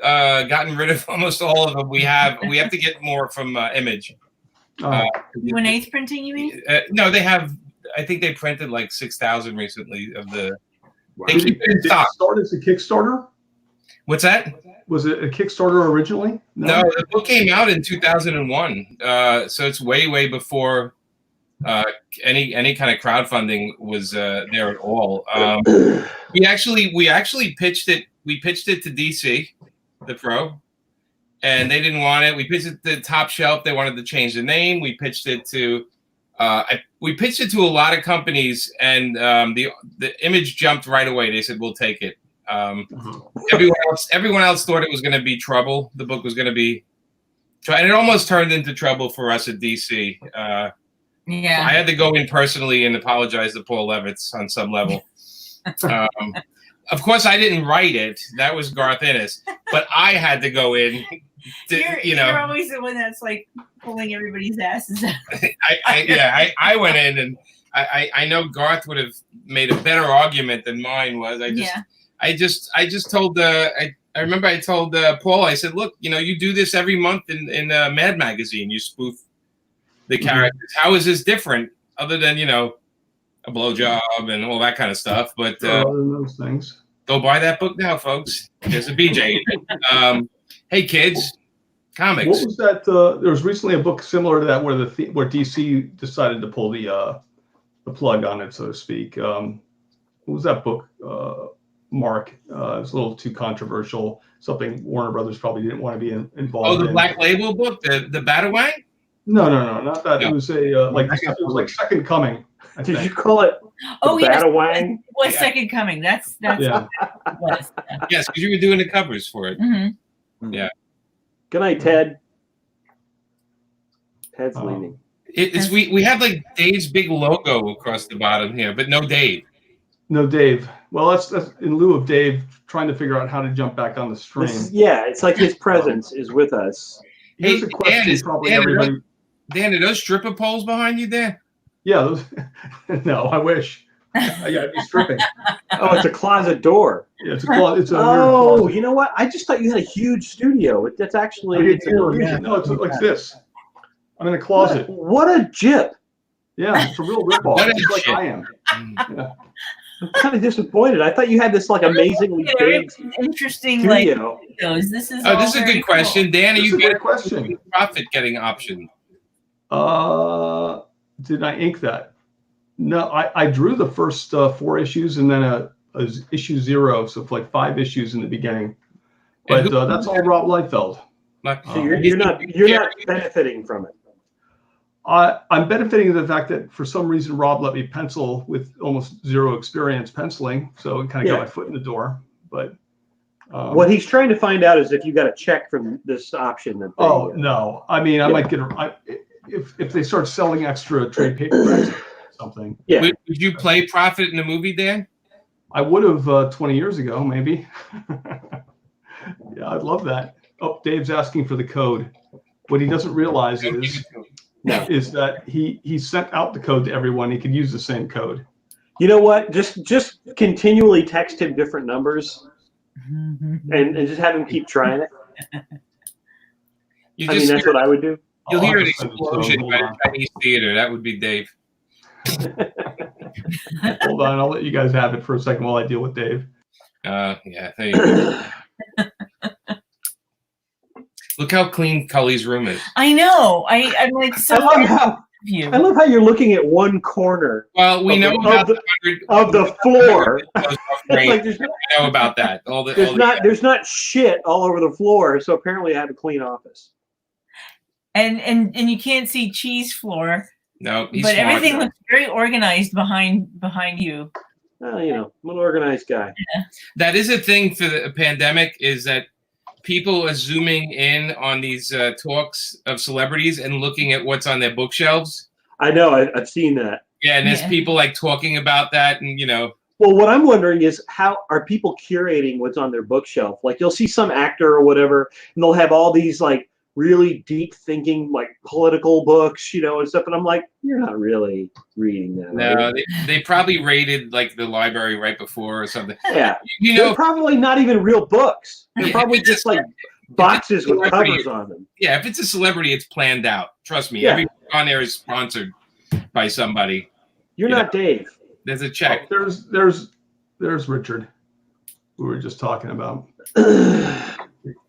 gotten rid of almost all of them. We have to get more from Image. When 8th printing, you mean? No, they have. I think they printed like 6,000 recently of the. They Did keep it in it stock. start as a Kickstarter? What's that? Was it a Kickstarter originally? No, the book came out in 2001. So it's way before any kind of crowdfunding was there at all. We actually pitched it. We pitched it to DC, the Pro, and they didn't want it. We pitched it to Top Shelf. They wanted to change the name. We pitched it to a lot of companies, and the image jumped right away. They said, "We'll take it." Everyone else thought it was going to be trouble. The book was going to be, and it almost turned into trouble for us at DC. Yeah, I had to go in personally and apologize to Paul Levitz on some level. Of course, I didn't write it. That was Garth Ennis, but I had to go in. You're always the one that's like pulling everybody's asses out. I went in, and I know Garth would have made a better argument than mine was. I remember I told Paul, I said, look, you do this every month in Mad Magazine. You spoof the characters. How is this different other than, a blowjob and all that kind of stuff? But those things. Go buy that book now, folks. There's a BJ in it. Hey, kids, comics. What was that? There was recently a book similar to that where where DC decided to pull the plug on it, so to speak. What was that book, Mark? It was a little too controversial. Something Warner Brothers probably didn't want to be involved in. Oh, the Black Label book, the Batawang? No, not that. No. It was it was like Second Coming. Did you call it? Oh, yes. Batawang? What's Second Coming? That's yeah. What is Yes, because you were doing the covers for it. Mm-hmm. Yeah. Good night, Ted. Ted's leaving. We have like Dave's big logo across the bottom here, but no Dave. No Dave. Well, that's in lieu of Dave trying to figure out how to jump back on the stream. It's like his presence is with us. Here's a question Dan, are those stripper poles behind you there? Yeah, those, no, I wish. I'd be stripping. Oh, it's a closet door. Yeah, it's a closet. Oh, you know what? I just thought you had a huge studio. That's actually No, it's like this. I'm in a closet. What a jip. Yeah, it's a real ripoff. It's like I am. Yeah. I'm kind of disappointed. I thought you had this like amazingly big, interesting studio. This is this is a good question. Cool. Dan, are you getting a profit getting option? Did I ink that? No, I drew the first 4 issues and then a issue 0, so like 5 issues in the beginning. But that's all Rob Liefeld. So you're not benefiting from it. I'm benefiting the fact that for some reason Rob let me pencil with almost 0 experience penciling, so it kind of got my foot in the door. But what he's trying to find out is if you got a check from this option. No, I mean I might get if they start selling extra trade paperbacks or something. Yeah. Would you play profit in the movie, Dan? I would have 20 years ago, maybe. Yeah, I'd love that. Oh, Dave's asking for the code. What he doesn't realize is that he sent out the code to everyone. He could use the same code. You know what? Just continually text him different numbers, and just have him keep trying it. That's what I would do. You'll hear an explosion by the Chinese theater. That would be Dave. Hold on, I'll let you guys have it for a second while I deal with Dave. Yeah, there you go. Look how clean Cully's room is. I know. I'm like so. I love how you're looking at one corner. Well, we know about the floor. We know about that. There's not shit all over the floor, so apparently I have a clean office. And you can't see cheese floor. No, but everything looks very organized behind you. Well, I'm an organized guy. Yeah. That is a thing for the pandemic, is that people are zooming in on these talks of celebrities and looking at what's on their bookshelves. I know. I've seen that. Yeah, and there's people like talking about that, and Well, what I'm wondering is how are people curating what's on their bookshelf? Like you'll see some actor or whatever, and they'll have all these like really deep thinking, like political books, and stuff. And I'm like, you're not really reading that. No, they probably raided like the library right before or something. Yeah. They're probably not even real books. They're probably just like boxes with covers on them. Yeah. If it's a celebrity, it's planned out. Trust me. Yeah. Everyone on there is sponsored by somebody. You're not Dave. There's a check. Oh, there's Richard, who we were just talking about.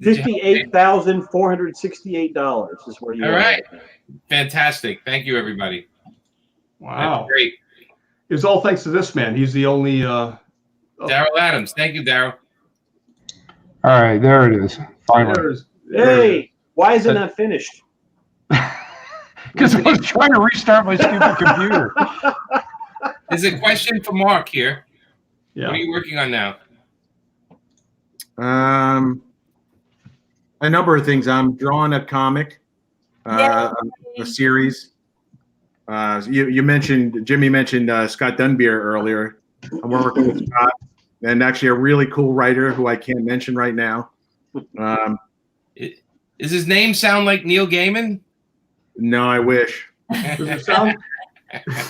$58,468 is where you are. All right. Fantastic. Thank you, everybody. Wow. That's great. It's all thanks to this man. He's the only. Daryl Adams. Thank you, Daryl. All right, there it is. Finally. Hey, why is it not finished? Because I was trying to restart my stupid computer. There's a question for Mark here. Yeah. What are you working on now? A number of things. I'm drawing a comic, a series. Jimmy mentioned Scott Dunbier earlier. I'm working with Scott, and actually a really cool writer who I can't mention right now. Does his name sound like Neil Gaiman? No, I wish. Does it sound?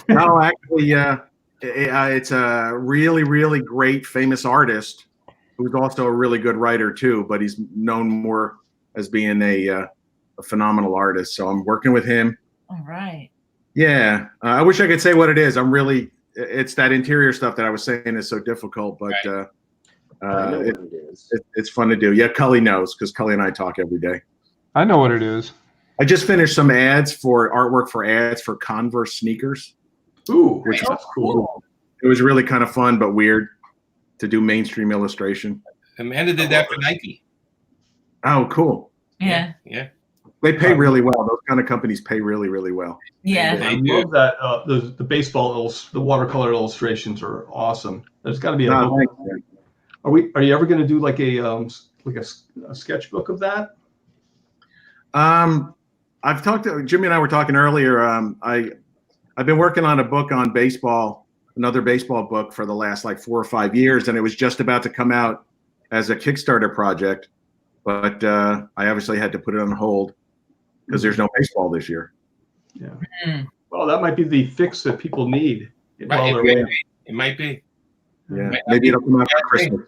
No, actually, it's a really, really great, famous artist who's also a really good writer too. But he's known more as being a phenomenal artist. So I'm working with him. All right. Yeah, I wish I could say what it is. It's that interior stuff that I was saying is so difficult, but it's fun to do. Yeah, Cully knows because Cully and I talk every day. I know what it is. I just finished some artwork for ads for Converse sneakers. Ooh, which that's cool. It was really kind of fun, but weird to do mainstream illustration. Amanda did that for Nike. Oh, cool. Yeah. Yeah. They pay really well. Those kind of companies pay really, really well. Yeah. I love that. The baseball, the watercolor illustrations are awesome. There's got to be a book. Are you ever going to do like a sketchbook of that? I've talked to Jimmy and I were talking earlier. I've been working on a book on baseball, another baseball book for the last like 4 or 5 years, and it was just about to come out as a Kickstarter project, but I obviously had to put it on hold because there's no baseball this year. Yeah. Mm. Well, that might be the fix that people need. It might be. Yeah. Maybe it'll come out for Christmas.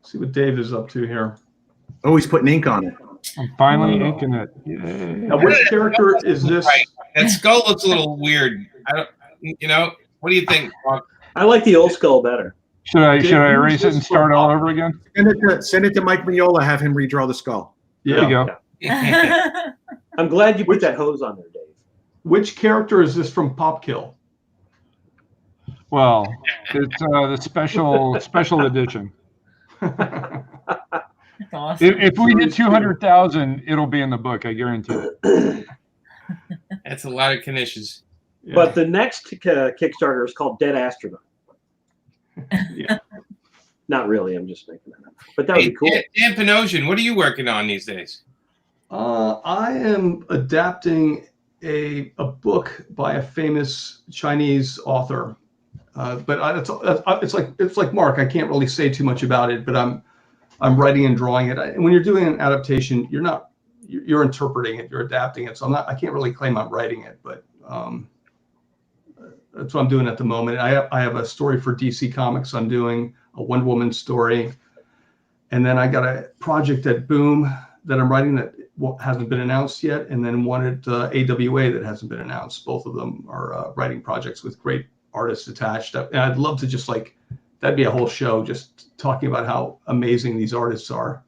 See what Dave is up to here. Oh, he's putting ink on it. I'm finally inking it. Yay. Now, which character is this? Right. That skull looks a little weird. What do you think, Mark? I like the old skull better. Should I erase it and start all over again? Send it to Mike Mignola. Have him redraw the skull. There you go. Yeah. I'm glad you put that hose on there, Dave. Which character is this from Popkill? Well, it's the special edition. That's awesome. If we hit 200,000, it'll be in the book. I guarantee it. That's a lot of knishes. Yeah. But the next Kickstarter is called Dead Astronaut. Yeah. Not really. I'm just making that up. But that would be cool. Dan Panosian, what are you working on these days? I am adapting a book by a famous Chinese author, but it's like Mark. I can't really say too much about it, but I'm writing and drawing it. And when you're doing an adaptation, you're interpreting it, you're adapting it. So I can't really claim I'm writing it, but that's what I'm doing at the moment. I have a story for DC Comics. I'm doing a Wonder Woman story, and then I got a project at Boom that I'm writing that hasn't been announced yet, and then one at AWA that hasn't been announced. Both of them are writing projects with great artists attached. And I'd love to just that'd be a whole show just talking about how amazing these artists are.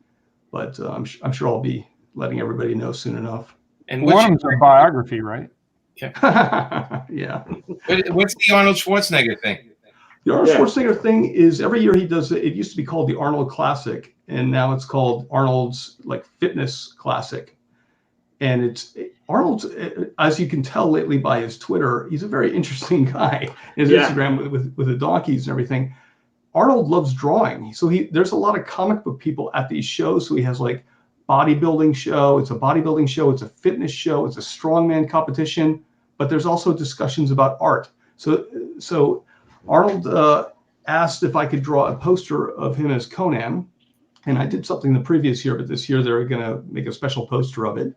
But I'm sure I'll be letting everybody know soon enough. And one of them's a biography, right? Yeah. Yeah. What's the Arnold Schwarzenegger thing? The Arnold Schwarzenegger thing is every year he does it. It used to be called the Arnold Classic, and now it's called Arnold's Fitness Classic. And it's Arnold's, as you can tell lately by his Twitter, he's a very interesting guy. His Instagram with the donkeys and everything. Arnold loves drawing, so there's a lot of comic book people at these shows. So he has bodybuilding show. It's a bodybuilding show. It's a fitness show. It's a strongman competition. But there's also discussions about art. So Arnold asked if I could draw a poster of him as Conan, and I did something the previous year, but this year they're going to make a special poster of it.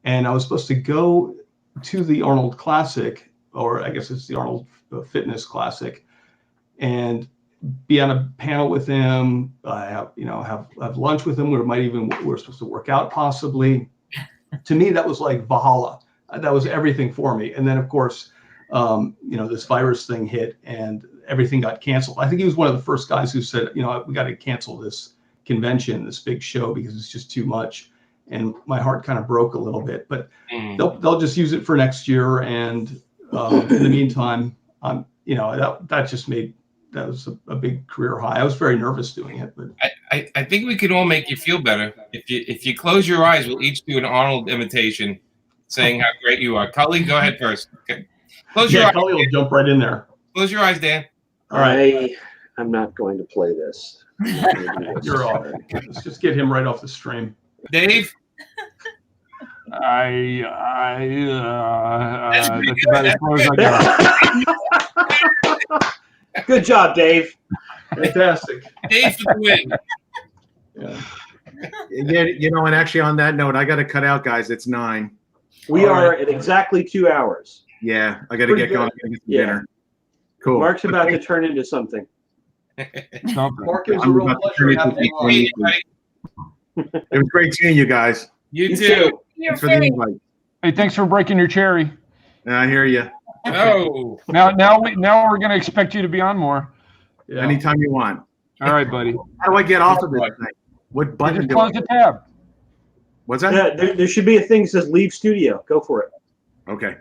And I was supposed to go to the Arnold Classic, or I guess it's the Arnold Fitness Classic, and be on a panel with him. Have lunch with him. We're supposed to work out possibly. To me, that was like Valhalla. That was everything for me. And then of course, this virus thing hit and everything got canceled. I think he was one of the first guys who said, we got to cancel this convention, this big show, because it's just too much. and my heart kind of broke a little bit. But they'll just use it for next year, and in the meantime, that was a big career high. I was very nervous doing it, but I think we could all make you feel better if you close your eyes. We'll each do an Arnold imitation, saying how great you are. Cully, go ahead first. Okay. Close your eyes. Cully will jump right in there. Close your eyes, Dan. All right. I'm not going to play this. You're off. Let's just get him right off the stream. Dave. That's about as close as I got. Good job, Dave. Fantastic. Dave for the win. Yeah, and actually on that note, I got to cut out, guys. It's 9. We are at exactly 2 hours. Yeah, I got to get going. Get some dinner. Cool. Mark's about to turn into something. Mark, it was a real pleasure having you on. It was great seeing you guys. You too. Thanks for the invite. Hey, thanks for breaking your cherry. I hear you. Oh. Now we're gonna expect you to be on more. Yeah. Anytime you want. All right, buddy. How do I get off of this thing? What button Just do I close the tab. What's that? Yeah, there should be a thing that says leave studio. Go for it. Okay.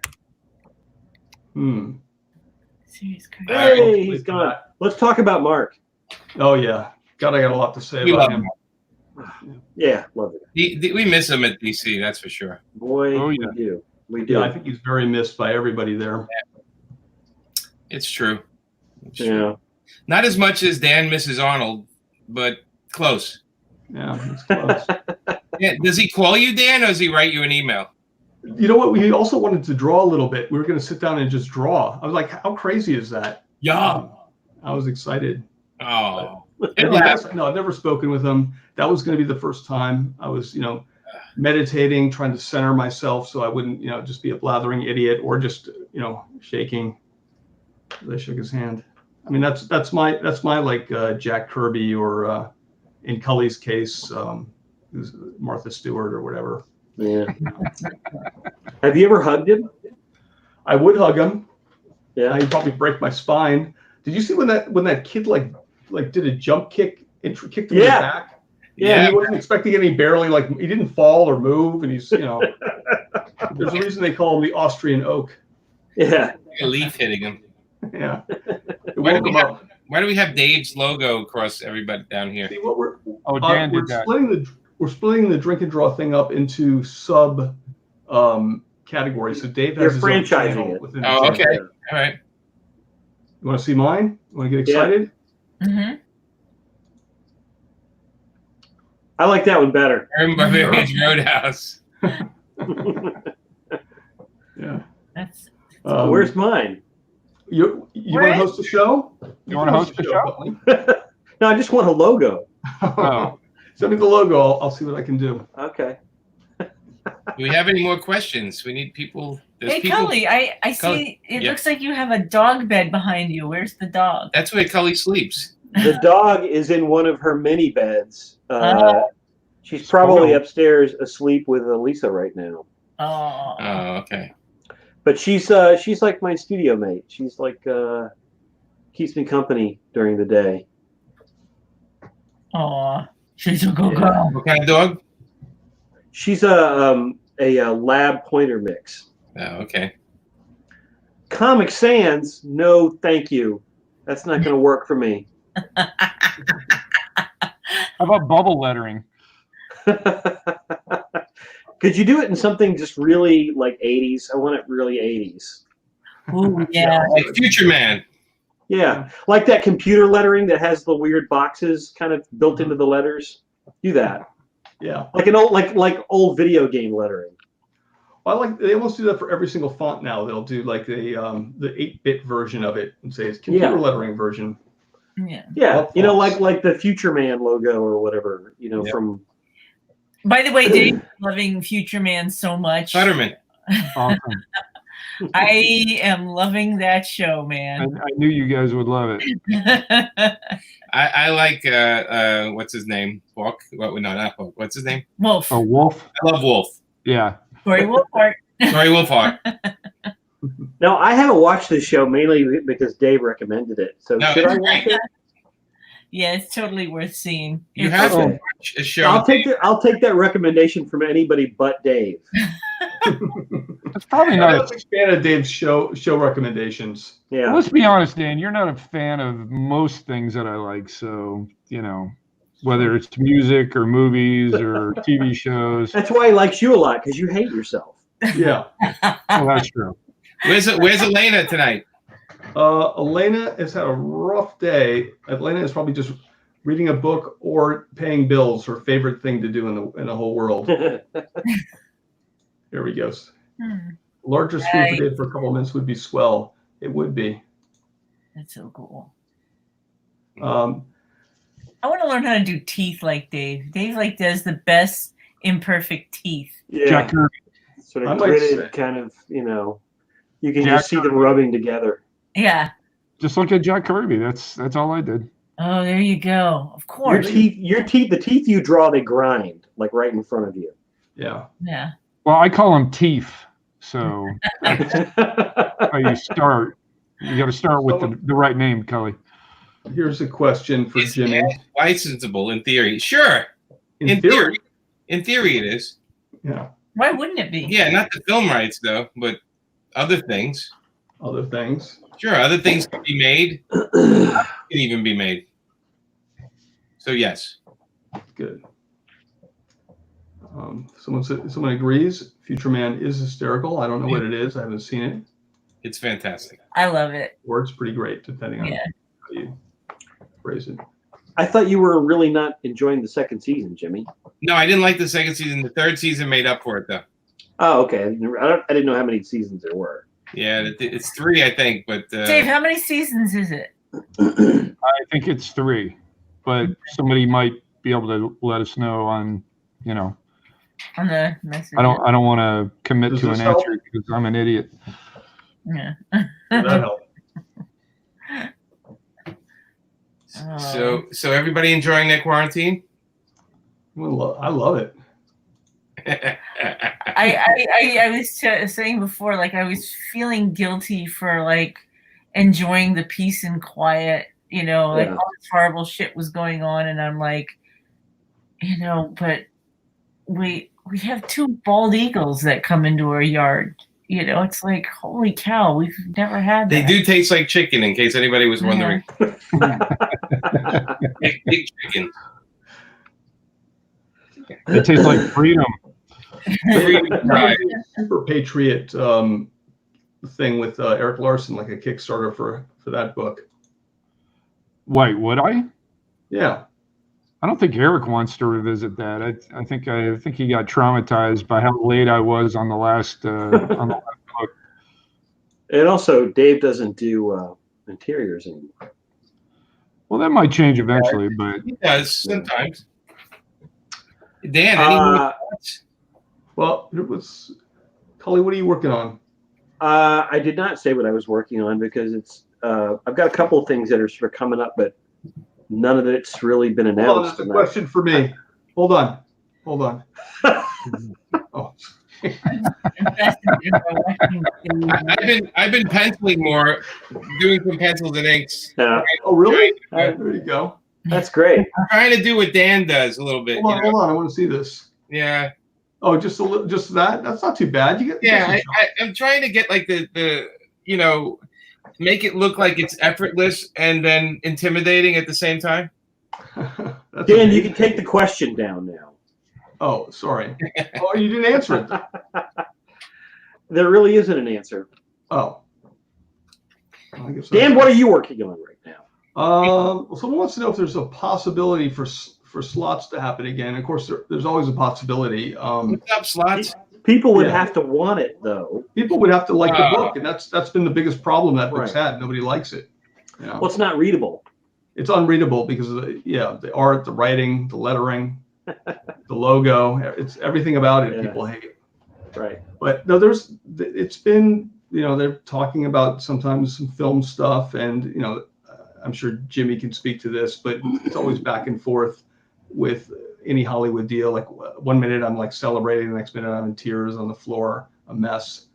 Hey, he's gone. Let's talk about Mark. Oh yeah. God, I got a lot to say We about love him. Yeah, love it. We miss him at DC, that's for sure. Boy, Oh, yeah. we do. We do. Yeah, I think he's very missed by everybody there. It's true. Yeah. Not as much as Dan misses Arnold, but close. Yeah, it's close. Yeah. Does he call you, Dan, or does he write you an email? You know what? We also wanted to draw a little bit. We were going to sit down and just draw. I was like, how crazy is that? Yeah. I was excited. Oh. No, I've never spoken with him. That was going to be the first time. I was, meditating, trying to center myself so I wouldn't, just be a blathering idiot or just, shaking. As I shook his hand. I mean, that's my like Jack Kirby or in Cully's case, who's Martha Stewart or whatever. Yeah. Have you ever hugged him? I would hug him. Yeah. He'd probably break my spine. Did you see when that kid like did a jump kick and kicked him in the back? Yeah. And he wasn't expecting any, barely, he didn't fall or move, and he's there's a reason they call him the Austrian oak. Yeah. A leaf hitting him. Yeah. Why do we have Dave's logo across everybody down here? See what Dan did that. We're splitting the drink and draw thing up into sub categories. So Dave has his own channel within the channel. Okay. All right. You want to see mine? You want to get excited? Yeah. Mm-hmm. I like that one better. Barbarian's Roadhouse. Yeah. That's. Where's mine? You want to host the show? You want to host the show? No, I just want a logo. Oh. Send me the logo. I'll see what I can do. Okay. Do we have any more questions? We need people. Hey, Cully, I see it looks like you have a dog bed behind you. Where's the dog? That's where Cully sleeps. The dog is in one of her mini beds. She's probably upstairs asleep with Elisa right now. Oh. Oh, okay. But she's like my studio mate. She's like keeps me company during the day. Oh, she's a good girl. What kind of dog? She's a lab pointer mix. Oh, okay. Comic Sans, no, thank you. That's not going to work for me. How about bubble lettering? Could you do it in something just really like 80s? I want it really 80s. Ooh, yeah. Like Future Man. Yeah, like that computer lettering that has the weird boxes kind of built into the letters. Do that. Yeah. Like an old like old video game lettering. Well, they almost do that for every single font now. They'll do like the 8-bit version of it and say it's computer lettering version. Yeah. Yeah, like the Future Man logo or whatever, from. By the way, Dave's loving Future Man so much. Futterman. Awesome. I am loving that show, man. I knew you guys would love it. I like what's his name? Walk? What? No, not Walk. What's his name? Wolf. A wolf? I love Wolf. Yeah. Corey Wolfhart. Corey Wolfhart. Now, I haven't watched this show mainly because Dave recommended it. So should I watch it? Yeah, it's totally worth seeing. You It's- have to Okay. watch a show. I'll take that recommendation from anybody but Dave. It's probably I'm not. not a big fan of Dave's show recommendations. Yeah. Let's be honest, Dan. You're not a fan of most things that I like. So whether it's music or movies or TV shows. That's why he likes you a lot, because you hate yourself. Yeah. Well, that's true. Where's Elena tonight? Elena has had a rough day. Elena is probably just reading a book or paying bills. Her favorite thing to do in the whole world. Here we go. Largest food for Dave for a couple of minutes would be swell. It would be. That's so cool. I want to learn how to do teeth like Dave. Dave does the best imperfect teeth. Yeah. Jack Kirby. Sort I of might gritted, say- kind of, you can Jack just see them rubbing together. Yeah. Just look at Jack Kirby. That's all I did. Oh, there you go. Of course. The teeth you draw, they grind right in front of you. Yeah. Yeah. Well, I call them teeth. So how you start. You got to start with the right name, Kelly. Here's a question for Is Jimmy. it licensable in theory? Sure. In theory. In theory, it is. Yeah. Why wouldn't it be? Yeah, not the film rights though, but other things. Other things. Sure, other things can be made. Can even be made. So yes. Good. Someone agrees. Future Man is hysterical. I don't know what it is. I haven't seen it. It's fantastic. I love it. Or it's pretty great, depending on Yeah. how you phrase it. I thought you were really not enjoying the second season, Jimmy. No, I didn't like the second season. The third season made up for it though. Oh, okay. I didn't know how many seasons there were. Yeah, it's 3, I think. But Dave, how many seasons is it? I think it's 3, but somebody might be able to let us know on, On the message. I don't want to commit Does to this an help? answer because I'm an idiot. Yeah. That helped. so everybody enjoying their quarantine? Well, I love it. I was saying before, I was feeling guilty for enjoying the peace and quiet, all this horrible shit was going on, and I'm but we have 2 bald eagles that come into our yard. It's holy cow, we've never had that. They do taste like chicken, in case anybody was wondering. Big chicken. They taste like freedom. Super Patriot thing with Eric Larson, like a Kickstarter for that book. Wait, would I? Yeah. I don't think Eric wants to revisit that. I think he got traumatized by how late I was on the last book. And also, Dave doesn't do interiors anymore. Well, that might change eventually, but He does sometimes. Dan, any more thoughts? Well, it was. Cully, what are you working on? I did not say what I was working on because it's. I've got a couple of things that are sort of coming up, but none of it's really been Hold on, announced. there's a question for me. Hold on. Oh. I've been penciling more, doing some pencils and inks. Yeah. Oh, really? Right. There you go. That's great. I'm trying to do what Dan does a little bit. Hold on. I want to see this. Yeah. Oh, just a little, just that. That's not too bad. You get. Yeah, I'm trying to get the make it look like it's effortless and then intimidating at the same time. That's Dan, amazing. you can take the question down now. Oh, sorry. Oh, you didn't answer it. There really isn't an answer. Oh. I guess Dan, what are you working on right now? Someone wants to know if there's a possibility for slots to happen again. Of course, there's always a possibility. What's up, Slots? People would have to want it, though. People would have to like the book, and that's been the biggest problem that book's Right. had. Nobody likes it. Well, it's not readable. It's unreadable because of the art, the writing, the lettering, the logo. It's everything about it. Yeah. People hate. Right. But no, it's been, they're talking about sometimes some film stuff, and I'm sure Jimmy can speak to this, but it's always back and forth with any Hollywood deal. Like 1 minute I'm celebrating, the next minute I'm in tears on the floor, a mess.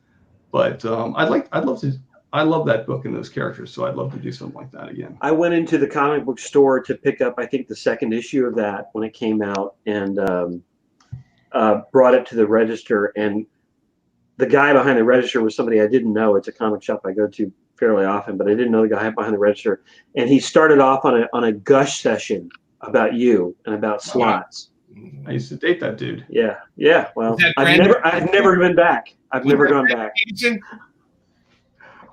But I'd love to I love that book and those characters, so I'd love to do something like that again. I went into the comic book store to pick up, I think, the second issue of that when it came out, and brought it to the register. And the guy behind the register was somebody I didn't know. It's a comic shop I go to fairly often, but I didn't know the guy behind the register. And he started off on a gush session about you and about slots. I used to date that dude. Yeah. Well, I've never been back. I've never gone back. Peterson?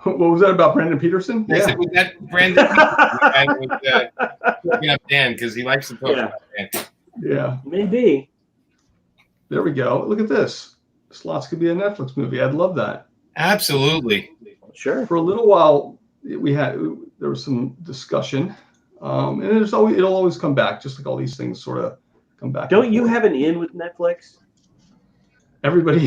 What was that about Brandon Peterson? Yeah. Was that Brandon Peterson talking up Dan because he likes to talk about Dan? Yeah. Maybe. There we go. Look at this. Slots could be a Netflix movie. I'd love that. Absolutely. Sure. For a little while, there was some discussion, and it'll always come back, just like all these things sort of come back. Don't you have an in with Netflix? Everyone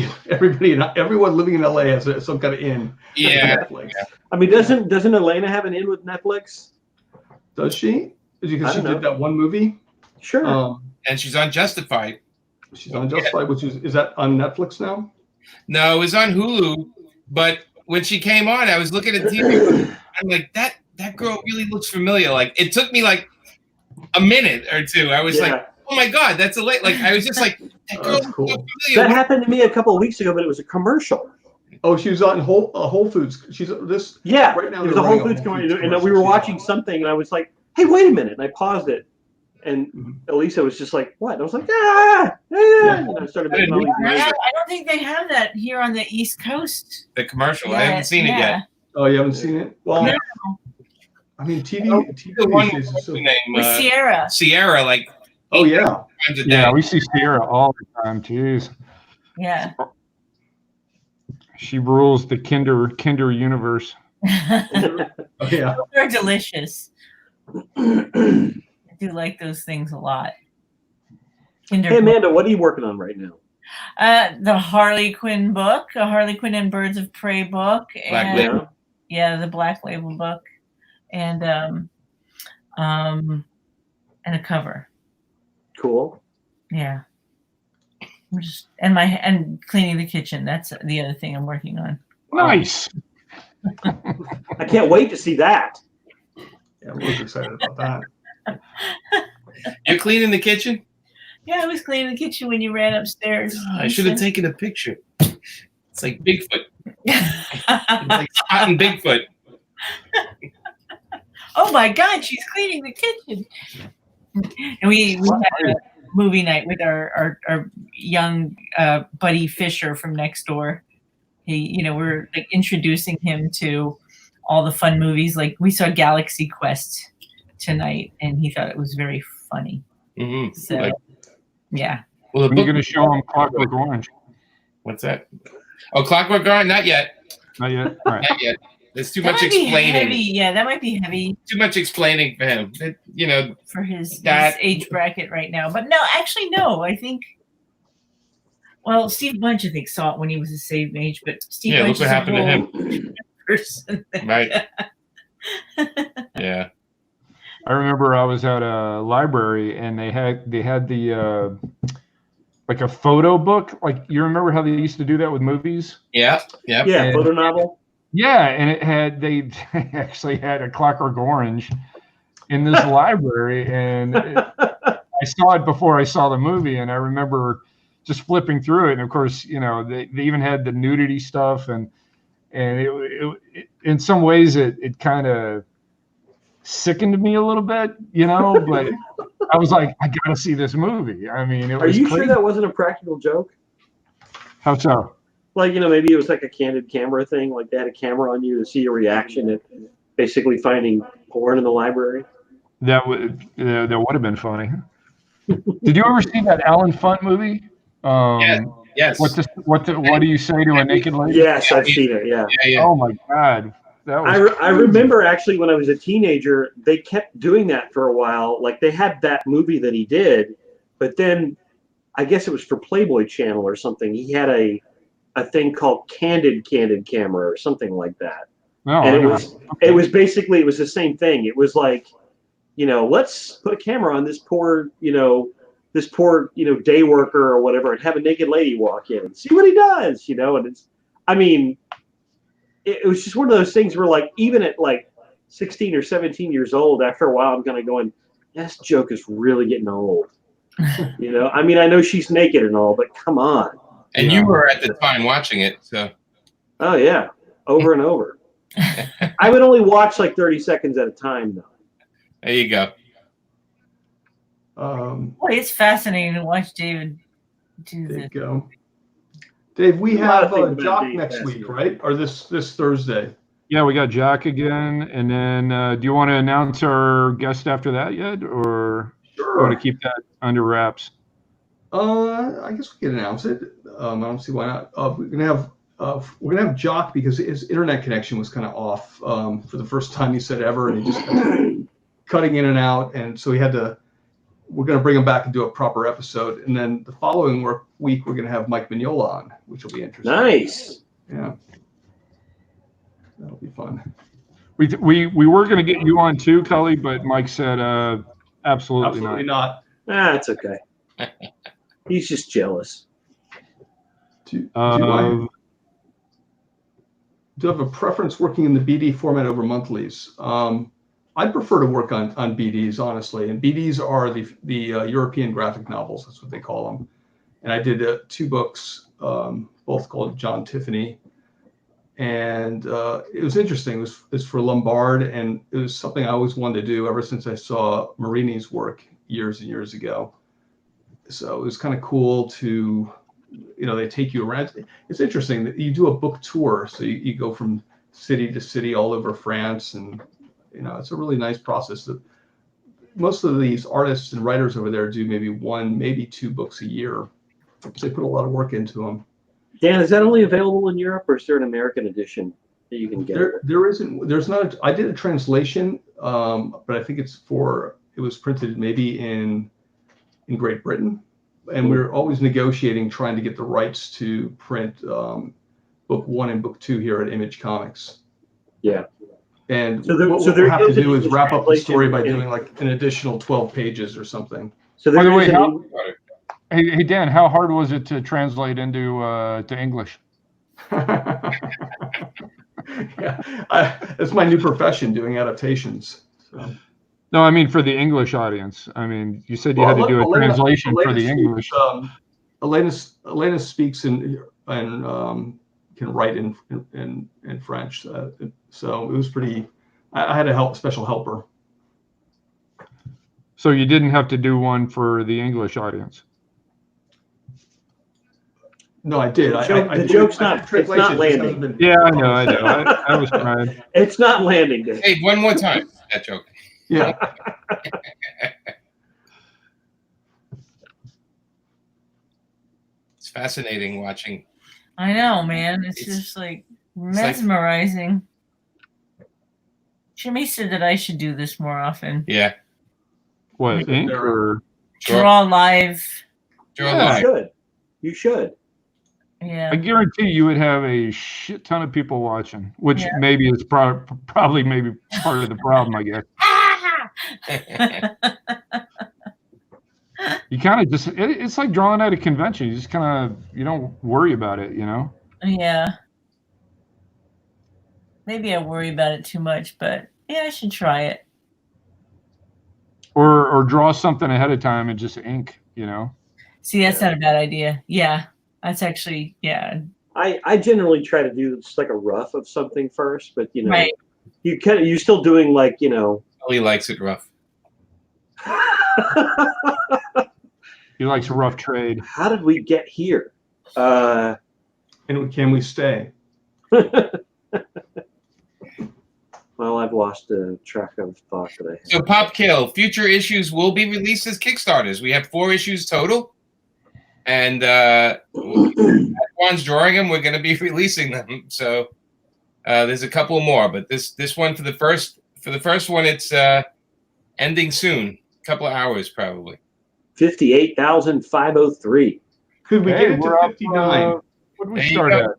living in LA has some kind of in. Yeah. Netflix. I mean, doesn't Elena have an in with Netflix? Does she? Because she did that one movie. Sure. And she's on Justified. She's on Justified, which is that on Netflix now? No, it was on Hulu. But when she came on, I was looking at TV. I'm like, that girl really looks familiar. Like, it took me like a minute or two. I was like, oh my God, that's a late. Like, I was just like, that girl looks so familiar. That happened to me a couple of weeks ago, but it was a commercial. Oh, she was on Whole Foods. She's this. Yeah, right now it was a Whole Foods commercial, and we were watching something, and I was like, hey, wait a minute, and I paused it. And Elisa was just like, what? And I was like, And I started making all these noises. I don't think they have that here on the East Coast. The commercial. I haven't seen it yet. Oh, you haven't seen it? Well, no. I mean, TV the one is so... With Sierra. Sierra, like. Oh, yeah. Yeah, we see Sierra all the time. Jeez. Yeah. She rules the Kinder universe. Oh, yeah. They're delicious. I do like those things a lot. Hey, Amanda, what are you working on right now? The Harley Quinn book, a Harley Quinn and Birds of Prey book, and the Black Label book, and a cover. Cool. Yeah. I'm just and cleaning the kitchen. That's the other thing I'm working on. Nice. I can't wait to see that. Yeah, I'm really excited about that. You're cleaning the kitchen? Yeah, I was cleaning the kitchen when you ran upstairs. I should have taken a picture. It's like Bigfoot. It's like Scott and Bigfoot. Oh my God, she's cleaning the kitchen. And we had a movie night with our young buddy Fisher from next door. We're like introducing him to all the fun movies. Like we saw Galaxy Quest tonight, and he thought it was very funny. Mm-hmm. So, yeah. Well, you're going to show him Clockwork Orange. What's that? Oh, Clockwork Orange? Not yet. Not yet. All right. Not yet. There's too much explaining. Yeah, that might be heavy. Too much explaining for him. For his age bracket right now. But no, actually, no. I think. Well, Steve Bunch, I think, saw it when he was the same age, but Steve Bunch look what happened to him. Person. Right. Yeah. I remember I was at a library and they had the like a photo book. Like, you remember how they used to do that with movies? Yeah. Yeah. Yeah. Photo novel. Yeah, and they actually had a Clockwork Orange in this library, and I saw it before I saw the movie, and I remember just flipping through it. And of course, they even had the nudity stuff, and it in some ways it kind of sickened me a little bit, but I was like, I gotta see this movie. I mean, Are you sure that wasn't a practical joke? How so? Like, maybe it was like a candid camera thing. Like they had a camera on you to see your reaction at basically finding porn in the library. That would have been funny. Did you ever see that Alan Funt movie? Yes. What do you say to a naked lady? Yes, I've seen it. Yeah. Oh my God. I remember actually when I was a teenager, they kept doing that for a while. Like they had that movie that he did, but then I guess it was for Playboy Channel or something. He had a thing called Candid Camera or something like that. No, and it was basically the same thing. It was like, let's put a camera on this poor day worker or whatever, and have a naked lady walk in and see what he does, and it's, I mean, it was just one of those things where, like, even at like 16 or 17 years old, after a while, I'm kind of going, this joke is really getting old. You know, I mean, I know she's naked and all, but come on. And you were at the time watching it, so. Oh yeah, over and over. I would only watch like 30 seconds at a time, though. There you go. Boy, it's fascinating to watch David do There you this. go. Dave, we A lot of have things about Jock Dave next fascinating. week, right? Or this Thursday? Yeah, we got Jack again, and then do you want to announce our guest after that yet, or do you want to keep that under wraps? I guess we can announce it. I don't see why not. We're gonna have Jock because his internet connection was kind of off for the first time he said ever, and he just kept cutting in and out, and so we're gonna bring him back and do a proper episode, and then the following week we're gonna have Mike Mignola on, which will be interesting. Nice. Yeah, that'll be fun. We were going to get you on too, Cully, but Mike said absolutely not. Ah, it's okay. He's just jealous. Do I have a preference working in the BD format over monthlies? I prefer to work on BDs, honestly. And BDs are the European graphic novels. That's what they call them. And I did 2 books, both called John Tiffany. And it was interesting. It was for Lombard, and it was something I always wanted to do ever since I saw Marini's work years and years ago. So it was kind of cool to, they take you around. It's interesting that you do a book tour. So you go from city to city all over France, and it's a really nice process. That most of these artists and writers over there do maybe 1, maybe 2 books a year. They put a lot of work into them. Dan, is that only available in Europe, or is there an American edition that you can get? There's not. I did a translation, but I think it was printed maybe in Great Britain, and we're always negotiating, trying to get the rights to print book 1 and book 2 here at Image Comics. Yeah. And what we'll have to do is wrap up the story by doing like an additional 12 pages or something. So by the way, hey Dan, how hard was it to translate into to English? Yeah, it's my new profession, doing adaptations. So. No, I mean for the English audience. I mean, you said you had to do a translation for the English. Elena speaks and can write in French, so it was pretty. I had a special helper. So you didn't have to do one for the English audience. No, I did. The joke's not. It's not landing. Yeah, I know. I was trying. It's not landing. Dave. Hey, one more time. That joke. Yeah. It's fascinating watching. I know, man. It's just like mesmerizing. Jimmy said that I should do this more often. Yeah. What, ink or draw live? Draw live. You should. Yeah. I guarantee you would have a shit ton of people watching, which maybe is probably maybe part of the problem, I guess. You kind of just, it's like drawing at a convention. You just kind of, you don't worry about it, Yeah. Maybe I worry about it too much, but yeah, I should try it. Or draw something ahead of time and just ink, See, that's not a bad idea. Yeah. That's actually, I generally try to do just like a rough of something first, but right. you're still doing like, He likes it rough. He likes a rough trade. How did we get here? And can we stay? Well, I've lost track of thought that I had. So Pop Kill, future issues will be released as Kickstarters. We have 4 issues total. And Juan's drawing them. We're going to be releasing them. So there's a couple more, but this one for the first one, it's ending soon. A couple of hours probably. 58,503. Could we get it to 59? What did we start at?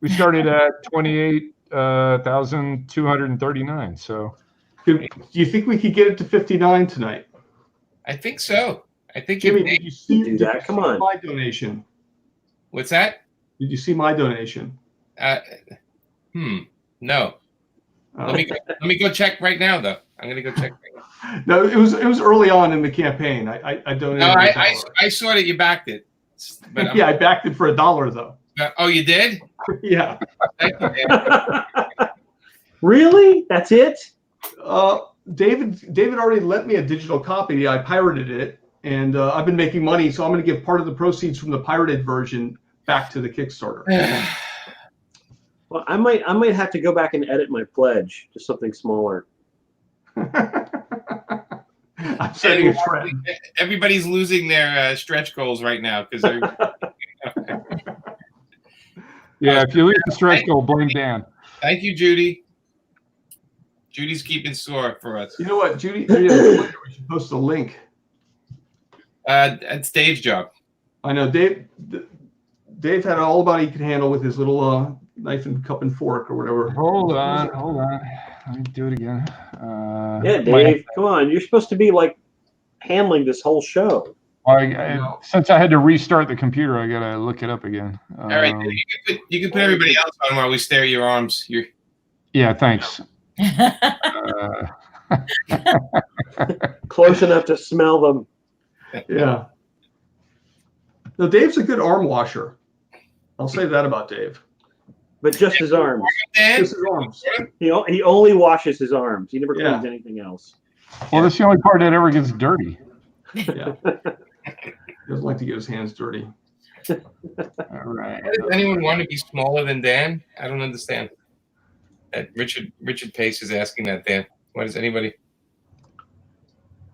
We started at 28,239. So, do you think we could get it to 59 tonight? I think so. I think Jimmy, did you see my donation? What's that? Did you see my donation? No. Oh. Let me go check right now, though. I'm gonna go check. Right now. No, it was early on in the campaign. I donated. No, $1. I saw that you backed it. But Yeah, I backed it for $1 though. Oh, you did? Yeah. Thank you, Dan. Really? That's it? David already lent me a digital copy. I pirated it, and I've been making money, so I'm going to give part of the proceeds from the pirated version back to the Kickstarter. Well, I might have to go back and edit my pledge to something smaller. I'm setting a trend. Everybody's losing their stretch goals right now because they're. Yeah, if you lose the stretch goal, blame Dan. Thank you, Judy. Judy's keeping score for us. You know what, Judy? We should post a link. It's Dave's job. I know Dave had all about he could handle with his little knife and cup and fork or whatever. Hold on. Let me do it again. Yeah, Dave, come on. You're supposed to be like handling this whole show. Since I had to restart the computer, I gotta look it up again. All right, you can put everybody else on while we stare at your arms. Yeah, thanks. Close enough to smell them. Yeah. No, Dave's a good arm washer. I'll say that about Dave. But just his arms. Just his arms. He only washes his arms. He never cleans anything else. Well, that's the only part that ever gets dirty. Yeah. He doesn't like to get his hands dirty. All right. Does anyone want to be smaller than Dan? I don't understand. Richard Pace is asking that, Dan. What is anybody?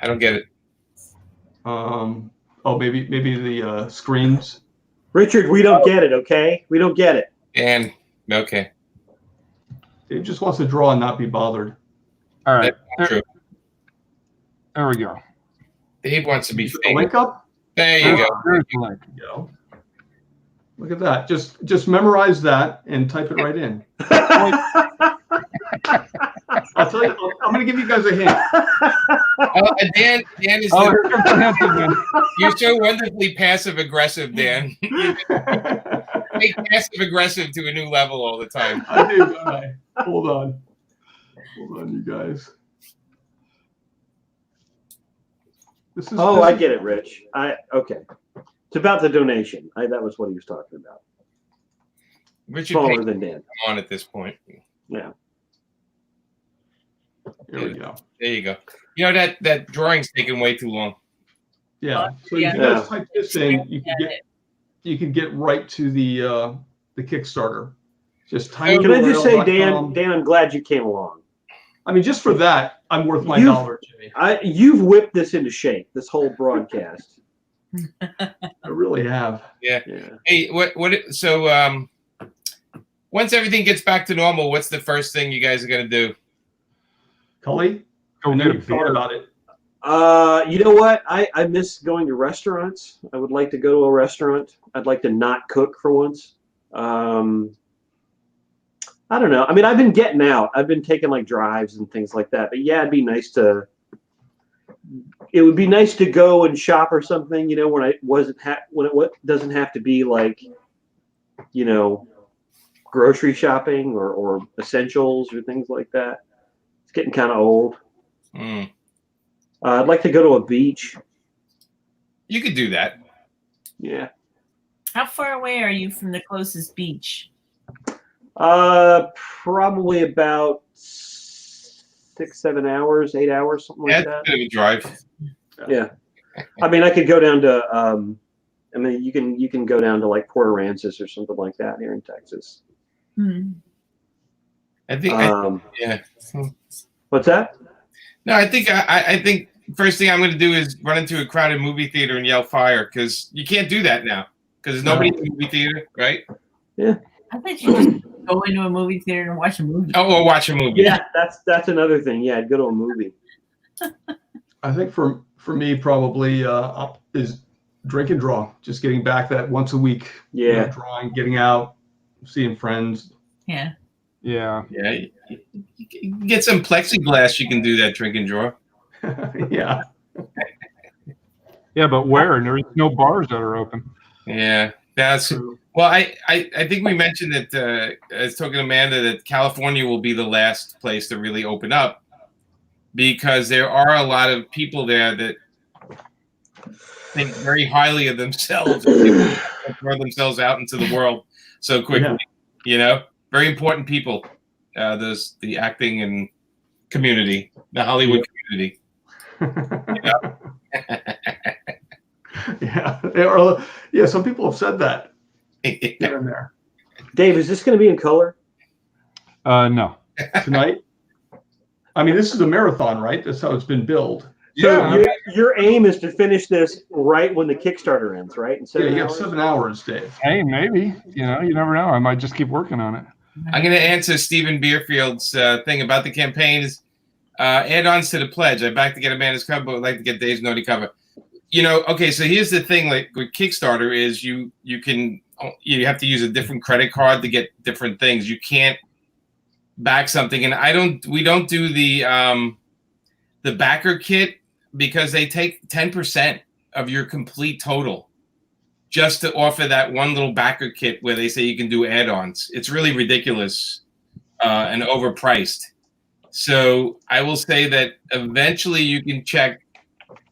I don't get it. Maybe the screens. Richard, we don't get it, okay? We don't get it. Dan, okay. Dave just wants to draw and not be bothered. All right. True. There we go. Dave wants to be The famous. link up? There you go. There's the link. Go. Look at that. Just memorize that and type it right in. I'll tell you. I'm going to give you guys a hint. Dan is. Oh, here comes the hint again. You're so wonderfully passive aggressive, Dan. You take passive aggressive to a new level all the time. I do, don't I? Hold on, you guys. I get it, Rich. Okay. It's about the donation. That was what he was talking about. Richard Smaller than Dan. I'm on at this point. Yeah. Here we go. There you go. You know that drawing's taking way too long. Yeah. So if you guys type this in, you can get right to the Kickstarter. Just type. Can I just say, Dan, I'm glad you came along. I mean, just for that, I'm worth my $1, Jimmy. You've whipped this into shape. This whole broadcast. I really have. Yeah. Hey, so once everything gets back to normal, what's the first thing you guys are gonna do? Cully, I know you thought about it. You know what? I miss going to restaurants. I would like to go to a restaurant. I'd like to not cook for once. I don't know. I mean, I've been getting out. I've been taking like drives and things like that. But yeah, it would be nice to go and shop or something, when it doesn't have to be like, grocery shopping or essentials or things like that. It's getting kind of old. I'd like to go to a beach. You could do that. Yeah. How far away are you from the closest beach? Probably about 6-7 hours, 8 hours, something like that. That's a bit of a drive. Yeah. I mean, I could go down to, you can go down to like Port Aransas or something like that here in Texas. I think, yeah. What's that? No, I think first thing I'm going to do is run into a crowded movie theater and yell fire, because you can't do that now because there's nobody in the movie theater, right? Yeah. I thought you just go into a movie theater and watch a movie. Oh, or watch a movie. Yeah, that's another thing. Yeah, I'd go to a movie. I think for me probably is drink and draw. Just getting back that once a week. Yeah. Drawing, getting out, seeing friends. Yeah. Yeah. You can get some plexiglass. You can do that drink and draw. Yeah. Yeah, but where? And there's no bars that are open. Yeah, that's Well, I think we mentioned that I was talking to Amanda that California will be the last place to really open up because there are a lot of people there that think very highly of themselves and throw themselves out into the world so quickly. Very important people. The acting and community, the Hollywood community. Some people have said that. Here and there. Dave, is this going to be in color? No. Tonight? I mean, this is a marathon, right? That's how it's been billed. So your aim is to finish this right when the Kickstarter ends, right? In 7 hours? You have 7 hours, Dave. Hey, maybe. You never know. I might just keep working on it. I'm going to answer Stephen Beerfield's thing about the campaigns. Add-ons to the pledge. I'd back to get Amanda's cover, but would like to get Dave's naughty cover. Okay, so here's the thing, like with Kickstarter is you have to use a different credit card to get different things. You can't back something, and we don't do the backer kit because they take 10% of your complete total just to offer that one little backer kit where they say you can do add-ons. It's really ridiculous and overpriced. So I will say that eventually you can check.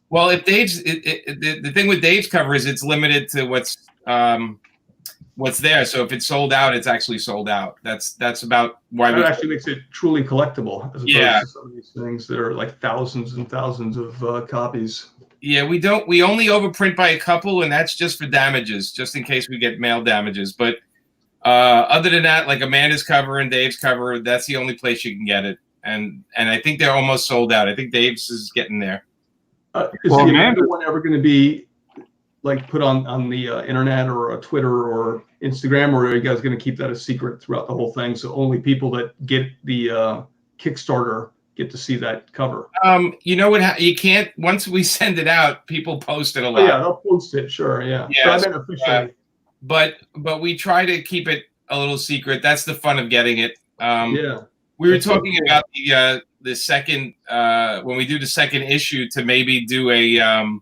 Well, if Dave's the thing with Dave's cover is it's limited to what's there. So if it's sold out, it's actually sold out. That's about why that actually makes it truly collectible as opposed to some of these things that are like thousands and thousands of copies. Yeah, we only overprint by a couple, and that's just for damages, just in case we get mail damages. But other than that, like Amanda's cover and Dave's cover, that's the only place you can get it. And I think they're almost sold out. I think Dave's is getting there. Is the Amanda one ever going to be like put on the internet or Twitter or Instagram, or are you guys going to keep that a secret throughout the whole thing? So only people that get the Kickstarter get to see that cover. You know what? You can't. Once we send it out, people post it a lot. Oh, yeah, they'll post it. Sure, yeah. Yeah. So I meant officially. But we try to keep it a little secret. That's the fun of getting it. Yeah. We were talking about the second when we do the second issue to maybe do a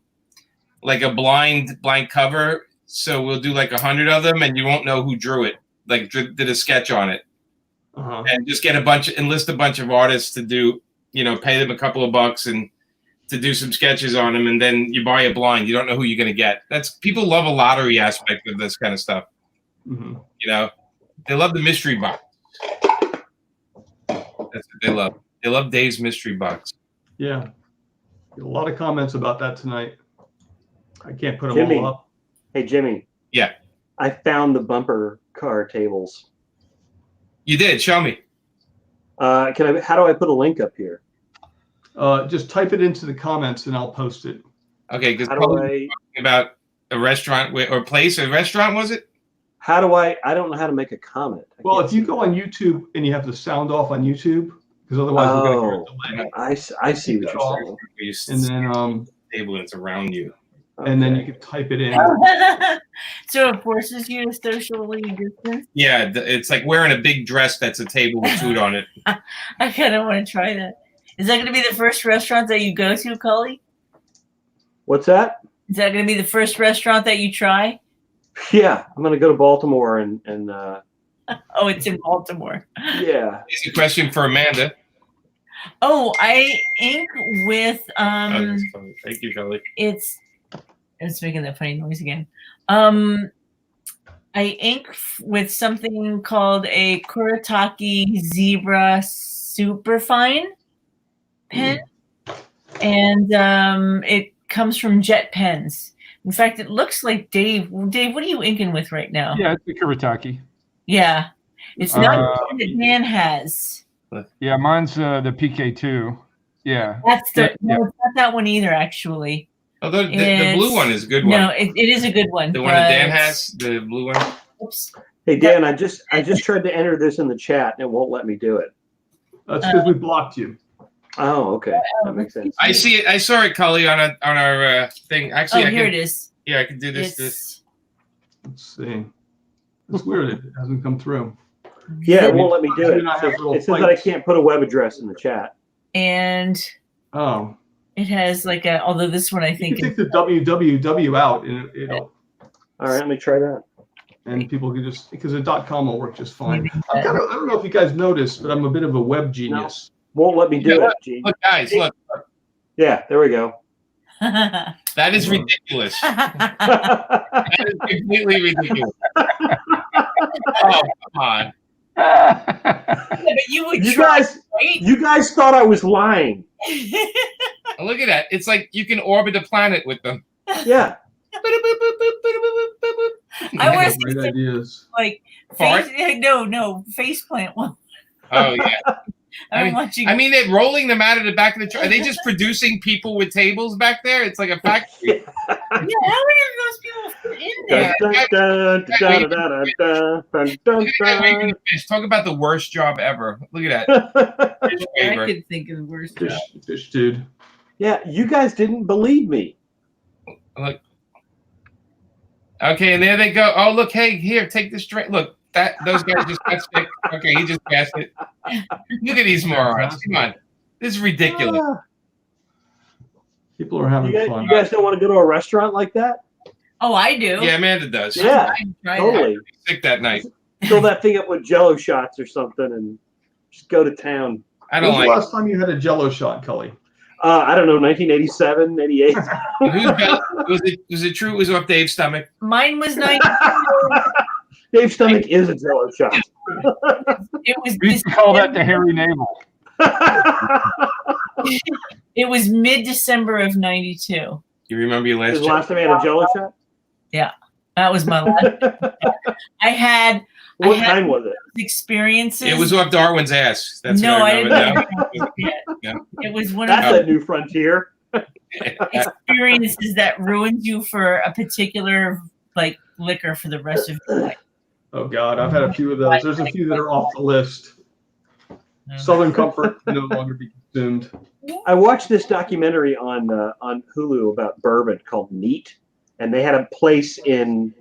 like a blind cover. So we'll do like 100 of them, and you won't know who drew it. Like did a sketch on it, and just enlist a bunch of artists to do. Pay them a couple of bucks and to do some sketches on them, and then you buy a blind. You don't know who you're going to get. People love a lottery aspect of this kind of stuff. Mm-hmm. They love the mystery box. That's what they love. They love Dave's mystery box. Yeah. A lot of comments about that tonight. I can't put them Jimmy. all up. Hey, Jimmy. Yeah. I found the bumper car tables. You did. Show me. How do I put a link up here? Just type it into the comments and I'll post it. Okay. Because talking about a restaurant or place, a restaurant, was it? How do I don't know how to make a comment. Well, if you go on YouTube and you have the sound off on YouTube, because otherwise we're going to hear a delay. I see what you're saying. And then table that's around you. Okay. And then you can type it in. So it forces you to socially distance? Yeah, it's like wearing a big dress that's a table with food on it. I kind of want to try that. Is that going to be the first restaurant that you go to, Cully? What's that? Is that going to be the first restaurant that you try? Yeah, I'm going to go to Baltimore and Oh, it's in Baltimore. Yeah. It's a question for Amanda. Oh, I ink with thank you, Kelly. It's making that funny noise again. I ink with something called a Kuretake Zebra Superfine pen, and it comes from Jet Pens. In fact, it looks like Dave. Dave, what are you inking with right now? Yeah, it's the Kuretake. Yeah, it's not the one that Dan has. Yeah, mine's the PK2. Yeah, that's it's not that one either, actually. Oh, the blue one is a good one. No, it is a good one. The one that Dan has, the blue one. Oops. Hey Dan, I just tried to enter this in the chat and it won't let me do it. That's because we blocked you. Oh, okay, that makes sense. I see it. I saw it, Cully, on our thing. Actually, here it is. Yeah, I can do this. Let's see. It's weird. It hasn't come through. Yeah, it won't let me do it. It says that I can't put a web address in the chat. And it has like although this one I think you can take the www out and it'll. All right, let me try that. and people can just, because the .com will work just fine. I don't know if you guys noticed, but I'm a bit of a web genius. No, won't let me do it. Gene. Look, guys, look. Yeah, there we go. That is ridiculous. That is completely ridiculous. Oh, come on. But you guys thought I was lying. Look at that. It's like you can orbit a planet with them. Yeah. I want to Great ideas. like face plant one. Oh yeah. I'm watching. I mean, they're rolling them out of the back of the truck. Are they just producing people with tables back there? It's like a factory. Yeah, how many of those people fit in there? Talk about the worst job ever. Look at that. I could think of the worst job. Fish dude. Yeah, you guys didn't believe me. Look. Okay, and there they go. Oh, look, hey, here, take this drink. Look, those guys just got sick. Okay, he just passed it. Look at these morons. Come on. This is ridiculous. People are having fun. You guys don't want to go to a restaurant like that? Oh, I do. Yeah, Amanda does. Yeah, totally. Sick that night. Fill that thing up with Jello shots or something and just go to town. I don't When like was the last time you had a Jello shot, Cully? I don't know, 1987, 88. Was it true it was off Dave's stomach? Mine was 92. Dave's stomach is a Jello shot. It was. We used to call that the hairy navel. It was mid-December of 92. You remember your The last time I had a Jello shot? Yeah, that was my last. I had. What kind was it? Experiences. It was off Darwyn's ass. That's no, what I remember. didn't. Yeah. It was one That's of a new frontier. experiences that ruins you for a particular liquor for the rest of your life. Oh God, I've had a few of those. There's a few that are off the list. Southern Comfort can no longer be consumed. I watched this documentary on Hulu about bourbon called Neat, and they had a place in,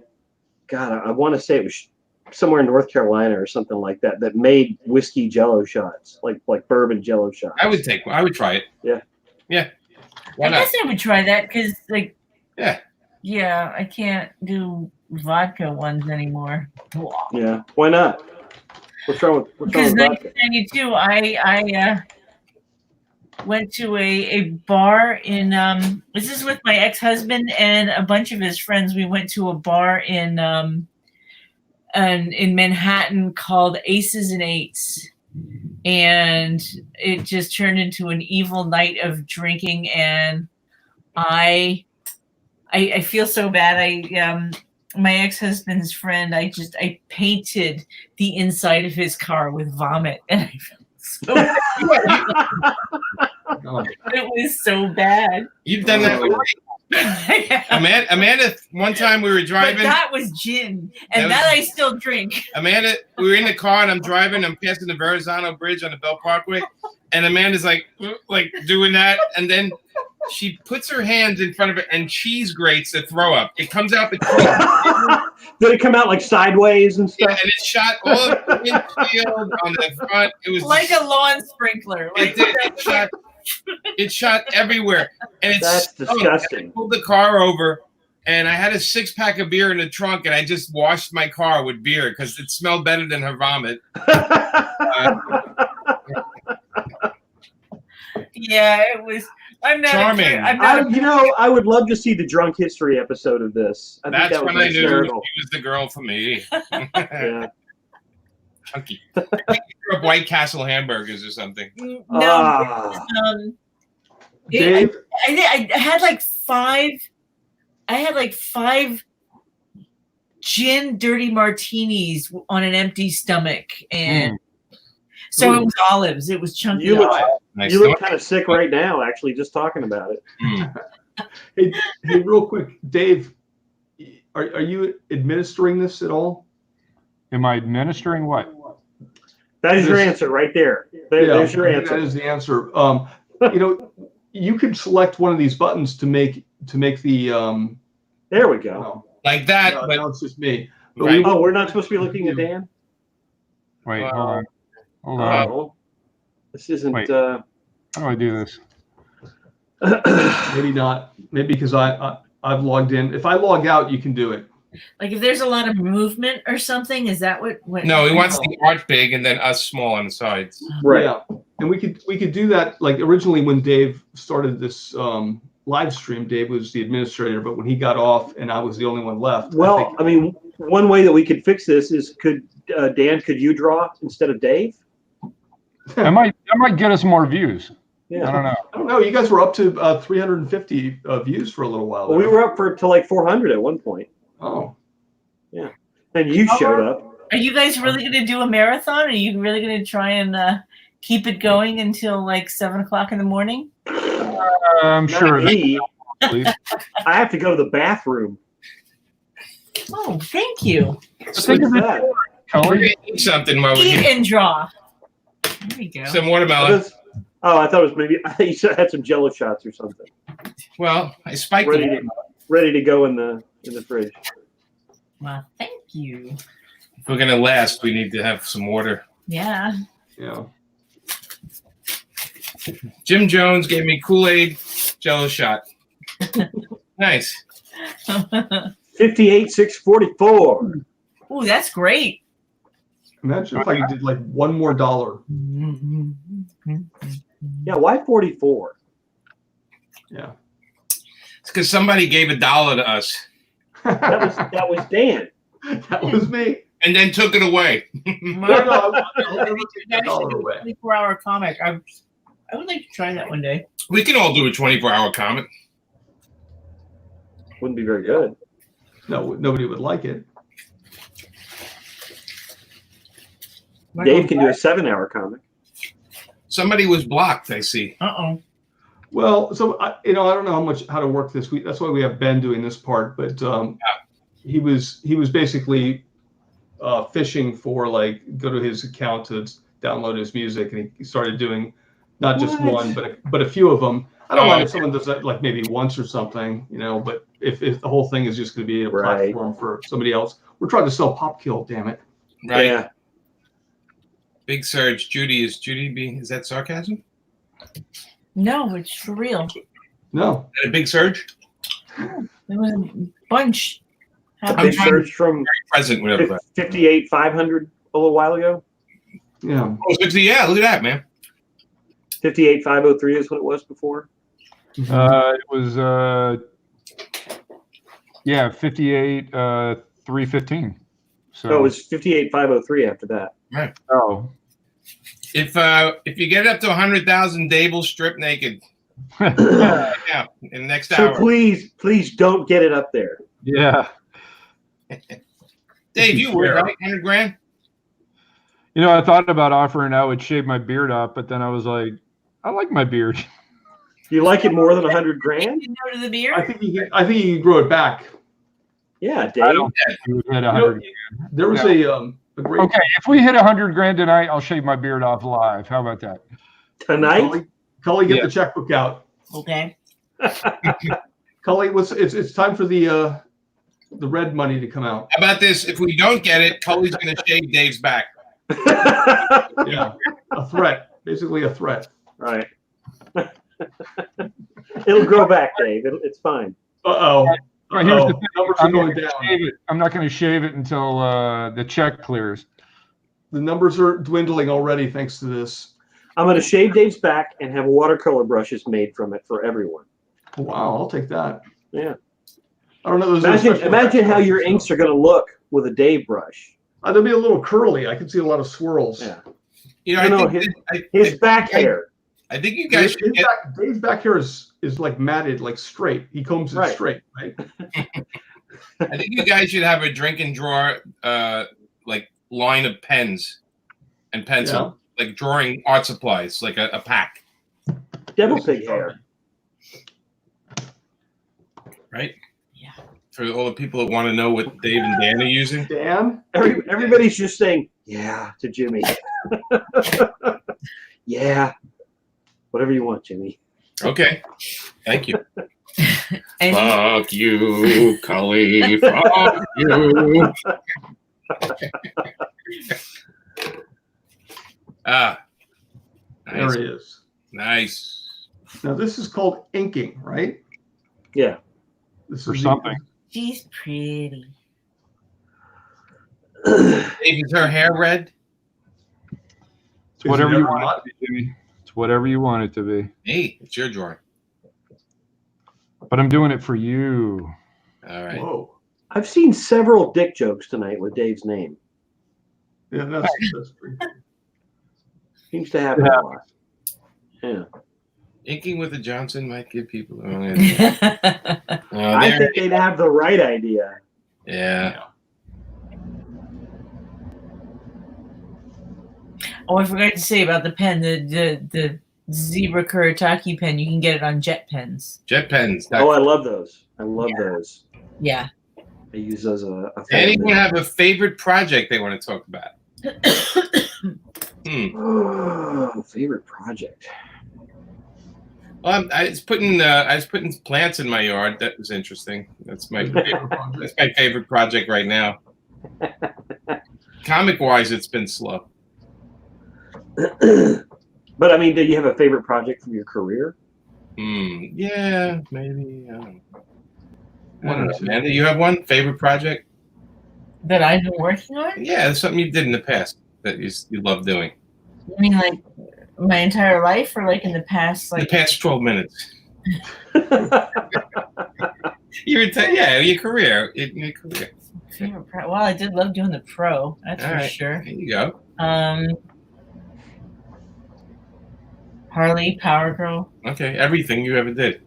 God, I want to say it was somewhere in North Carolina or something like that, that made whiskey Jello shots, like bourbon Jello shots. I would try it. Yeah. Yeah. I guess I would try that because, yeah, I can't do vodka ones anymore. Yeah, why not? What's wrong with Because vodka? 1992, I went to a bar in this is with my ex-husband and a bunch of his friends. We went to a bar in Manhattan called Aces and Eights, and it just turned into an evil night of drinking. And I feel so bad. My ex-husband's friend, I painted the inside of his car with vomit, and I felt so bad. It was so bad. You've done that with Amanda, one time we were driving. But that was gin, and that I still drink. Amanda, we were in the car, and I'm driving. I'm passing the Verrazano Bridge on the Bell Parkway, and Amanda's like doing that, and then she puts her hands in front of it and cheese grates the throw up. It comes out between. Did it come out like sideways and stuff? Yeah, and it shot all of the windshield on the front. It was like a lawn sprinkler. It did. It shot everywhere, and That's disgusting. I pulled the car over, and I had a 6-pack of beer in the trunk, and I just washed my car with beer because it smelled better than her vomit. Yeah, it was. I'm not charming. I would love to see the drunk history episode of this. That's when I knew she was the girl for me. Yeah. Chunky. I think you grew up White Castle hamburgers or something. No. Dave? I had like 5. I had like 5 gin dirty martinis on an empty stomach, and so it was olives. It was chunky. You look Nice. kind of sick right now, actually, just talking about it. Hey, real quick, Dave, are you administering this at all? Am I administering what? That is your answer right there. There's your answer. That is the answer. You could select one of these buttons to make the. There we go. Like that. No, but now it's just me. Right. We're not supposed to be looking at Dan? Wait, hold on. Oh, this isn't. Wait. How do I do this? Maybe not. Maybe because I've logged in. If I log out, you can do it. Like if there's a lot of movement or something, is that what? No, he wants the art big and then us small on the sides. Right. Yeah, and we could do that. Like originally, when Dave started this live stream, Dave was the administrator, but when he got off and I was the only one left. Well, I mean, one way that we could fix this is Dan, could you draw instead of Dave? That might get us more views. Yeah. I don't know. I don't know. You guys were up to 350 views for a little while. Well, we were up to like 400 at one point. Oh. Yeah. And you showed up. Are you guys really going to do a marathon? Are you really going to try and keep it going until like 7 o'clock in the morning? I'm sure. Me. I have to go to the bathroom. Oh, thank you. Think of it, We're gonna eat something while we Eat get and draw. There we go. some watermelon. I thought it was maybe you had some Jello shots or something. Well, I spiked Ready to go in the fridge. Well, thank you. If we're gonna last, we need to have some water. Yeah. Yeah. Jim Jones gave me Kool-Aid Jello shot. Nice. 58,644. Ooh, that's great. Imagine if I did like one more dollar. Yeah, why 44? Yeah. It's because somebody gave $1 to us That was Dan. That was me. and then took it away. I'll never take that dollar away. 24-hour comic. I would like to try that one day. We can all do a 24-hour comic. Wouldn't be very good. No, nobody would like it. Dave can do a 7-hour comic. Somebody was blocked, I see. Uh-oh. Well, so I don't know how to work this. That's why we have Ben doing this part. But he was basically fishing for like go to his account to download his music, and he started doing not just one, but a few of them. I don't mind if someone does that like maybe once or something, but if the whole thing is just going to be a platform for somebody else, we're trying to sell Pop Kill, damn it. Right. Yeah. Big Surge. Is that sarcasm? No, it's for real. No. A Big Surge? There was a bunch. Big Surge from Present, whatever. 58,500 a little while ago. Yeah. Oh, 60, yeah, look at that, man. 58,503 is what it was before. It was 58 315. So it was 58,503 after that. Right. Oh. If you get it up to 100,000, Dave will strip naked. Yeah, in the next hour. So please don't get it up there. Yeah. Dave, you were right, 100 grand. I thought about offering I would shave my beard off, but then I was like, I like my beard. You like it more than 100 grand? You go to the beer? I think you can grow it back. Yeah, Dave. I don't think we would hit 100. There was a great. Okay, if we hit 100 grand tonight, I'll shave my beard off live. How about that? Tonight? Cully, get the checkbook out. Okay. Cully, it's time for the red money to come out. How about this? If we don't get it, Cully's going to shave Dave's back. Yeah, a threat. Basically a threat. Right. It'll grow back, Dave. It's fine. Uh-oh. Right, here's the thing. Numbers are going down. I'm not going to shave it until the check clears. The numbers are dwindling already thanks to this. I'm going to shave Dave's back and have watercolor brushes made from it for everyone. Wow, I'll take that. Yeah. I don't know. Imagine how your inks are going to look with a Dave brush. They'll be a little curly. I can see a lot of swirls. Yeah. His back hair. I think you guys should get. Dave's back hair is like matted, like straight. He combs it straight, right? I think you guys should have a drink and draw like line of pens and pencil, like drawing art supplies, like a pack. Devil pig hair. Right? Yeah. For all the people that want to know what Dave and Dan are using. Dan? Everybody's just saying, yeah, to Jimmy. Yeah. Whatever you want, Jimmy. Okay. Thank you. Fuck you, Cully. Fuck you. Nice. There he is. Nice. Now this is called inking, right? Yeah. This For is something. She's pretty. Dave, is her hair red? It's whatever Is it you ever want not? it to be, Jimmy. It's whatever you want it to be. Hey, it's your drawing. But I'm doing it for you. All right. Whoa. I've seen several dick jokes tonight with Dave's name. Yeah, that's pretty cool. Seems to happen a lot. Yeah. Inking with a Johnson might give people. I think they'd have the right idea. Yeah. Oh, I forgot to say about the pen, the Zebra Kuretake pen. You can get it on Jet Pens. Jet pens. Oh, I love those. I love those. Yeah. I use those a Anyone have a favorite project they want to talk about? Favorite project. Well, I was putting plants in my yard. That was interesting. That's my favorite project. That's my favorite project right now. Comic wise, it's been slow. But I mean, do you have a favorite project from your career? Yeah, maybe. I don't know. Amanda, you have one favorite project that I've been working on? Yeah, it's something you did in the past that you love doing. You mean like my entire life, or like in the past, like the past 12 minutes? Your career. Your career. Well, I did love doing the pro. That's All for right. sure. There you go. Harley, Power Girl. Okay, everything you ever did.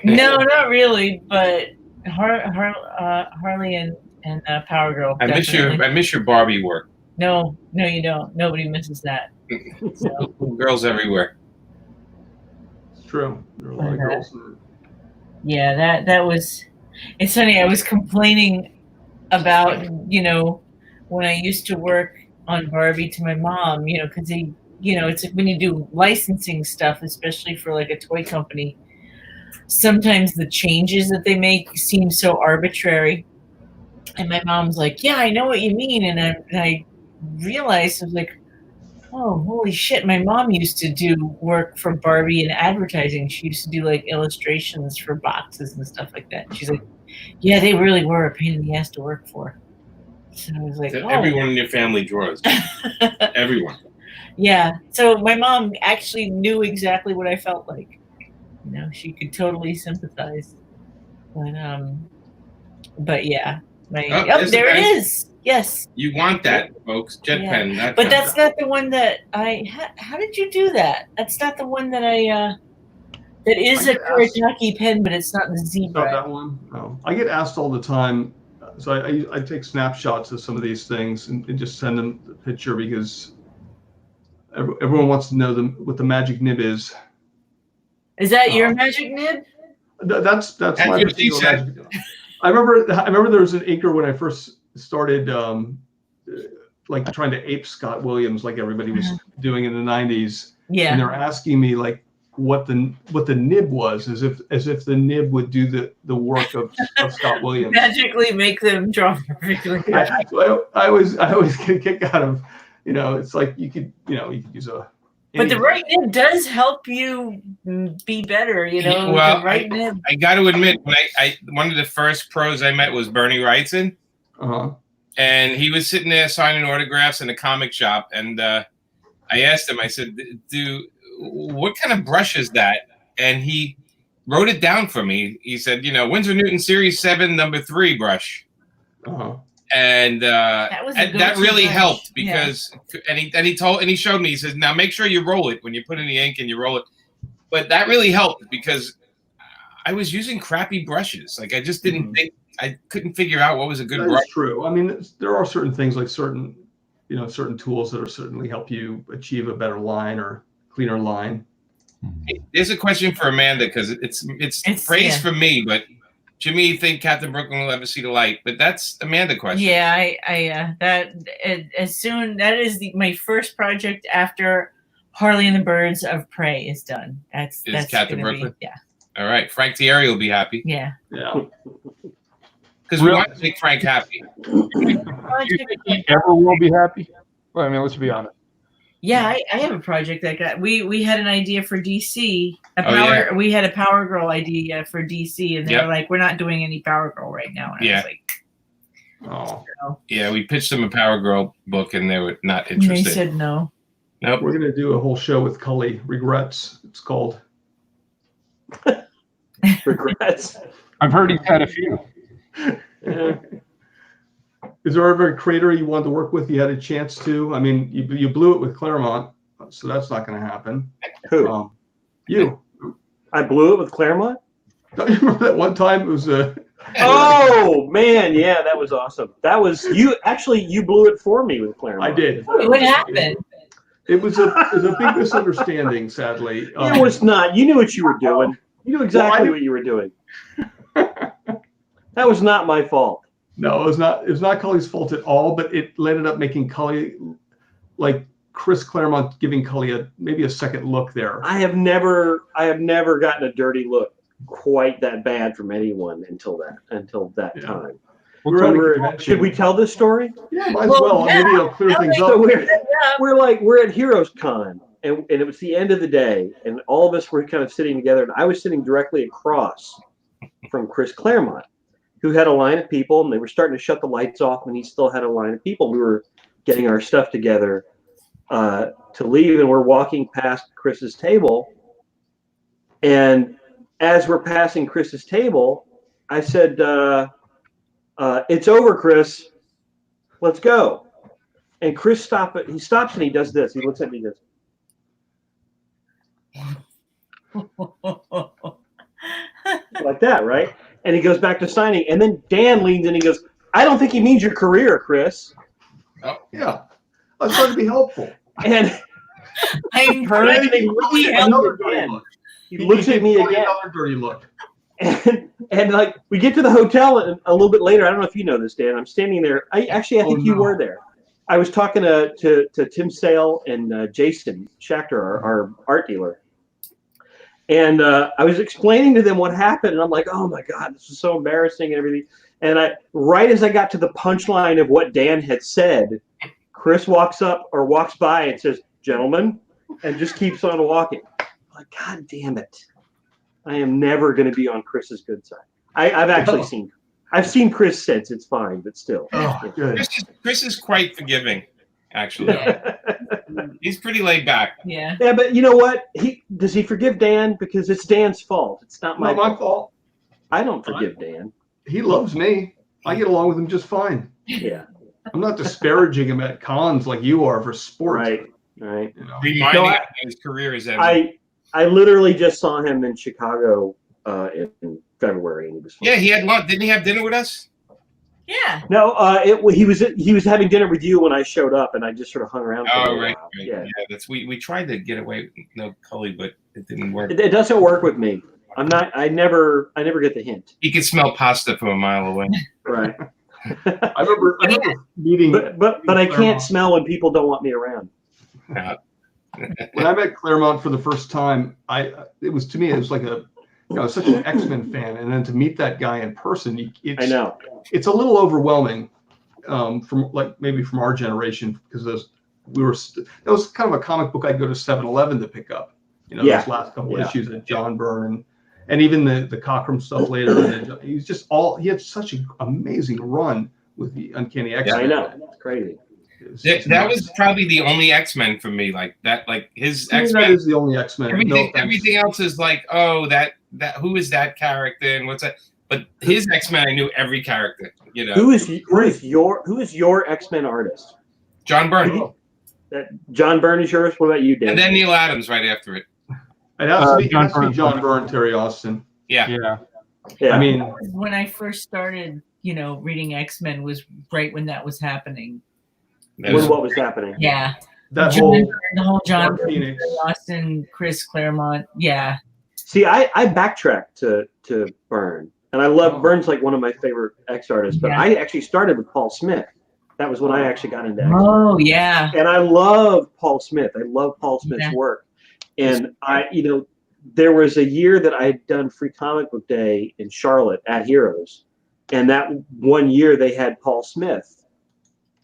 No, not really, but Harley and Power Girl. I miss your Barbie work. No, you don't. Nobody misses that. So. Girls everywhere. It's true. There are a lot of girls. Yeah, that was. It's funny. I was complaining about when I used to work on Barbie to my mom. Because they. It's like when you do licensing stuff, especially for like a toy company, sometimes the changes that they make seem so arbitrary. And my mom's like, yeah, I know what you mean. And I realized, I was like, oh, holy shit. My mom used to do work for Barbie in advertising. She used to do like illustrations for boxes and stuff like that. And she's like, yeah, they really were a pain in the ass to work for. So I was like, everyone in your family draws. Everyone. Yeah. So my mom actually knew exactly what I felt like. She could totally sympathize. But yeah. There it is. Yes. You want that, folks. Jet pen. But that's not the one that how did you do that? That's not the one that that is a Kuretake pen, but it's not the Zebra. Not that one? No. I get asked all the time. So I take snapshots of some of these things and just send them the picture because everyone wants to know what the magic nib is. Is that your magic nib? That's my particular magic nib. I remember there was an acre when I first started like trying to ape Scott Williams like everybody was doing in the 90s. Yeah. And they're asking me like what the nib was, as if the nib would do the work of Scott Williams. Magically make them draw perfectly. I always get a kick out of, it's like you could use a. But the right nib does help you be better, Well, the right nib. I got to admit, when one of the first pros I met was Bernie Wrightson. And he was sitting there signing autographs in a comic shop, and I asked him, I said, what kind of brush is that? And he wrote it down for me. He said, Winsor Newton Series 7 #3 brush. And that really helped because and he showed me, he says, now make sure you roll it when you put in the ink and you roll it. But that really helped because I was using crappy brushes. Like I just didn't think, I couldn't figure out what was a good brush. That's true. I mean, there are certain things like certain tools that certainly help you achieve a better line or cleaner line. There's a question for Amanda because it's praise for me, but Jimmy, you think Captain Brooklyn will ever see the light? But that's Amanda question. Yeah, that is my first project after Harley and the Birds of Prey is done. That's Captain Brooklyn. Yeah. All right, Frank Thierry will be happy. Yeah. Yeah. Because we want to make Frank happy. Do you think he ever will be happy? Well, I mean, let's be honest. Yeah, I have a project that we had an idea for DC. We had a Power Girl idea for DC, and they were like, "We're not doing any Power Girl right now." And I was like, Oh, Yeah, we pitched them a Power Girl book, and they were not And they interested. said no. Nope. we're gonna do a whole show with Cully. Regrets, it's called. Regrets. I've heard he's had a few. Yeah. Is there ever a creator you wanted to work with? You had a chance to. I mean, you blew it with Claremont, so that's not going to happen. Who? You. I blew it with Claremont. Don't you remember that one time? It was Oh man, yeah, that was awesome. That was you. Actually, you blew it for me with Claremont. I did. What happened? It was a big misunderstanding, sadly. It was not. You knew what you were doing. You knew exactly Well, what you were doing. That was not my fault. No, it was not. It was not Cully's fault at all. But it ended up making Cully, like Chris Claremont, giving Cully maybe a second look there. I have never gotten a dirty look quite that bad from anyone until that Yeah. time. Should we tell this story? Yeah, might as well. yeah. Maybe it'll clear things So up. we're at Heroes Con, and it was the end of the day, and all of us were kind of sitting together, and I was sitting directly across from Chris Claremont, who had a line of people, and they were starting to shut the lights off, and he still had a line of people. We were getting our stuff together to leave, and we're walking past Chris's table, and as we're passing Chris's table, I said, "It's over, Chris. Let's go." And Chris he stops and he does this. He looks at me and goes like that, right? And he goes back to signing. And then Dan leans in and he goes, "I don't think he means your career, Chris." Oh, yeah. I was trying to be helpful. And I'm he looks at me again. Another dirty look. And like we get to the hotel and a little bit later, I don't know if you know this, Dan. I'm standing there. I think you were there. I was talking to Tim Sale and Jason Schachter, our art dealer. And I was explaining to them what happened, and I'm like, "Oh my God, this is so embarrassing and everything." And right as I got to the punchline of what Dan had said, Chris walks by and says, "Gentlemen," and just keeps on walking. I'm like, God damn it. I am never going to be on Chris's good side. I've seen Chris since. It's fine, but still. Oh, good. Chris is quite forgiving, actually. He's pretty laid back. Yeah. Yeah, but you know what? Does he forgive Dan? Because it's Dan's fault. It's not my fault. I don't forgive Dan. He loves me. I get along with him just fine. Yeah. I'm not disparaging him at cons like you are for sports. Right. You know. Reminding him that his career is ending. I literally just saw him in Chicago in February, and he was fun. Yeah, he had lunch. Didn't he have dinner with us? Yeah. No, he was having dinner with you when I showed up, and I just sort of hung around. Oh, right. Yeah. That's we tried to get away with no Cully, but it didn't work. It doesn't work with me. I never get the hint. He could smell pasta from a mile away. Right. I remember meeting. But I can't smell when people don't want me around. When I met Claremont for the first time, it was like such an X-Men fan, and then to meet that guy in person, I know it's a little overwhelming, from maybe from our generation, because that was kind of a comic book I'd go to 7-Eleven to pick up, those last couple issues of John Byrne and even the Cockrum stuff later. And he had such an amazing run with the Uncanny X-Men. Yeah, I know, it's crazy. That was probably the only X-Men for me, like that. Like his X-Men. That is the only X-Men. Everything else is like, oh, that who is that character and what's that? But his X-Men, I knew every character. Who is your X-Men artist? John Byrne. John Byrne is yours. What about you, Dan? And then Neil Adams right after it. It has to be John Byrne, Terry Austin. Yeah. I mean, when I first started, reading X-Men was right when that was happening. What was happening? Yeah. The whole John Phoenix, Austin, Chris Claremont. Yeah. See, I backtracked to Byrne, and I love Byrne's like one of my favorite X artists. But I actually started with Paul Smith. That was when I actually got into X-Men. Oh yeah. And I love Paul Smith. I love Paul Smith's work. And there was a year that I had done Free Comic Book Day in Charlotte at Heroes, and that one year they had Paul Smith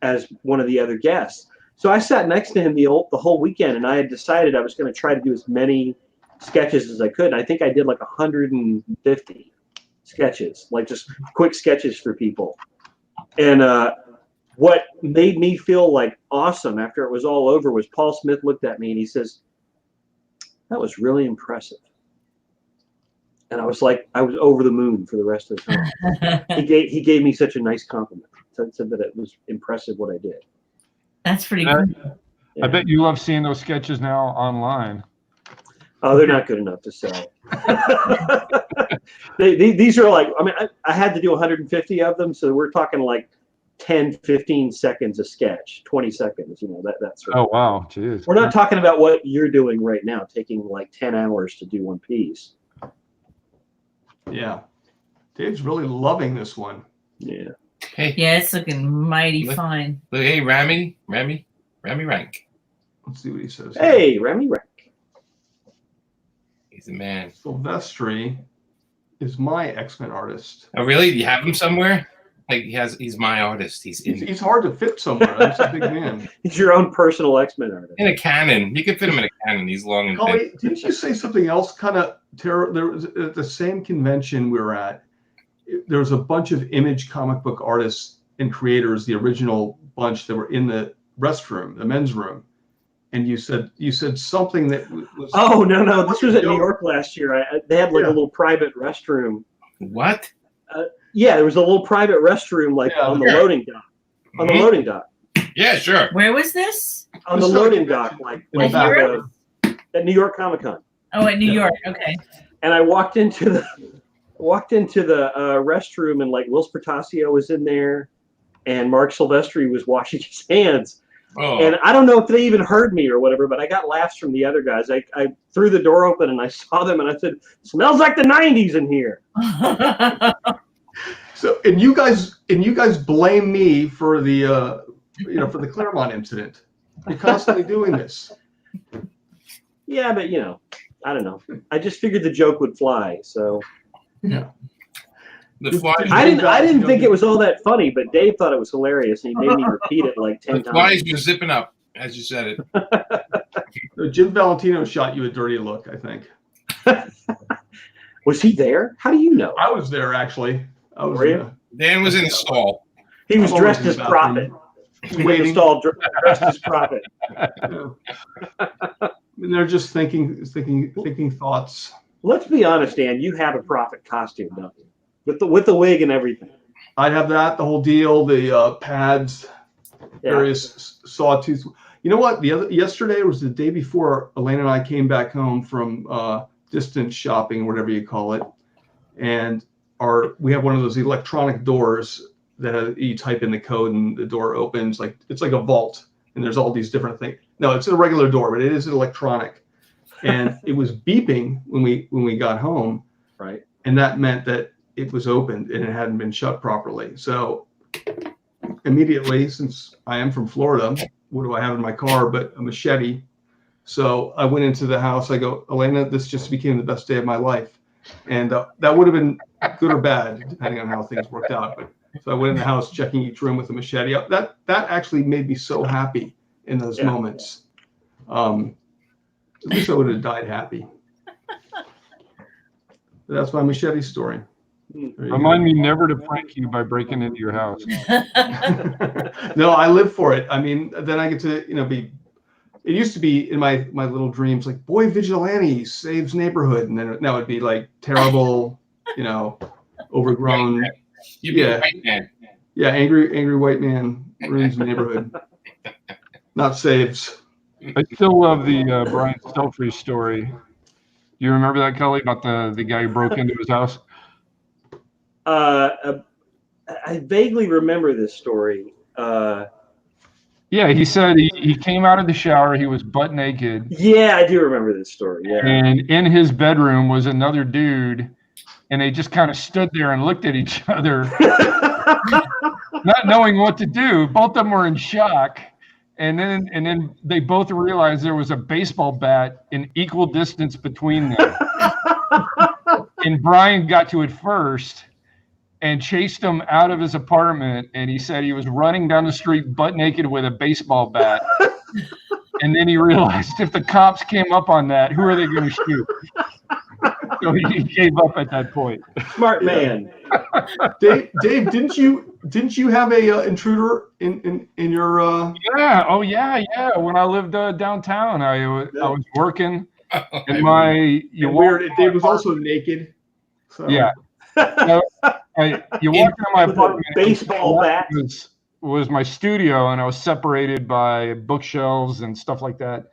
as one of the other guests. So I sat next to him the whole weekend, and I had decided I was going to try to do as many sketches as I could. And I think I did like 150 sketches, like just quick sketches for people. And what made me feel like awesome after it was all over was Paul Smith looked at me and he says, "That was really impressive." And I was like, I was over the moon for the rest of the time. he gave me such a nice compliment. Said that it was impressive what I did. That's pretty cool. Yeah. I bet you love seeing those sketches now online. Oh, they're not good enough to sell. These are like, I mean, I had to do 150 of them, so we're talking like 10, 15 seconds a sketch, 20 seconds, that sort of thing. Wow, jeez. We're not talking about what you're doing right now, taking like 10 hours to do one piece. Yeah. Dave's really loving this one. Yeah. Hey. Yeah, it's looking mighty fine. Look, hey, Rami Rank. Let's see what he says. Hey, Rami Rank. He's a man. Silvestri is my X-Men artist. Oh, really? Do you have him somewhere? Like he's my artist. He's hard to fit somewhere. That's a big man. He's your own personal X-Men artist. In a cannon. You can fit him in a cannon. He's long and thin. Didn't you say something else kind of terror? There was at the same convention we were at. There was a bunch of Image comic book artists and creators, the original bunch that were in the restroom, the men's room. And you said something that was. Oh no! This was at New York last year. They had like a little private restroom. What? Yeah, there was a little private restroom on the loading dock. On the loading dock. Yeah, sure. Where was this? On the loading dock, at New York Comic Con. Oh, at New York. Okay. And I walked into the restroom, and like Will Spertasio was in there, and Mark Silvestri was washing his hands. Oh. And I don't know if they even heard me or whatever, but I got laughs from the other guys. I threw the door open and I saw them, and I said, "Smells like the '90s in here." So, and you guys blame me for the for the Claremont incident. You're constantly doing this. Yeah, but I don't know. I just figured the joke would fly. So yeah. I didn't think it was all that funny, but Dave thought it was hilarious, and he made me repeat it like 10 times. The flies were zipping up as you said it. Jim Valentino shot you a dirty look, I think. Was he there? How do you know? I was there actually. Dan was in the stall. He was dressed as Prophet. Waiting. Stall dressed as Prophet. And they're just thinking thoughts. Let's be honest, Dan. You have a Prophet costume, don't you? With the wig and everything. I'd have that, the whole deal, the pads, various sawtooth. You know what? Yesterday was the day before Elena and I came back home from distance shopping, whatever you call it, and we have one of those electronic doors that you type in the code and the door opens. It's like a vault, and there's all these different things. No, it's a regular door, but it is electronic, and it was beeping when we got home, right? And that meant that it was opened and it hadn't been shut properly. So immediately, since I am from Florida, what do I have in my car but a machete? So I went into the house. I go, Elena, this just became the best day of my life. And that would have been good or bad, depending on how things worked out. But so I went in the house, checking each room with a machete. That actually made me so happy in those moments. At least I would have died happy. That's my machete story. Remind me never to prank you by breaking into your house. No, I live for it. I mean, then I get to, be. It used to be in my little dreams, like boy vigilante saves neighborhood, and then now it'd be like terrible, overgrown. You'd be a white man. Yeah, angry white man ruins the neighborhood. Not saves. I still love the Brian Stelfreeze story. Do you remember that, Kelly, about the guy who broke into his house? I vaguely remember this story. Yeah, he said he came out of the shower. He was butt naked. Yeah, I do remember this story. Yeah. And in his bedroom was another dude, and they just kind of stood there and looked at each other, not knowing what to do. Both of them were in shock. And then they both realized there was a baseball bat in equal distance between them. And Brian got to it first and chased him out of his apartment. And he said he was running down the street butt naked with a baseball bat. And then he realized if the cops came up on that, who are they going to shoot? So he gave up at that point. Smart man. Dave, didn't you didn't you have a intruder in your? Yeah. Oh yeah. When I lived downtown, I was working. And Dave was also naked. So. Yeah. You walk into my apartment. Baseball bat was my studio, and I was separated by bookshelves and stuff like that.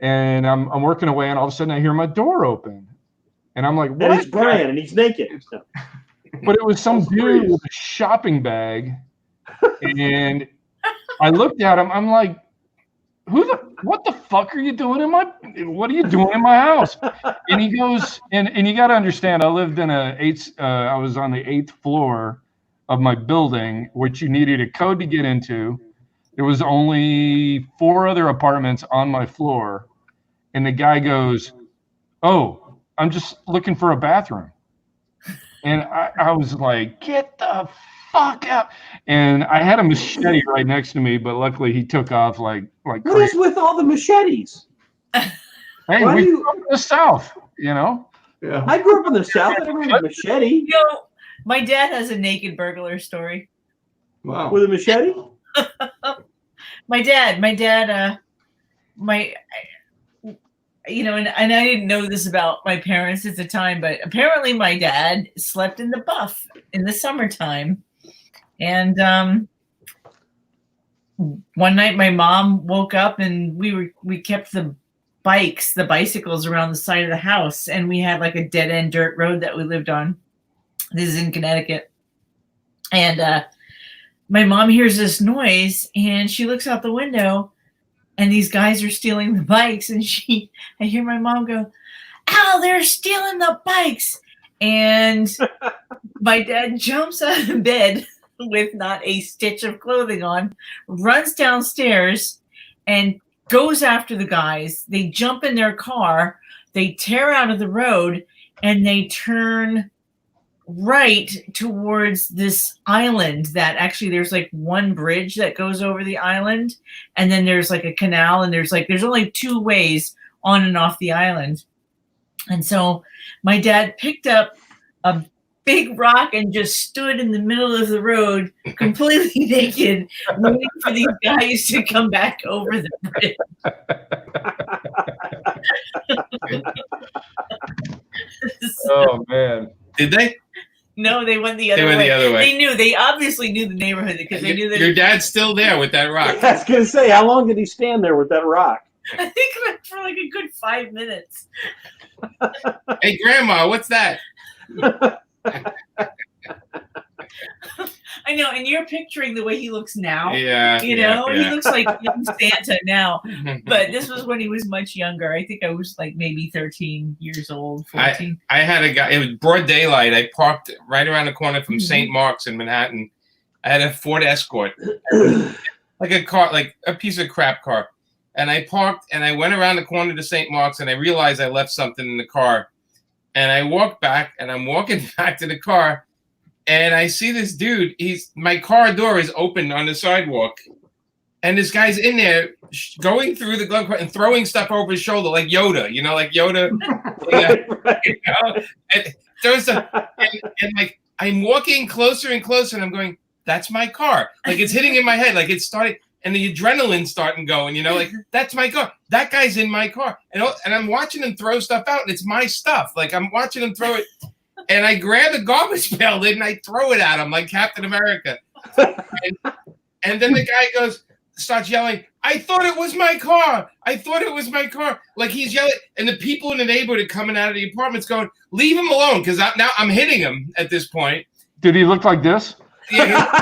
And I'm working away, and all of a sudden I hear my door open, and I'm like, "What?" And it's Brian, and he's naked. But it was some dude with a shopping bag, and I looked at him. I'm like, what the fuck are you doing what are you doing in my house? And he goes, and you got to understand, I lived in I was on the 8th floor of my building, which you needed a code to get into. There was only 4 other apartments on my floor. And the guy goes, "Oh, I'm just looking for a bathroom." And I was like, "Get the fuck out." And I had a machete right next to me, but luckily he took off like What crazy. is with all the machetes? Hey, Why we grew up in the South, you know? Yeah. I grew up in the South. I never had a machete. You know, my dad has a naked burglar story. Wow. With a machete? My dad, and I didn't know this about my parents at the time, but apparently my dad slept in the buff in the summertime. And one night my mom woke up and we kept the bicycles around the side of the house, and we had like a dead end dirt road that we lived on. This is in Connecticut. And my mom hears this noise, and she looks out the window, and these guys are stealing the bikes. And I hear my mom go, "Ow, they're stealing the bikes." And my dad jumps out of bed with not a stitch of clothing on, runs downstairs and goes after the guys. They jump in their car, they tear out of the road, and they turn right towards this island that actually there's like one bridge that goes over the island, and then there's like a canal, and there's only 2 ways on and off the island. And so my dad picked up a big rock and just stood in the middle of the road completely naked, waiting for these guys to come back over the bridge. Oh man. Did they? No, they went the other way. They went the other way. They obviously knew the neighborhood because they knew that your dad's still there with that rock. I was going to say, how long did he stand there with that rock? I think for like a good 5 minutes. Hey, Grandma, what's that? I know, and you're picturing the way he looks now. Yeah. He looks like young Santa now. But this was when he was much younger. I think I was like maybe 13 years old, 14. I had a guy, it was broad daylight. I parked right around the corner from St. Mark's in Manhattan. I had a Ford Escort, like a car, like a piece of crap car. And I parked and I went around the corner to St. Mark's, and I realized I left something in the car. And I walked back, and I'm walking back to the car, and I see this dude. My car door is open on the sidewalk, and this guy's in there going through the glove and throwing stuff over his shoulder like Yoda, like Yoda. And throws stuff, and like I'm walking closer and closer, and I'm going, "That's my car!" Like it's hitting in my head, like it's starting. And the adrenaline's starting going, like, that's my car. That guy's in my car. And I'm watching him throw stuff out, and it's my stuff. Like, I'm watching him throw it. And I grab a garbage pail lid, and I throw it at him like Captain America. And then the guy starts yelling, "I thought it was my car. I thought it was my car." Like, he's yelling. And the people in the neighborhood are coming out of the apartments going, "Leave him alone," because now I'm hitting him at this point. Did he look like this? Yeah.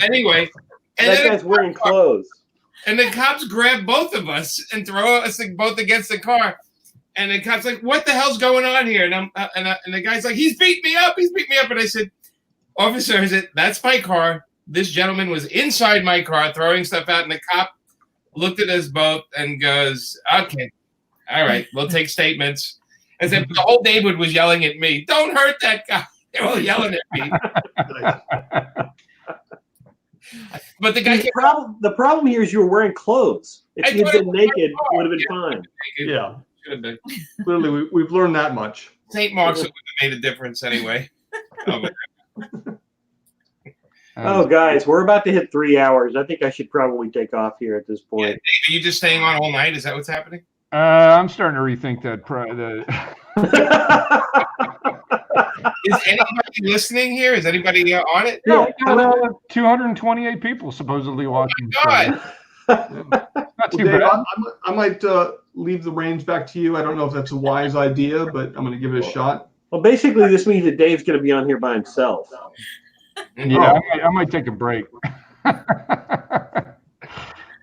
Anyway, and that guy's wearing clothes. And the cops grab both of us and throw us both against the car. And the cop's like, "What the hell's going on here?" And the guy's like, "He's beat me up. He's beat me up." And I said, "Officer, that's my car. This gentleman was inside my car throwing stuff out." And the cop looked at us both and goes, "Okay, all right, we'll take statements." And said, the whole neighborhood was yelling at me, "Don't hurt that guy." They were all yelling at me. But the problem here is you were wearing clothes. If you'd been naked, it would have been fine. Yeah. Could have been. Clearly, we've learned that much. St. Mark's would have made a difference anyway. Oh, guys, we're about to hit 3 hours. I think I should probably take off here at this point. Yeah, Dave, are you just staying on all night? Is that what's happening? I'm starting to rethink that. Is anybody listening here? Is anybody on it? Yeah, 228 people supposedly watching. Oh my God. Not too Dave, bad. I might leave the reins back to you. I don't know if that's a wise idea, but I'm going to give it a shot. Well, basically, this means that Dave's going to be on here by himself. Yeah, I might take a break.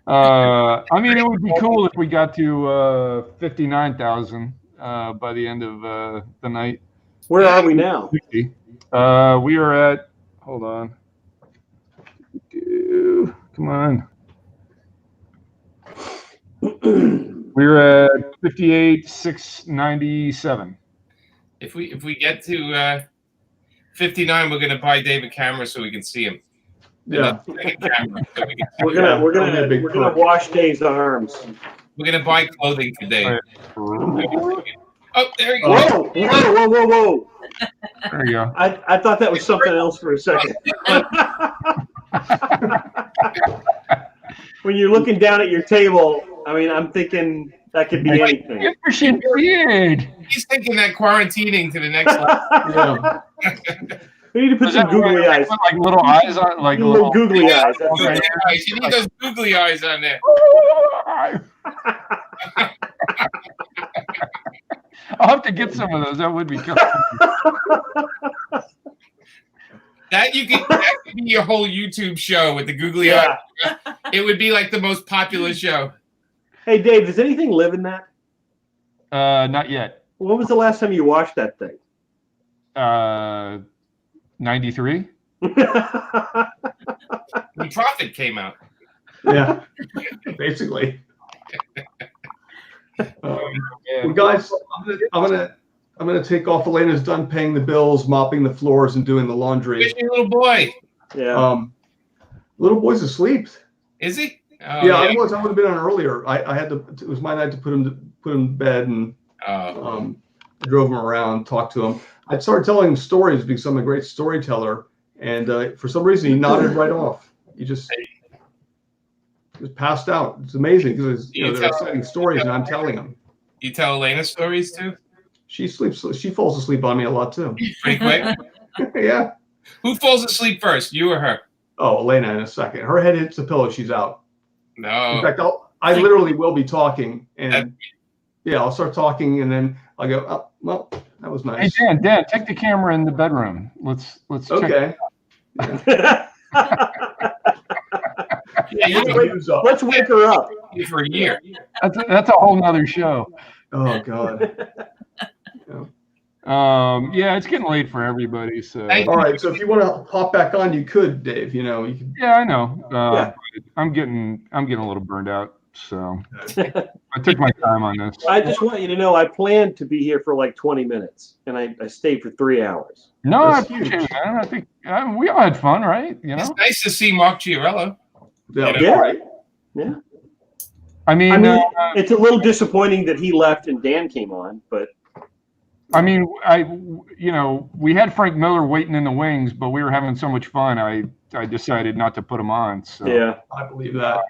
I mean, it would be cool if we got to 59,000 by the end of the night. Where are we now? We are at, hold on. Come on. We're at 58,697. If we get to 59, we're gonna buy Dave a camera so we can see him. Yeah. We're gonna wash Dave's arms. We're gonna buy clothing for Dave. Oh, there you go. Whoa. There you go. I thought that was something else for a second. When you're looking down at your table, I mean, I'm thinking that could be anything. He's thinking that quarantining to the next level. We need to put some googly eyes. Like little eyes on, like little googly eyes. Googly eyes. You need those googly eyes on there. I'll have to get some of those. That would be cool. That could be your whole YouTube show with the googly eyes. It would be like the most popular show. Hey, Dave, does anything live in that? Not yet. When was the last time you washed that thing? 93. When Prophet came out. Yeah, basically. Well, guys, I'm gonna take off. Elena's done paying the bills, mopping the floors, and doing the laundry. Where's your little boy? Yeah. Little boy's asleep. Is he? Oh, yeah, I would have been on earlier. I had to. It was my night to put him to bed, and I drove him around, talked to him. I started telling him stories because I'm a great storyteller, and for some reason he nodded right off. He just passed out. It's amazing because they're exciting stories, and I'm telling them. You tell Elena stories too? She sleeps. She falls asleep on me a lot too. Pretty quick. Yeah. Who falls asleep first, you or her? Oh, Elena in a second. Her head hits the pillow. She's out. No. In fact, I literally will be talking, and I'll start talking, and then I'll go, oh, well, that was nice. Hey, Dan, take the camera in the bedroom. Let's okay. Let's wake her up. For a year. That's a whole nother show. Oh God. Yeah, it's getting late for everybody. So all right. So if you want to hop back on, you could, Dave. You can. Yeah, I know. I'm getting a little burned out. So I took my time on this. I just want you to know I planned to be here for like 20 minutes, and I stayed for 3 hours. No, I appreciate it, man. I think we all had fun, right? It's nice to see Mark Chiarello. Yeah. I mean, it's a little disappointing that he left and Dan came on, but. I mean, we had Frank Miller waiting in the wings, but we were having so much fun. I decided not to put him on. So yeah, I believe that.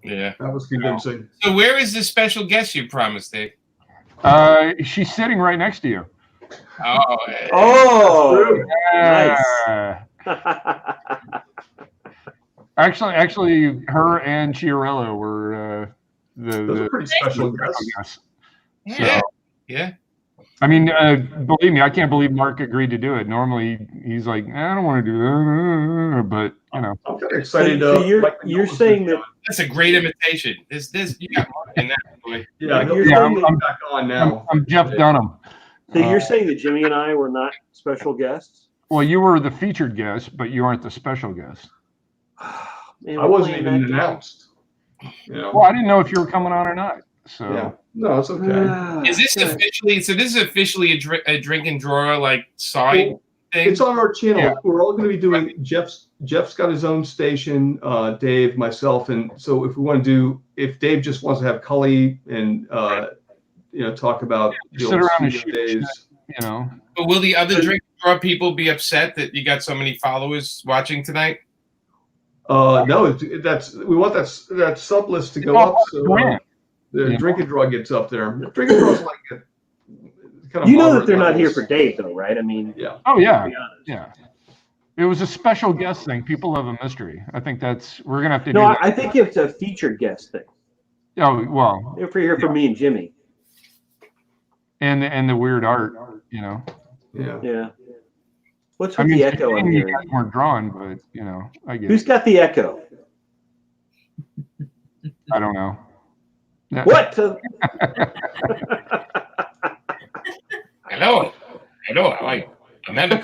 Yeah, that was convincing. So where is the special guest you promised, Dave? She's sitting right next to you. Oh, nice. Actually, her and Chiarello were those are pretty special guests. Yeah, yeah. I mean, believe me, I can't believe Mark agreed to do it. Normally, he's like, I don't want to do that, but I'm kind of excited. So you're saying that that's a great invitation. This you got Mark in that boy. Yeah, I'm back on now. I'm Jeff Dunham. So you're saying that Jimmy and I were not special guests? Well, you were the featured guest, but you aren't the special guest. Man, I wasn't even announced. Well, I didn't know if you were coming on or not. So yeah. No, it's okay. Is this officially? So this is officially a drink and draw like side thing. It's on our channel. Yeah. We're all going to be doing. Jeff's got his own station. Dave, myself, and so if we want to do, if Dave just wants to have Cully and talk about the Sit old around and studio shoot days. But will the other drink draw people be upset that you got so many followers watching tonight? No, we want that sub list to go up, so the drink and draw gets up there. Drink and draw's like kind of. You know that they're not here for Dave, though, right? I mean, yeah. Oh yeah, yeah. It was a special guest thing. People love a mystery. I think we're gonna have to. No, I think it's a featured guest thing. Oh well. If we're here for me and Jimmy. And the weird art, Yeah. Yeah. What's with the echo on you here? guys weren't drawn, but I get Who's it. got the echo? I don't know. What? Hello. I'm having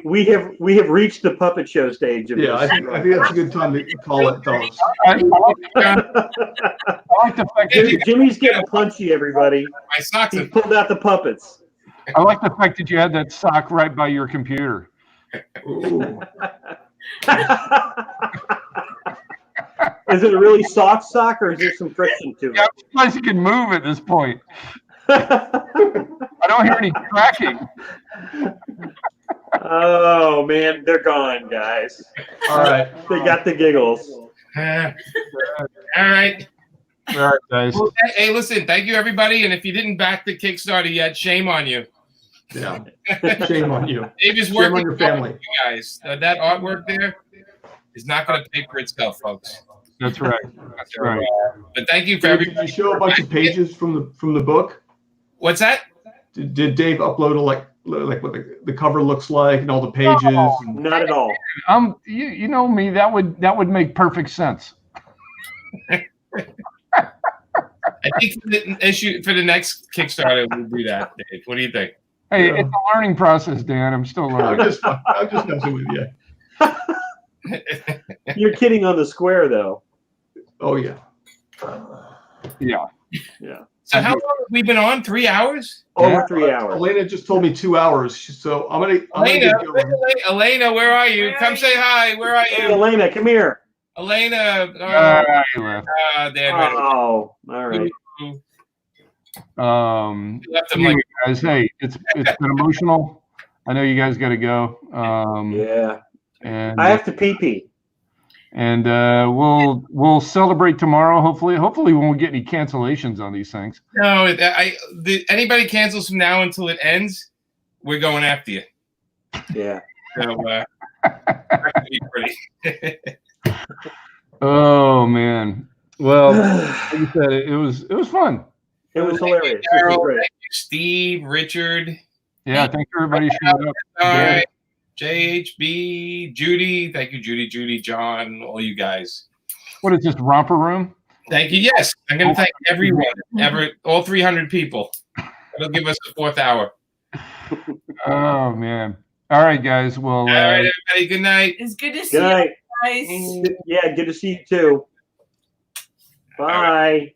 We have reached the puppet show stage of Yeah, I think that's a good time to call it, fellas. I like the fact that Jimmy's getting punchy, everybody. my socks. He pulled out the puppets. I like the fact that you had that sock right by your computer. Ooh. Is it a really soft sock or is there some friction to it? Yeah, I'm surprised you can move at this point. I don't hear any cracking. Oh man, they're gone, guys. All right. They got the giggles. All right. All right, guys. Well, hey, listen, thank you, everybody. And if you didn't back the Kickstarter yet, shame on you. Yeah. Shame on you. Dave is Shame working on your family. with you guys. That artwork there is not going to pay for itself, folks. That's right. That's right. But thank you for Did everybody. you show a bunch of pages from the book? What's that? Did Dave upload like what the cover looks like and all the pages? And... Not at all. You know me. That would make perfect sense. I think for the next Kickstarter, we'll do that, Dave. What do you think? Hey, Yeah. it's a learning process, Dan. I'm still I'm learning. just messing with you. You're kidding on the square, though. Oh yeah. Yeah. Yeah. So how long have we been on? 3 hours? Over 3 hours. Elena just told me 2 hours, so I'm gonna Elena, get going. Elena, where are you? Come say hi. Where are Hey, you? Elena, come here. Elena. You left. Dan. Oh, all right. Left him Anyway, like guys, hey, it's been emotional. I know you guys got to go. Yeah. And I have to pee. and we'll celebrate tomorrow. Hopefully, we won't get any cancellations on these things. no. Anybody cancels from now until it ends, we're going after you. Yeah. So that could be pretty. Oh man. Well, like you said, it was fun. It was Thank you, hilarious. This was Daryl. great. Thank you, Steve, Richard. Yeah, thank you everybody showing up. All right. JHB, Judy. Thank you, Judy, John, all you guys. What is this, romper room? Thank you. Yes, I'm going to thank everyone, all 300 people. It'll give us the 4th hour. Oh man. All right, guys. Well, All right, everybody. Good night. It's good to see Good night. you guys. Yeah, good to see you too. Bye.